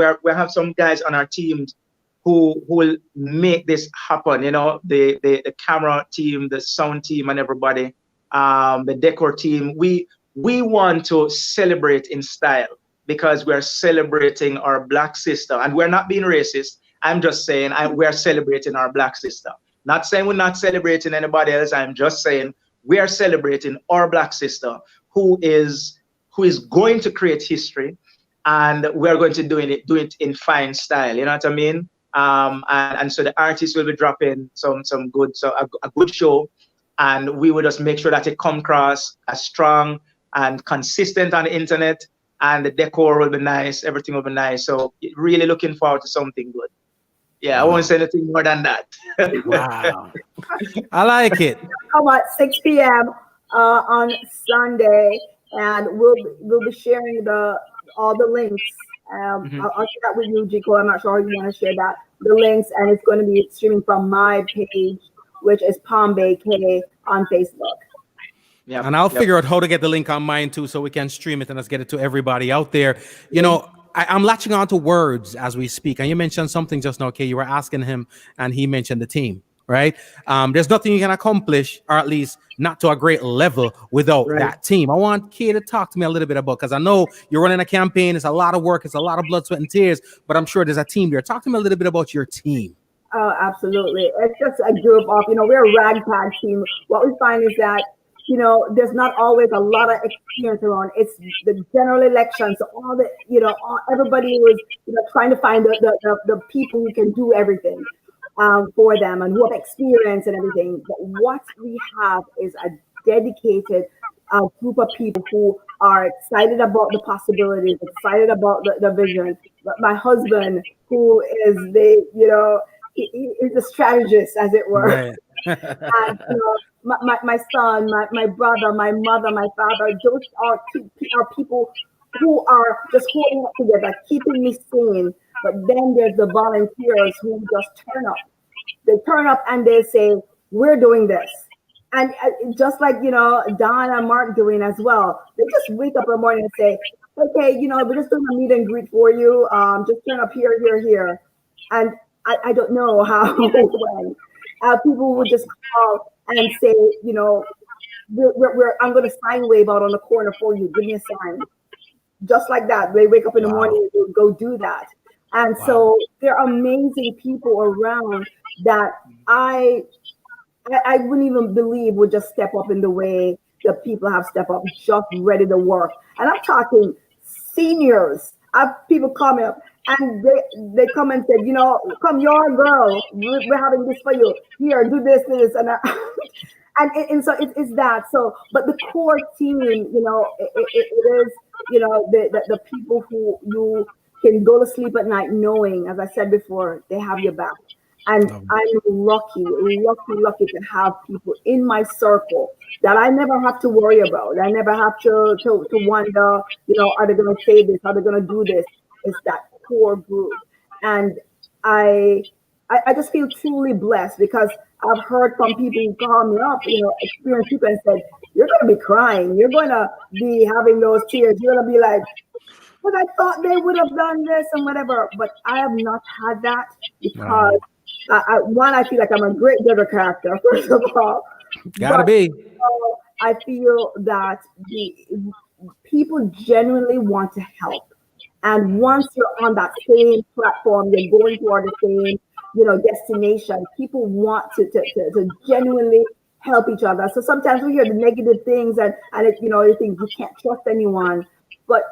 some guys on our teams who will make this happen. You know, the camera team, the sound team, and everybody, the decor team. We want to celebrate in style because we're celebrating our Black sister, and we're not being racist. I'm just saying we're celebrating our Black sister. Not saying we're not celebrating anybody else. I'm just saying we are celebrating our Black sister who is going to create history, and we're going to do it in fine style. You know what I mean? And so the artists will be dropping some good, so a good show, and we will just make sure that it come across as strong and consistent on the internet, and the decor will be nice, everything will be nice. So really looking forward to something good. Yeah, I won't say anything more than that. Wow. I like it. Come at 6 p.m. On Sunday, and we'll be sharing all the links. I'll share that with you, Jico. I'm not sure how you want to share that. The links, and it's going to be streaming from my page, which is Palm Bay K on Facebook. Yeah, and I'll figure out how to get the link on mine too, so we can stream it and let's get it to everybody out there. You know, I'm latching on to words as we speak, and you mentioned something just now. Okay, you were asking him, and he mentioned the team, right? There's nothing you can accomplish, or at least not to a great level, without that team. I want Kay to talk to me a little bit about, because I know you're running a campaign. It's a lot of work. It's a lot of blood, sweat, and tears. But I'm sure there's a team there. Talk to me a little bit about your team. Oh, absolutely. It's just a group of, you know, we're a ragtag team. What we find is that, you know, there's not always a lot of experience around. It's the general election. So all the, you know, everybody was, you know, trying to find the people who can do everything for them and who have experience and everything. But what we have is a dedicated group of people who are excited about the possibilities, excited about the vision. But my husband, who is the, you know, he is a strategist, as it were. Right. And, you know, my son, my brother, my mother, my father, those are people who are just holding up together, keeping me sane. But then there's the volunteers who just turn up. They turn up and they say, we're doing this. And just like, you know, Don and Mark doing as well. They just wake up in the morning and say, okay, you know, we're just doing a meet and greet for you. Just turn up here, here, here. And I don't know how, when. People would just call and say, you know, I'm going to sign wave out on the corner for you. Give me a sign. Just like that. They wake up in the morning and go do that. And so there are amazing people around that I wouldn't even believe would just step up in the way the people have stepped up, just ready to work. And I'm talking seniors. I have people come up and they come and say, you know, come, you're a girl. We're having this for you. Here, do this. And so it's that. So, but the core team, you know, it is, you know, the people who you can go to sleep at night knowing, as I said before, they have your back. And I'm lucky to have people in my circle that I never have to worry about. I never have to wonder, you know, are they going to say this? Are they going to do this? It's that core group. And I just feel truly blessed because I've heard from people who call me up, you know, experienced people and said, you're going to be crying. You're going to be having those tears. You're going to be like, but I thought they would have done this and whatever. But I have not had that because I feel like I'm a great Deborah character, first of all. Gotta be. I feel that the people genuinely want to help. And once you're on that same platform, you're going toward the same, you know, destination, people want to genuinely help each other. So sometimes we hear the negative things and it, you know, you think you can't trust anyone. But,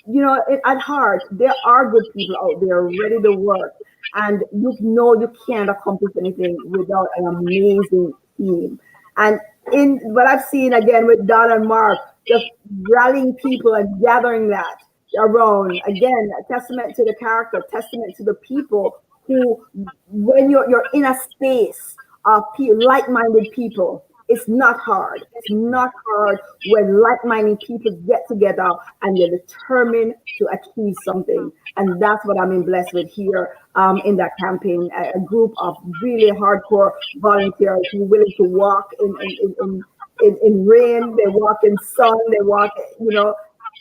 you know, at heart, there are good people out there ready to work. And you know you can't accomplish anything without an amazing team. And in what I've seen again with Don and Mark, just rallying people and gathering that around, again, a testament to the character, testament to the people who, when you're in a space of like-minded people, it's not hard. It's not hard when like-minded people get together and they're determined to achieve something. And that's what I'm being blessed with here in that campaign. A group of really hardcore volunteers who are willing to walk in rain, they walk in sun, they walk,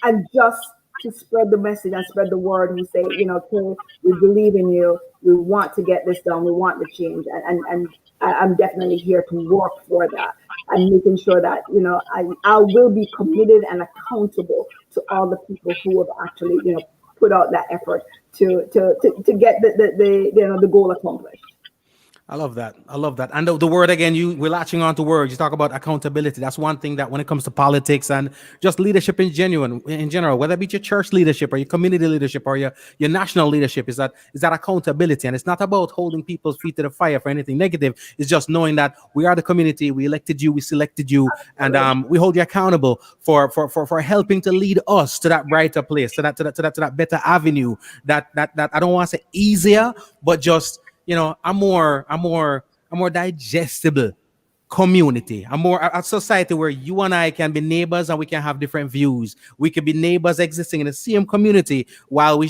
and just to spread the message and spread the word. We say, okay, we believe in you. We want to get this done. We want the change. And I'm definitely here to work for that and making sure that, I will be committed and accountable to all the people who have actually, put out that effort to get the goal accomplished. I love that. And the word again, we're latching on to words. You talk about accountability. That's one thing that when it comes to politics and just leadership in general, whether it be your church leadership or your community leadership or your national leadership, is that accountability. And it's not about holding people's feet to the fire for anything negative. It's just knowing that we are the community. We elected you. We selected you. And we hold you accountable for helping to lead us to that brighter place, to that better avenue, that I don't want to say easier, but just, a more digestible community, a society where you and I can be neighbors and we can have different views. We can be neighbors existing in the same community while we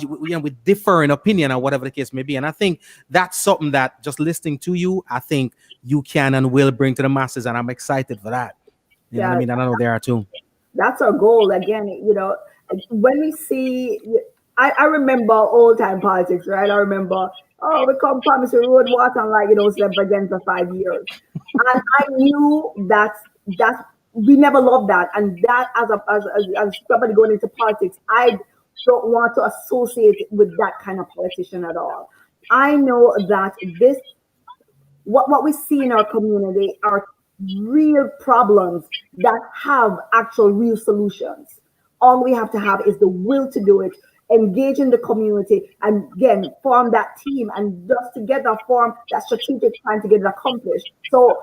differ in opinion or whatever the case may be. And I think that's something that just listening to you, I think you can and will bring to the masses. And I'm excited for that. You know what I mean? And I know there are too. That's our goal. Again, when we see, I remember old time politics, right? I remember, we come promise you road, water, and slept again for 5 years. And I knew that we never loved that. And that as somebody going into politics, I don't want to associate with that kind of politician at all. I know that what we see in our community are real problems that have actual real solutions. All we have to have is the will to do it, engage in the community, and again, form that team and just together form that strategic plan to get it accomplished. So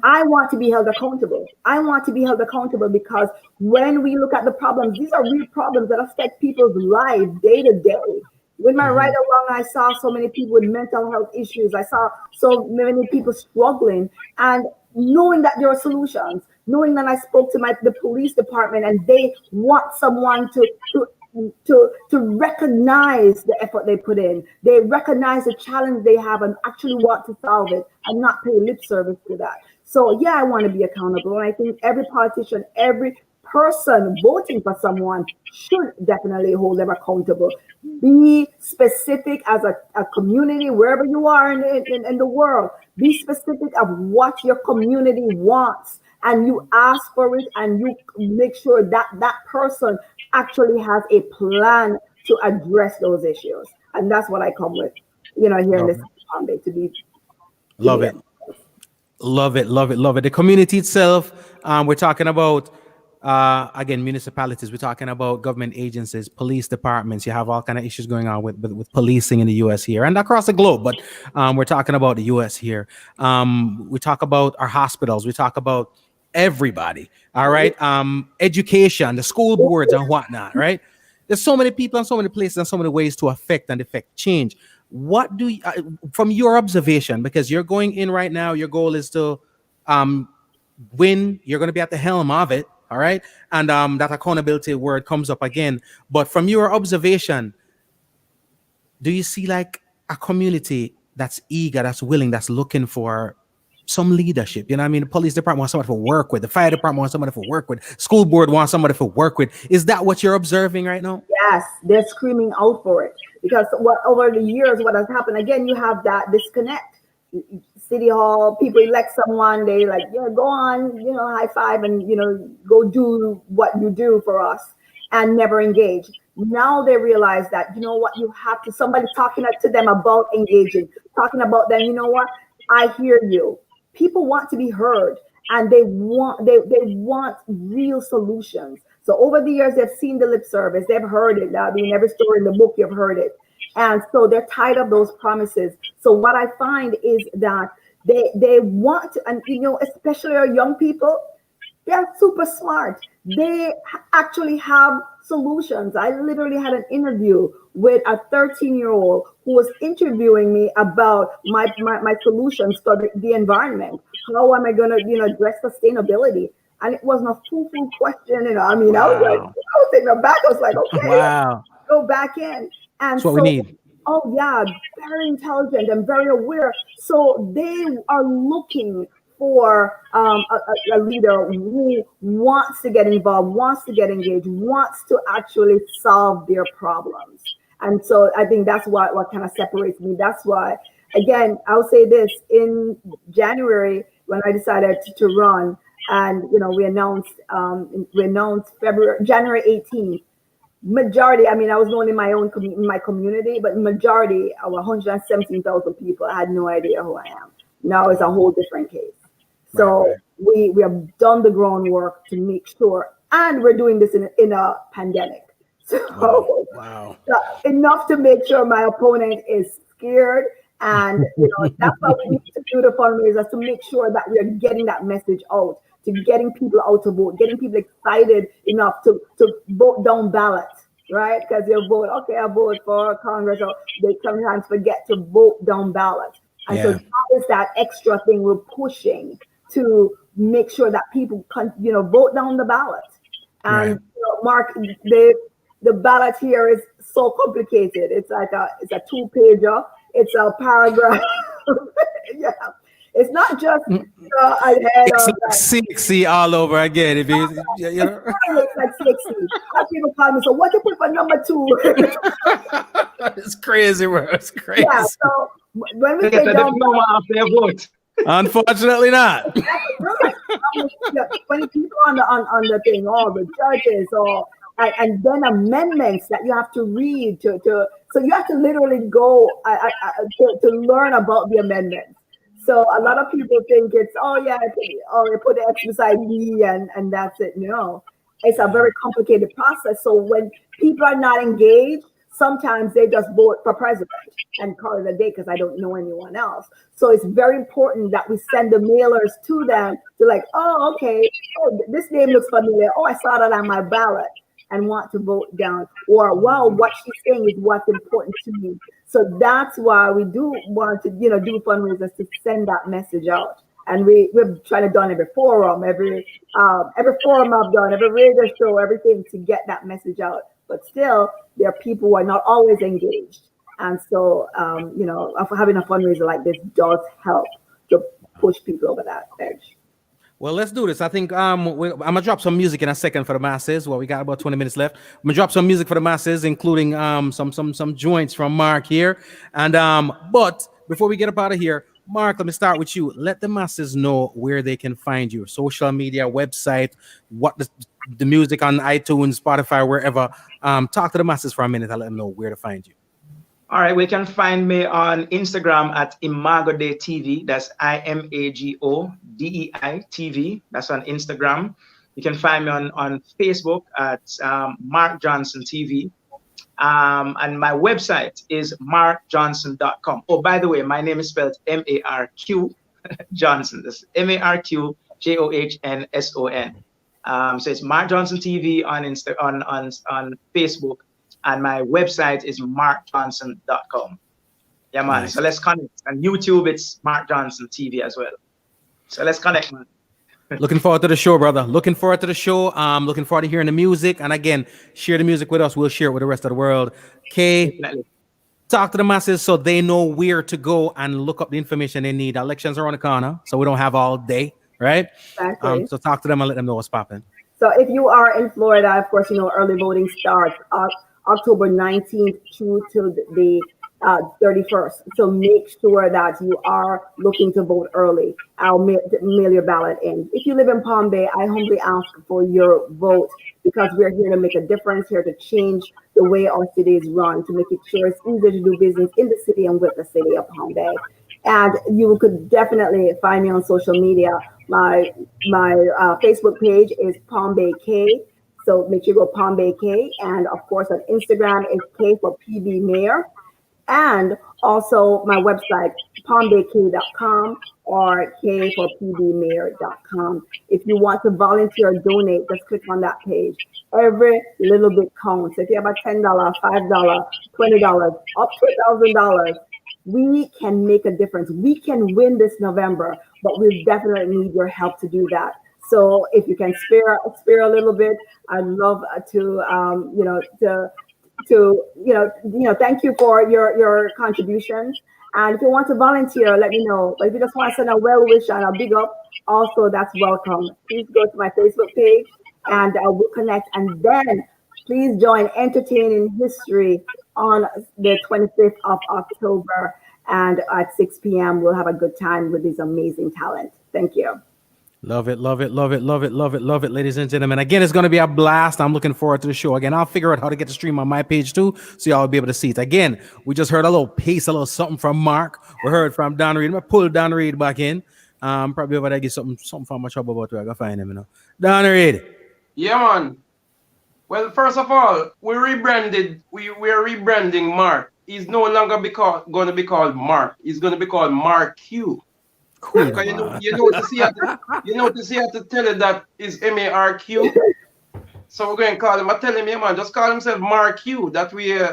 I want to be held accountable. I want to be held accountable because when we look at the problems, these are real problems that affect people's lives day to day. With my ride along, I saw so many people with mental health issues. I saw so many people struggling, and knowing that there are solutions, knowing that I spoke to the police department and they want someone to recognize the effort they put in. They recognize the challenge they have and actually want to solve it and not pay lip service to that. So I want to be accountable. And I think every politician, every person voting for someone should definitely hold them accountable. Be specific as a community, wherever you are in the world. Be specific of what your community wants, and you ask for it, and you make sure that that person actually has a plan to address those issues. And that's what I come with, here in this Sunday to be. Love it. The community itself, we're talking about, again, municipalities, we're talking about government agencies, police departments. You have all kind of issues going on with policing in the U.S. here and across the globe, but we're talking about the U.S. here. We talk about our hospitals. We talk about everybody. All right. Education, the school boards and whatnot. Right. There's so many people and so many places and so many ways to affect change. What do you, from your observation, because you're going in right now, your goal is to win. You're going to be at the helm of it. All right. And that accountability word comes up again. But from your observation, do you see like a community that's eager, that's willing, that's looking for some leadership? You know what I mean? The police department wants somebody to work with. The fire department wants somebody to work with. School board wants somebody to work with. Is that what you're observing right now? Yes, they're screaming out for it. Because over the years, what has happened, again, you have that disconnect. City Hall, people elect someone, they go on, high five and, go do what you do for us and never engage. Now they realize that, you have to, somebody talking to them about engaging, talking about them, I hear you. People want to be heard and they want real solutions. So over the years, they've seen the lip service, they've heard it. I mean, every story in the book, you've heard it. And so they're tired of those promises. So what I find is that they want to, and especially our young people, they're super smart. they actually have solutions. I literally had an interview with a 13-year-old who was interviewing me about my solutions for the environment. How am I going to, address sustainability? And it wasn't a fool question. I mean, I was taken aback. I was like, okay, wow, go back in. And that's what we need. Oh yeah, very intelligent and very aware. So they are looking for a leader who wants to get involved, wants to get engaged, wants to actually solve their problems. And so I think that's what kind of separates me. That's why, again, I'll say this: in January, when I decided to run, and we announced January 18th. Majority, I mean, I was known in my own my community, but majority of 117,000 people, I had no idea who I am. Now it's a whole different case. So we have done the groundwork to make sure, and we're doing this in a pandemic. So enough to make sure my opponent is scared, and that's why we need to do the fundraisers, to make sure that we are getting that message out, to getting people out to vote, getting people excited enough to vote down ballots, right? Because they'll vote, okay, I vote for Congress, or they sometimes forget to vote down ballots. And so that is that extra thing we're pushing to make sure that people can, vote down the ballot. And Mark, the ballot here is so complicated. It's like it's a 2-pager. It's a paragraph. It's not just ahead of Ce'Cile all over again. If you it looks like Ce'Cile. People call me, so what you put for number 2? It's crazy, bro. It's crazy. Yeah, so when we say down vote. Unfortunately not. When people on the thing, all the judges, and then amendments that you have to read so you have to literally go to learn about the amendments. So a lot of people think it's they put the X beside B and that's it. No, it's a very complicated process. So when people are not engaged, sometimes they just vote for president and call it a day because I don't know anyone else. So it's very important that we send the mailers to them to like, oh, okay, this name looks familiar. Oh, I saw that on my ballot and want to vote down. Or, wow, what she's saying is what's important to me. So that's why we do want to, do fundraisers to send that message out. And we've tried to done every forum, every forum I've done, every radio show, everything to get that message out. But still, there are people who are not always engaged. And so, having a fundraiser like this does help to push people over that edge. Well, let's do this. I think I'm gonna drop some music in a second for the masses. Well, we got about 20 minutes left. I'm gonna drop some music for the masses, including some joints from Marq here. And but before we get up out of here, Marq, let me start with you. Let the masses know where they can find you. Social media, website, what the music on iTunes, Spotify, wherever. Talk to the masses for a minute. I'll let them know where to find you. All right, we can find me on Instagram at Imagode TV. That's IMAGODEI TV. That's on Instagram. You can find me on Facebook at Marq Johnson TV. And my website is marqjohnson.com. Oh, by the way, my name is spelled MARQ Johnson. That's MARQ JOHNSON. So it's Marq Johnson TV on Facebook. And my website is marqjohnson.com. Yeah, man. Nice. So let's connect. And YouTube, it's Marq Johnson TV as well. So let's connect, man. Looking forward to the show, brother. Looking forward to the show. Looking forward to hearing the music. And again, share the music with us. We'll share it with the rest of the world. Definitely. Talk to the masses so they know where to go and look up the information they need. Elections are on the corner, so we don't have all day, right? Exactly. So talk to them and let them know what's popping. So if you are in Florida, of course, early voting starts October 19th through to the 31st. So make sure that you are looking to vote early. I'll mail your ballot in. If you live in Palm Bay, I humbly ask for your vote because we're here to make a difference, here to change the way our city is run, to make it sure it's easier to do business in the city and with the city of Palm Bay. And you could definitely find me on social media. My Facebook page is Palm Bay K. So make sure you go Palm Bay K. And of course on Instagram, it's K for PB Mayor. And also my website, palmbayk.com or K for pbmayor.com. If you want to volunteer or donate, just click on that page. Every little bit counts. If you have a $10, $5, $20, up to $1,000, we can make a difference. We can win this November, but we definitely need your help to do that. So if you can spare a little bit, I'd love to thank you for your contributions. And if you want to volunteer, let me know. But if you just want to send a well wish and a big up, also that's welcome. Please go to my Facebook page and we'll connect. And then please join Entertaining History on the 25th of October. And at 6 p.m., we'll have a good time with these amazing talent. Thank you. Love it, love it, love it, love it, love it, love it, ladies and gentlemen. Again, it's going to be a blast. I'm looking forward to the show. Again, I'll figure out how to get the stream on my page too, so y'all will be able to see it. Again, we just heard a little piece, a little something from Mark. We heard from Don Reid. I'm going to pull Don Reid back in. Probably over there, get something from my trouble about where I can find him, Don Reid. Yeah, man. Well, first of all, we're rebranding Mark. He's no longer going to be called Mark. He's going to be called Marq. Cool, you notice he had to tell you that is Marq. So we're going to call him. I tell him, yeah, man, just call himself Marq. That way,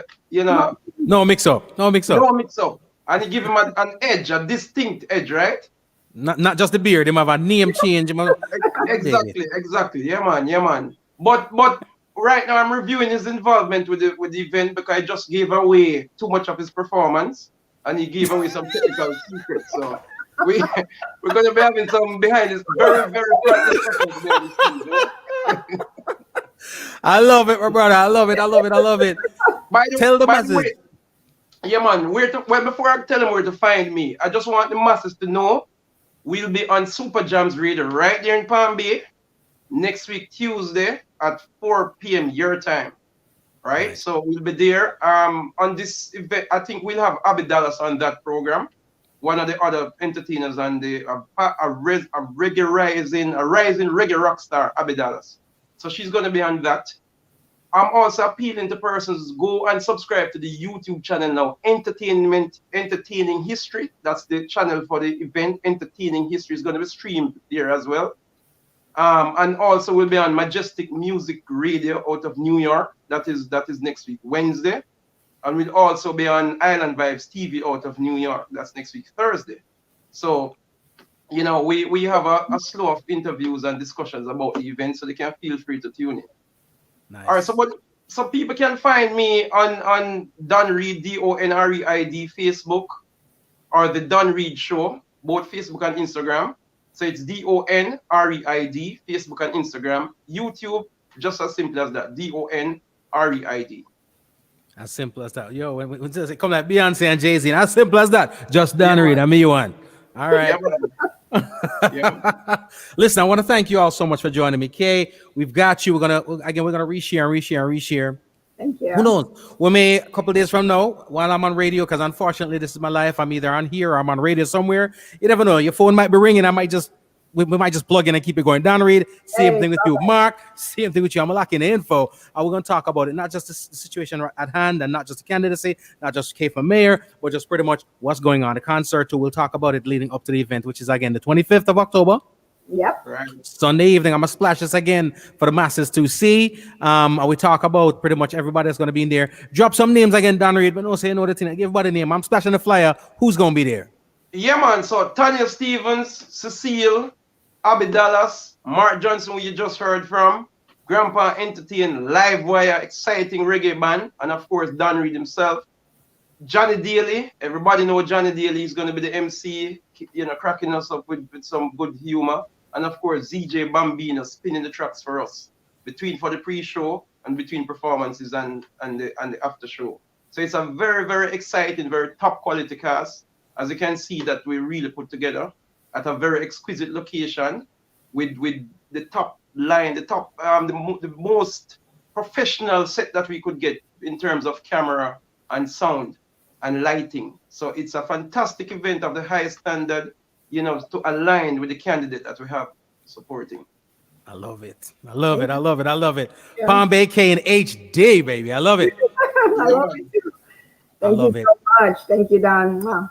No mix up. And he give him an edge, a distinct edge, right? Not just the beard. They have a name change. Exactly. Yeah, man. But right now I'm reviewing his involvement with the event because I just gave away too much of his performance, and he gave away some technical secrets. So we're going to be having some behind this very, very fun discussions. I love it, my brother. I love it. Tell the masses. Yeah, man. Before I tell them where to find me, I just want the masses to know we'll be on Super Jams Radio right there in Palm Bay next week, Tuesday at 4 p.m. your time. Right? So we'll be there. On this event, I think we'll have Abby Dallas on that program. One of the other entertainers and a rising reggae rock star, Abby Dallas. So she's going to be on that. I'm also appealing to persons, go and subscribe to the YouTube channel now, Entertaining History. That's the channel for the event. Entertaining History is going to be streamed there as well. And also we'll be on Majestic Music Radio out of New York. That is next week, Wednesday. And we'll also be on Island Vibes TV out of New York. That's next week, Thursday. So, we have a slew of interviews and discussions about the event, so they can feel free to tune in. Nice. All right, so people can find me on Don Reid, DonReid Facebook, or the Don Reid Show, both Facebook and Instagram. So it's DonReid, Facebook and Instagram. YouTube, just as simple as that, DonReid. As simple as that. Yo, when it come like Beyonce and Jay-Z, as simple as that. Just Don Reid, I'm me one. All right. Yeah. Listen, I want to thank you all so much for joining me. Kay, we've got you. We're gonna reshare. Thank you. Who knows? We may a couple of days from now, while I'm on radio, because unfortunately this is my life. I'm either on here or I'm on radio somewhere. You never know. Your phone might be ringing. We might just plug in and keep it going. Don Reid, same thing with you. Mark, same thing with you. I'm locking the info. We're going to talk about it, not just the situation at hand and not just the candidacy, not just K for mayor, but just pretty much what's going on. The concert, too, we'll talk about it leading up to the event, which is, again, the 25th of October. Yep. Right. Sunday evening. I'm going to splash this again for the masses to see. We talk about pretty much everybody that's going to be in there. Drop some names again, Don Reid, but no say no the thing. Give everybody a name. I'm splashing the flyer. Who's going to be there? Yeah, man. So Tanya Stephens, Ce'Cile, Abby Dallas, Marq Johnson, who you just heard from, Grandpa Entertain, Live Wire, exciting reggae band, and of course Don Reid himself. Johnny Daly, everybody know Johnny Daly is going to be the MC, cracking us up with some good humor. And of course ZJ Bambino spinning the tracks for us, for the pre-show and between performances and the after show. So it's a very, very exciting, very top quality cast. As you can see that we really put together at a very exquisite location with the top line, the most professional set that we could get in terms of camera and sound and lighting. So it's a fantastic event of the highest standard, to align with the candidate that we have supporting. I love it. Yeah. Palm Bay K and HD, baby. I love it. I love it. Thank you so much. Thank you, Don.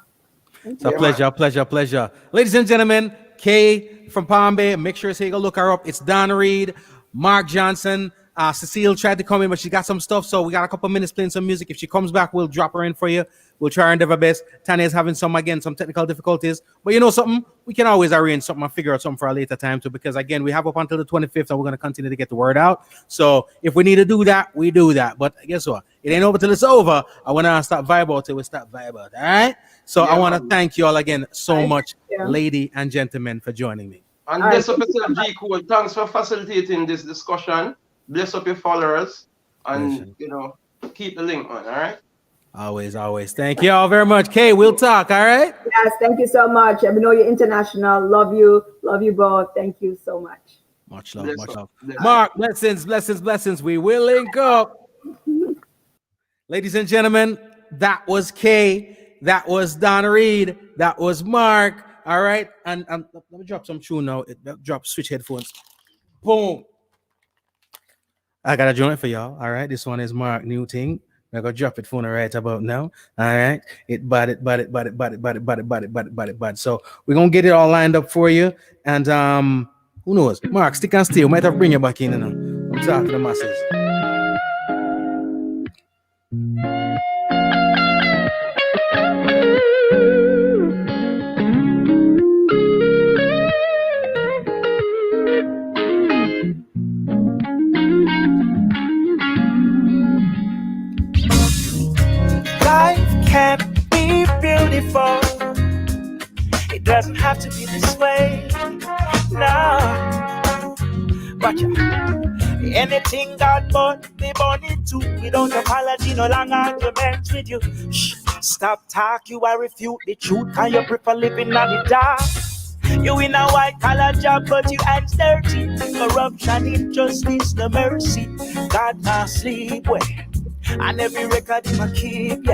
It's a pleasure. Ladies and gentlemen, Kay from Palm Bay, make sure you go look her up. It's Don Reid, Marq Johnson. Ce'Cile tried to come in, but she got some stuff, so we got a couple minutes playing some music. If she comes back, we'll drop her in for you. We'll try and do our best. Tanya is having some technical difficulties, but you know something? We can always arrange something and figure out something for a later time too, because again, we have up until the 25th, and we're going to continue to get the word out. So if we need to do that, we do that. But guess what? It ain't over till it's over. I want to stop vibe out till we stop vibe out. All right? So I want to thank you all again so much, ladies and gentlemen, for joining me. And bless up yourself, G Cool. Thanks for facilitating this discussion. Bless up your followers, and keep the link on. All right. Always. Thank you all very much. Kay, we'll talk. All right. Yes, thank you so much. I know you're international. Love you both. Thank you so much. Much love. Marq, blessings. We will link up. Ladies and gentlemen, that was Kay. That was Don Reid. That was Marq. All right. And let me drop some tune now. Switch headphones. Boom. I got a joint for y'all. All right. This one is Marq new thing. I'm gonna drop it for you right about now. All right. It. So we're gonna get it all lined up for you. And who knows? Marq, stick and stay. We might have to bring you back in. I'm talking to the masses. Can be beautiful. It doesn't have to be this way. No. But anything God born, they born into. Without apology, no long arguments with you. Shh. Stop talk, you I refute the truth. And you prefer living on the dark. You in a white collar job, but you hands dirty. Corruption, injustice, no mercy. God not sleep well. And every record in my keep,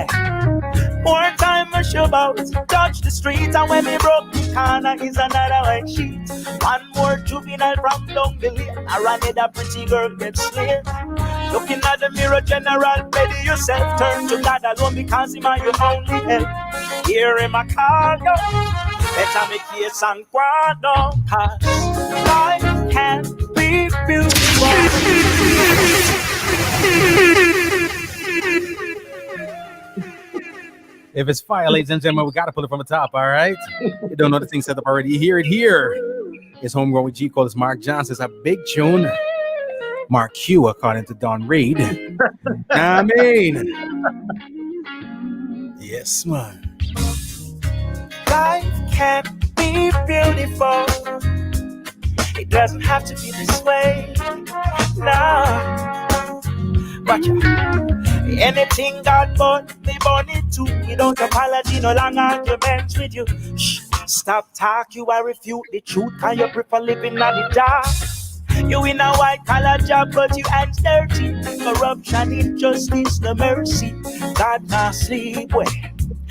More time I show about, touch the street, and when me broke the corner is another white sheet. One more juvenile from down the lane, or another pretty girl gets slain. Looking at the mirror, general, ready yourself, turn to God alone because him are your only help. Hear him a call you, better make case and go down, cause life can be beautiful. If it's fire, ladies and gentlemen, we got to pull it from the top, all right? You don't know the thing set up already. You hear it here. It's Homegrown with G Cole. It's Marq Johnson. It's a big tune. Mark Q, according to Don Reid. I mean, yes, man. Life can be beautiful. It doesn't have to be this way. No. But anything God born, they born into. Without apology, no long arguments with you. Shh. Stop talk, you I refute the truth. And you prefer living on the dark. You in a white collar job, but you hands dirty. Corruption, injustice, no mercy. God not sleep well.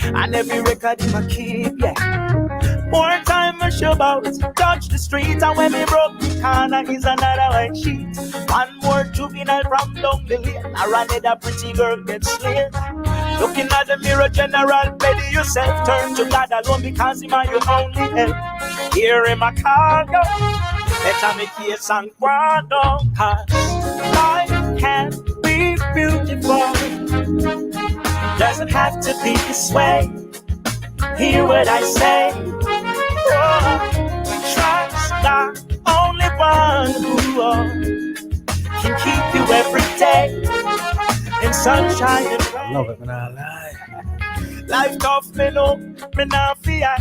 And every record in my keep, More time I show about, touch the street, and when me broke the corner is another white sheet. One more juvenile from down the lane, or another pretty girl gets slain. Looking at the mirror, general, ready yourself, turn to God alone because him are your only help. Hear him a call you, better make case and go down, cause life can be beautiful. Doesn't have to be this way. Hear what I say. Oh, trust God, only one who can keep you every day in sunshine and rain. I love it, man. I lie. Life tough, me know, me not fear.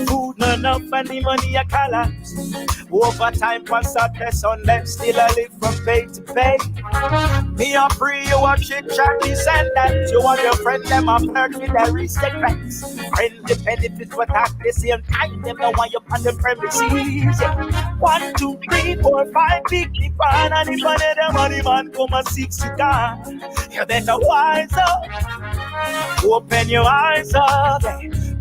Food not enough and the money I collapse. Overtime pass a test on them, still I live from pay to pay. Me a pray you a chit chat this and that. You want your friend them a flirt with their respects. Friend the benefits but at the same time them don't want you on the premises. 1, 2, 3, 4, 5 big pan and if one of them money man come a 6 cigar. You better wise up. Open your eyes up.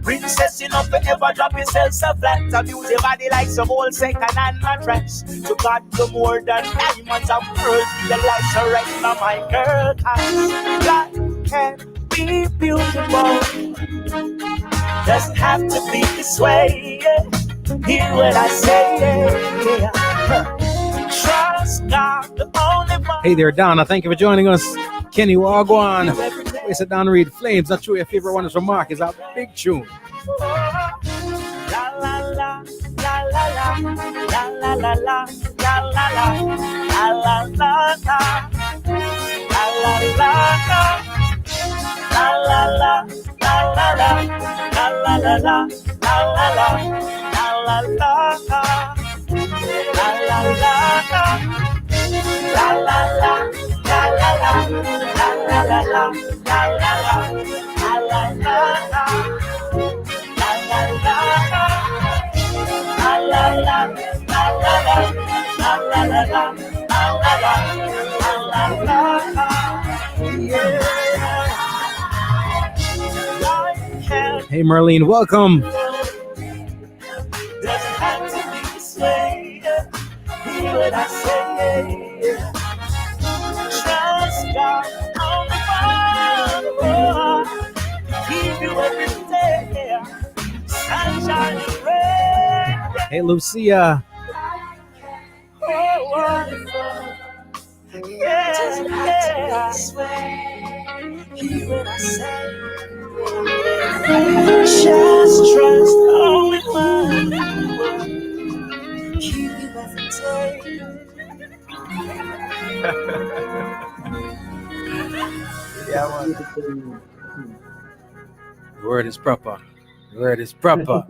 Princess, you know forever drop yourself so flat. Abuse your body like some old second-hand mattress. To God, you're more than diamonds and pearls. The lights are right now, my girl. Life can be beautiful. Doesn't have to be this way. Hear what I say. Trust God, the only one. Hey there, Donna. Thank you for joining us. Kenny Wagwan. It's a Don Reid Flames. Not sure your favorite one is from Marq. It's a big tune. La la la, la la la, la la la la, la la la, la la la la, la la la. La la la, la la la, la la la la, la la la, la la la, la la la, la la la, la la la, la la la, la la la, la la la, la la Hey, Marlene, welcome. Doesn't have to be this way. Hear what I say. Trust God on the one. Keep you every day. Sunshine and rain. Hey, Lucia. Oh, wonderful. Yeah. Hear what I say. Just trust only one. Keep you every day. The word is proper. The word is proper.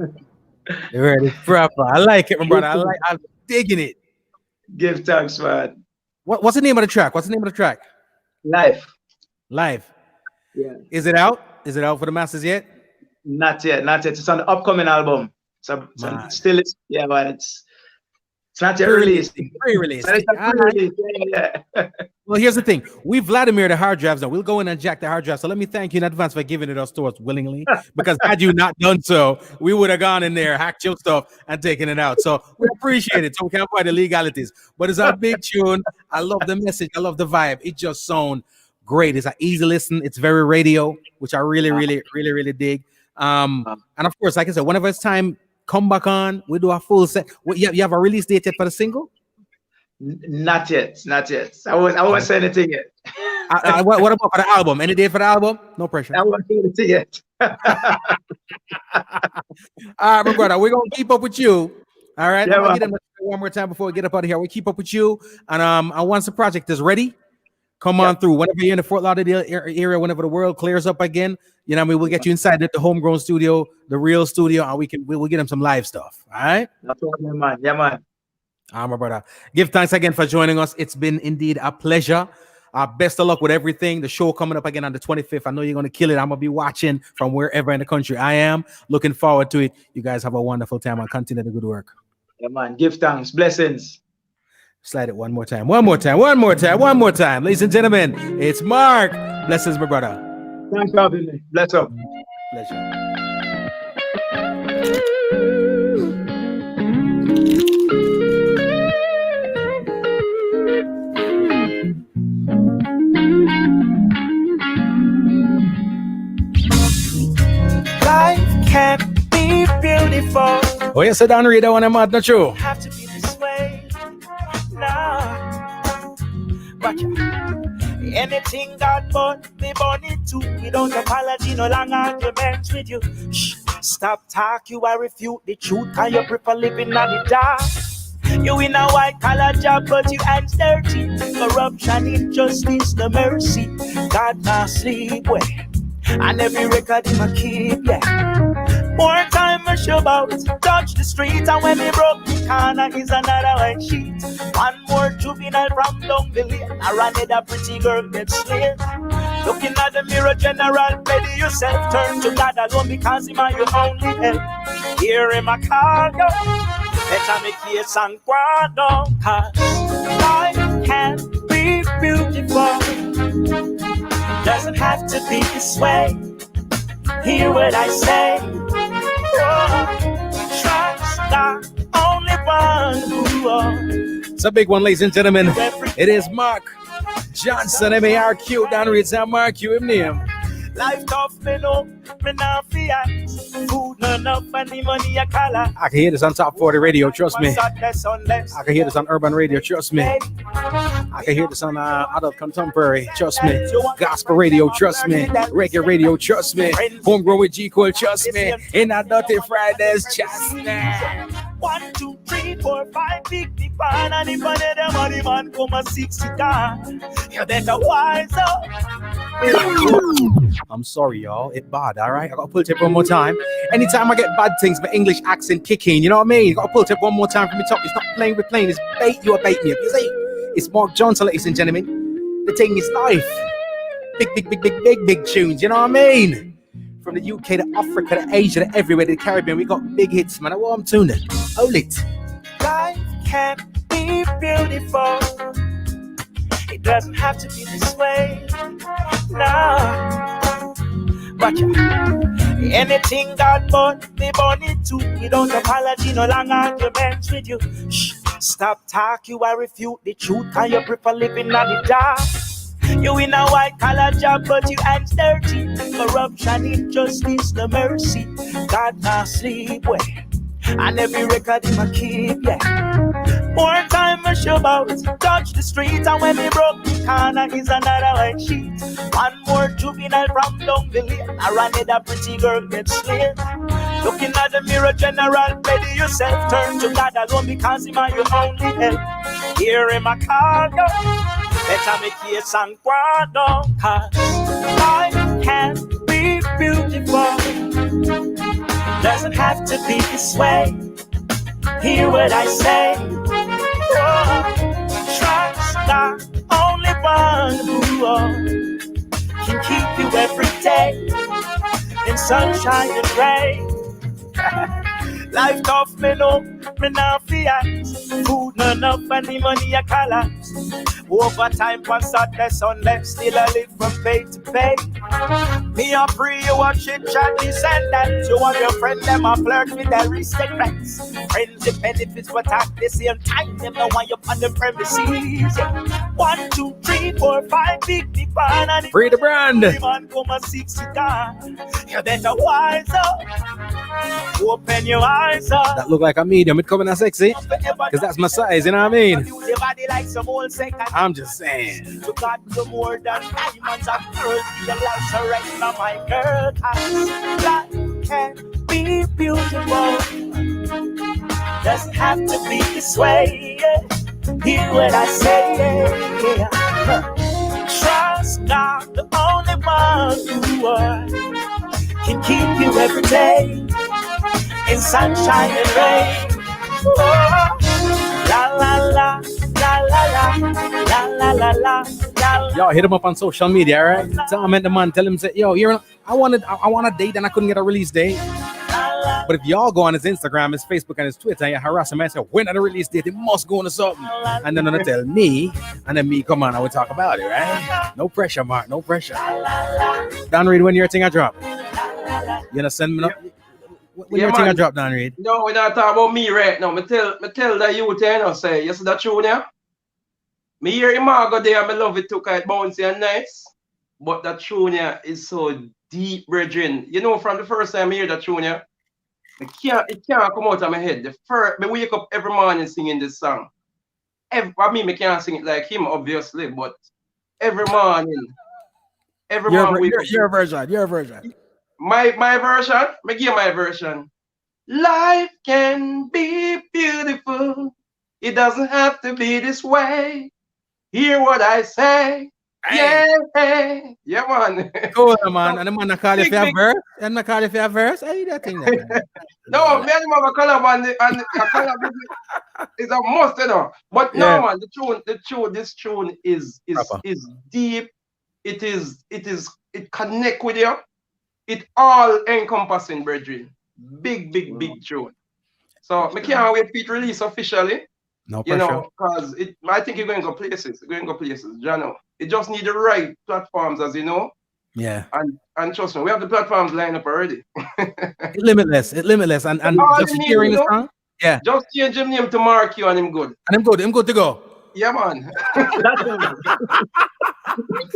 The word is proper. I like it, my brother. I'm digging it. Give thanks, man. What's the name of the track? What's the name of the track? Life. Life. Yeah. Is it out? Is it out for the masses yet? Not yet. It's on the upcoming album. So still, but it's not yet released. Pre-released. Yeah. Well, here's the thing. We Vladimir the hard drives now. We'll go in and jack the hard drive. So let me thank you in advance for giving it us to us willingly. Because had you not done so, we would have gone in there, hacked your stuff, and taken it out. So we appreciate it. So we can't fight the legalities. But it's a big tune. I love the message. I love the vibe. It just sounds great. It's an easy listen. It's very radio, which I really dig. And of course, like I said, whenever it's time, come back on. We do a full set. You have a release date yet for the single? Not yet. I won't say anything yet. What about for the album? Any date for the album? No pressure. I won't say anything yet. All right, my brother. We're gonna keep up with you. All right. Yeah, I'm gonna get them one more time before we get up out of here. We keep up with you, and once the project is ready, come on through. Whenever you're in the Fort Lauderdale area, whenever the world clears up again, you know what I mean, we'll get you inside the Homegrown studio, the real studio, and we'll get them some live stuff. All right. That's all, man. Yeah, man. My brother. Give thanks again for joining us. It's been indeed a pleasure. Best of luck with everything. The show coming up again on the 25th. I know you're going to kill it. I'm going to be watching from wherever in the country I am. Looking forward to it. You guys have a wonderful time and continue the good work. Yeah, man. Give thanks. Blessings. Slide it one more time. Ladies and gentlemen, it's Marq. Blessings, my brother. Thanks for having me. Bless up. Pleasure. Life can't be beautiful. Oh, yes, I don't read that one. I'm not true. Have to be this way. No. Watch out. Anything God born, me born it too. Without apology, no long arguments with you. Shh. Stop talk, you I refute the truth. And you prefer living on the dark. You in a white collar job, but you hands dirty. Corruption, injustice, no mercy. God not sleep well. And every record in my keep, yeah. More time I show about, touch the street. And when they broke the corner is another white sheet. One more juvenile from down the lane. Or another pretty girl gets slayed. Looking at the mirror, general, ready yourself. Turn to God alone because him are your only help. Hear him a call you. Better make case and go down. Cause life can be beautiful. Doesn't have to be this way. Hear what I say. Oh, trust God, only one. It's a big one, ladies and gentlemen. It is Marq Johnson, Marq. Down reads Marq, him name. Life tough, me know, me not fear. Food not enough and the money a color. I can hear this on Top 40 Radio, trust me. I I can hear this on Urban Radio, trust me. I can hear this on Adult Contemporary, trust me. Gospel Radio, trust me. Reggae Radio, trust me. Homegrown with G Cole, trust me. In our Dirty Fridays, trust me. 1, 2, 3, 4, 5, big the pan, and if I need the money man come and 60 down. You better wise up. I'm sorry, y'all. It bad, all right? I gotta pull it up one more time. Anytime I get bad things, my English accent kicking, you know what I mean? I gotta pull it up one more time for me to talk. It's not playing with playing, it's bait you or bait me up. You see? It's Marq Johnson, ladies and gentlemen. The thing is life. Big tunes, you know what I mean? From the UK to Africa to Asia to everywhere to the Caribbean, we got big hits, man. I want them tuning. Hold it. Life can be beautiful. It doesn't have to be this way. No. But anything God born, they born it too. We don't apology, no long arguments with you. Shh. Stop talk, you are refute the truth. Can you prefer living on the dark? You in a white collar job, but you hands dirty. Corruption, injustice, no mercy. God not sleep well. And every record in my keep, yeah. More time I show about, touch the street, and when they broke the corner is another white sheet. One more juvenile from down the lane, or another pretty girl gets slain. Looking at the mirror, general, ready yourself. Turn to God alone because Him are your only help. Hear Him a call down. Better make your song quiet down, cause life can be beautiful. Doesn't have to be this way. Hear what I say. Oh, trust God, only one who can keep you every day in sunshine and rain. Life tough, me know, me not fear. Food not enough and the money a collapse. Overtime for sadness unless still I live from pay to pay. Me a pray you watch it chat this and that. You want your friend them a flirt with their respect rights. Friends the benefits but at the same time them no want you on the premises. 1, 2, 3, 4, 5 big the pan and Free the brand. the man come and 60 down. You better wise up. Open your eyes up. That look like a medium, it coming out sexy. Because that's my size, you know what I mean? Your body like some old second. I'm just saying. You got no more than diamonds and pearls. Your life's a right now, my girl. Life can be beautiful. Doesn't have to be this way. Yeah. Hear what I say. Yeah. Trust God, the only one who can keep you every day in sunshine and rain. Oh, la la la. La la la, la la la la, la. Y'all hit him up on social media, all right? Tell him, the man, tell him, say, yo, I want a date and I couldn't get a release date. But if y'all go on his Instagram, his Facebook, and his Twitter, and you harass him and say, when are the release date? It must go on to something. And then they'll tell me, and then me come on and we'll talk about it, right? No pressure, Mark, no pressure. Don Reid, when your thing I drop? You gonna send me no? When your thing I drop, Don Reid? No, we're not talking about me right now. Me tell the youth, you know, say, you see that tune there? Me hear him go there, I love it too, because it's bouncy and nice. But that tune here is so deep, brethren. You know, from the first time I hear that tune here, it can't come out of my head. I wake up every morning singing this song. I can't sing it like him, obviously, but every morning. Your version. My version? Me give my version. Life can be beautiful. It doesn't have to be this way. Hear what I say. Hey. Yeah, man. Cool, man. And the man call you for a verse. And not call you for a verse. Hey, that thing there. No, me and him have a collab and a collab is a must, you know. But no, man, this tune is deep. It connect with you. It all encompassing, brethren. Big tune. So I can't wait for it release officially. No pressure. You know, because I think you're going to go places. Jano. It just need the right platforms, as you know. Yeah. And trust me, we have the platforms lined up already. It's limitless. And just hearing the song. Yeah. Just change him name to Marq and him good. And I'm good to go. Yeah, man.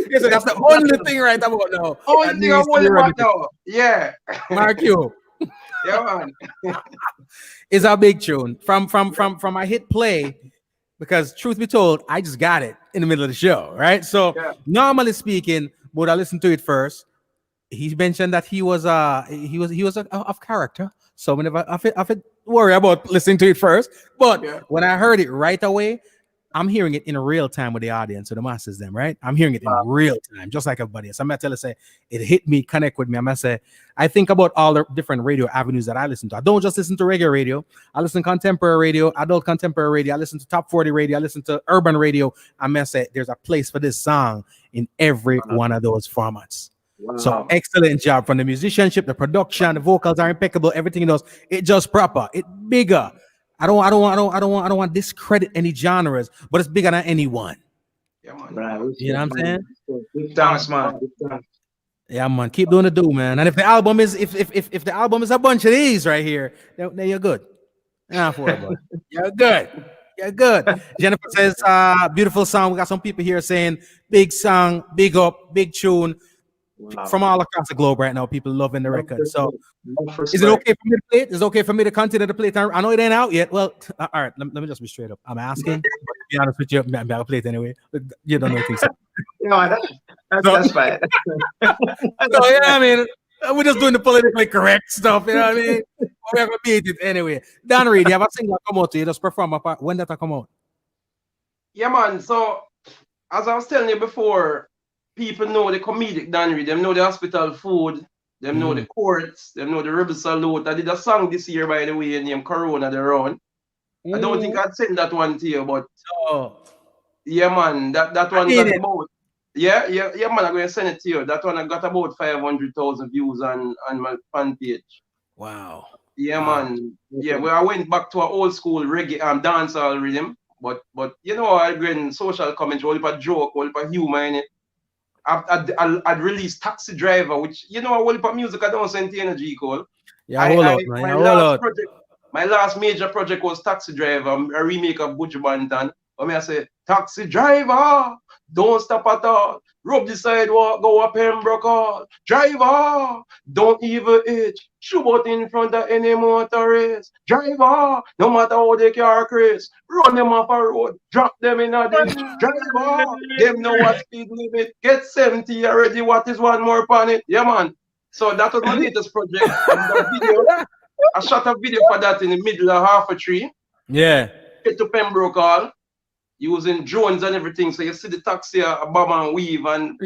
He said, that's the only thing right about now. Only thing I want about now. Yeah. Mark you. Yeah, man. It's a big tune. From I hit play, because truth be told, I just got it in the middle of the show, right? So normally speaking, would I listen to it first? He mentioned that he was of character, so whenever I worry about listening to it first. But when I heard it right away, I'm hearing it in real time with the audience, with the masses, them, right? I'm hearing it in real time, just like everybody else. I'm gonna tell you, say it hit me, connect with me. I'm gonna say I think about all the different radio avenues that I listen to. I don't just listen to reggae radio. I listen to contemporary radio, adult contemporary radio. I listen to top 40 radio. I listen to urban radio. I'm gonna say there's a place for this song in every one of those formats. Wow. So excellent job from the musicianship, the production, the vocals are impeccable. Everything knows it just proper. It bigger. I don't want to discredit any genres, but it's bigger than anyone. Yeah, man. Right. You know what I'm saying? Big thanks, man. Yeah, man. Keep doing the do, man. And if the album is if the album is a bunch of these right here, then you're good. You're good. You're good. Jennifer says, beautiful song. We got some people here saying big song, big up, big tune. Wow. From all across the globe right now, people loving the record. So, is it okay for me to play it? Is it okay for me to continue to play it? I know it ain't out yet. Well, all right. Let me just be straight up. I'm asking. To be honest with you, I'll play it anyway. You don't know things. No, that's fine. So yeah, I mean, we're just doing the politically correct stuff. You know what I mean? We're gonna beat it anyway. Dan Reid, you have a single come out to you? Just perform a part. When that come out? Yeah, man. So, as I was telling you before, people know the comedic Dan Reid, them know the hospital food, them know the courts, them know the rebel salute. I did a song this year, by the way, named Corona the Run. I don't think I'd send that one to you, but yeah, man, that one got about yeah, man, I'm going to send it to you. That one I got about 500,000 views on my fan page. Wow. Yeah, man. Yeah, well, I went back to an old school reggae dancehall rhythm, but you know, I bring social commentary, all a joke, all a humor in it. I'd released Taxi Driver, which, you know, a whole heap of music I don't send to energy call. Yeah, my last major project was Taxi Driver, a remake of Butch Banton. I say, Taxi Driver, don't stop at all. Rub the sidewalk, go up Pembroke Hall. Driver, don't even itch. Shoot out in front of any motorist. Driver, no matter how they car craze, run them off a road, drop them in a ditch. Driver, them know what speed limit. Get 70 already. What is one more on it? Yeah, man. So that was my latest project. I shot a video for that in the middle of half a tree. Yeah. Get to Pembroke Hall, using drones and everything. So you see the taxi, a bomb and weave and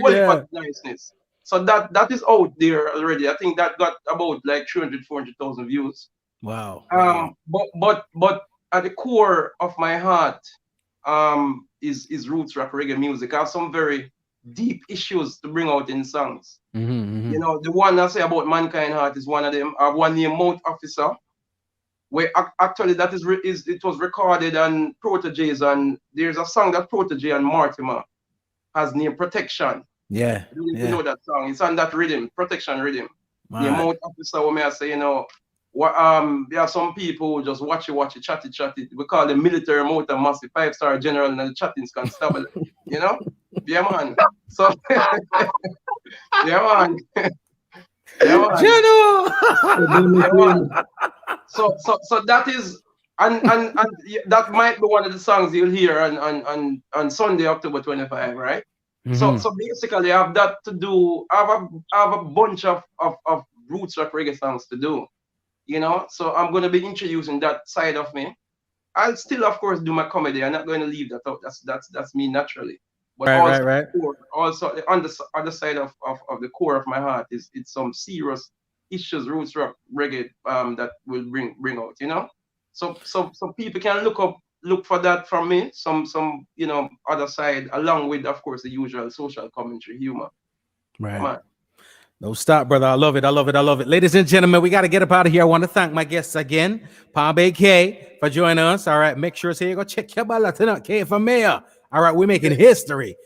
niceness. So that is out there already. I think that got about like 400,000 views. Wow. But at the core of my heart is roots rock reggae music. I have some very deep issues to bring out in songs. You know, the one I say about Mankind Heart is one of them. I have one named Mount Officer, where actually that it was recorded on Proteges, and there's a song that Protege and Mortimer has named Protection. Yeah. You know that song. It's on that rhythm, Protection rhythm. The Mount Officer, when I say, you know, there are some people who just watch it, chatty. We call them military motor massive 5-star general and the chatting's constable. You know? Yeah, man. So yeah, man. Yeah, man. So that is and that might be one of the songs you'll hear on Sunday, October 25, right? So basically I have that to do. I have a bunch of roots rock reggae songs to do. You know, so I'm gonna be introducing that side of me. I'll still, of course, do my comedy. I'm not going to leave that out. That's me naturally. But right. Also on the other side of the core of my heart is it's some serious issues, roots rock reggae that will bring out. You know, so people can look for that from me. Some you know other side, along with, of course, the usual social commentary, humor. Right. No stop, brother. I love it. Ladies and gentlemen, we got to get up out of here. I want to thank my guests again, Palm Bay K, for joining us. All right, make sure you go check your ballot tonight, K for mayor. All right, we're making history.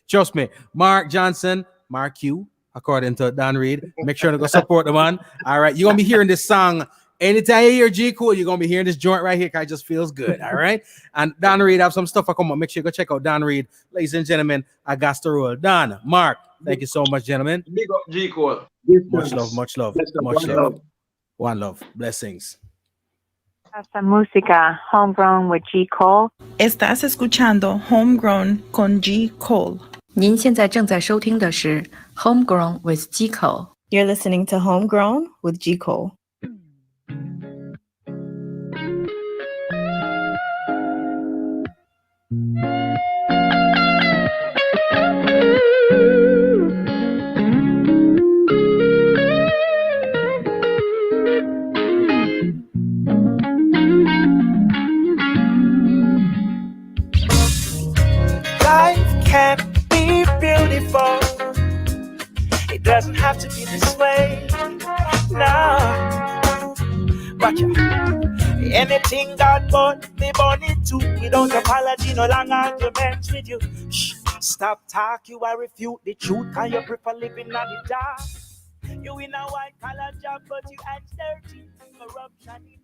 Trust me, Marq Johnson, Marq Q, according to Dan Reid. Make sure to go support the man. All right, you're gonna be hearing this song Anytime you hear G Cool, you're gonna be hearing this joint right here, cause it just feels good. All right. And Don Reid have some stuff. I come on, make sure you go check out Don Reid, ladies and gentlemen. I got to roll. Don, Marq, thank you so much, gentlemen. Big up G Cole. Much love, much love, much love. One love. Blessings. Esta música, Homegrown with G Cole. Estás escuchando Homegrown con G Cole. 您现在正在收听的是 Homegrown with G Cole. You're listening to Homegrown with G Cole. Life can be beautiful. It doesn't have to be this way. No. But anything God born, me born into. Without apology, no long arguments with you. Shh. Stop talk, you are refute the truth. Can you prefer living in the dark? You in a white collar job, but you hands dirty. Corruption in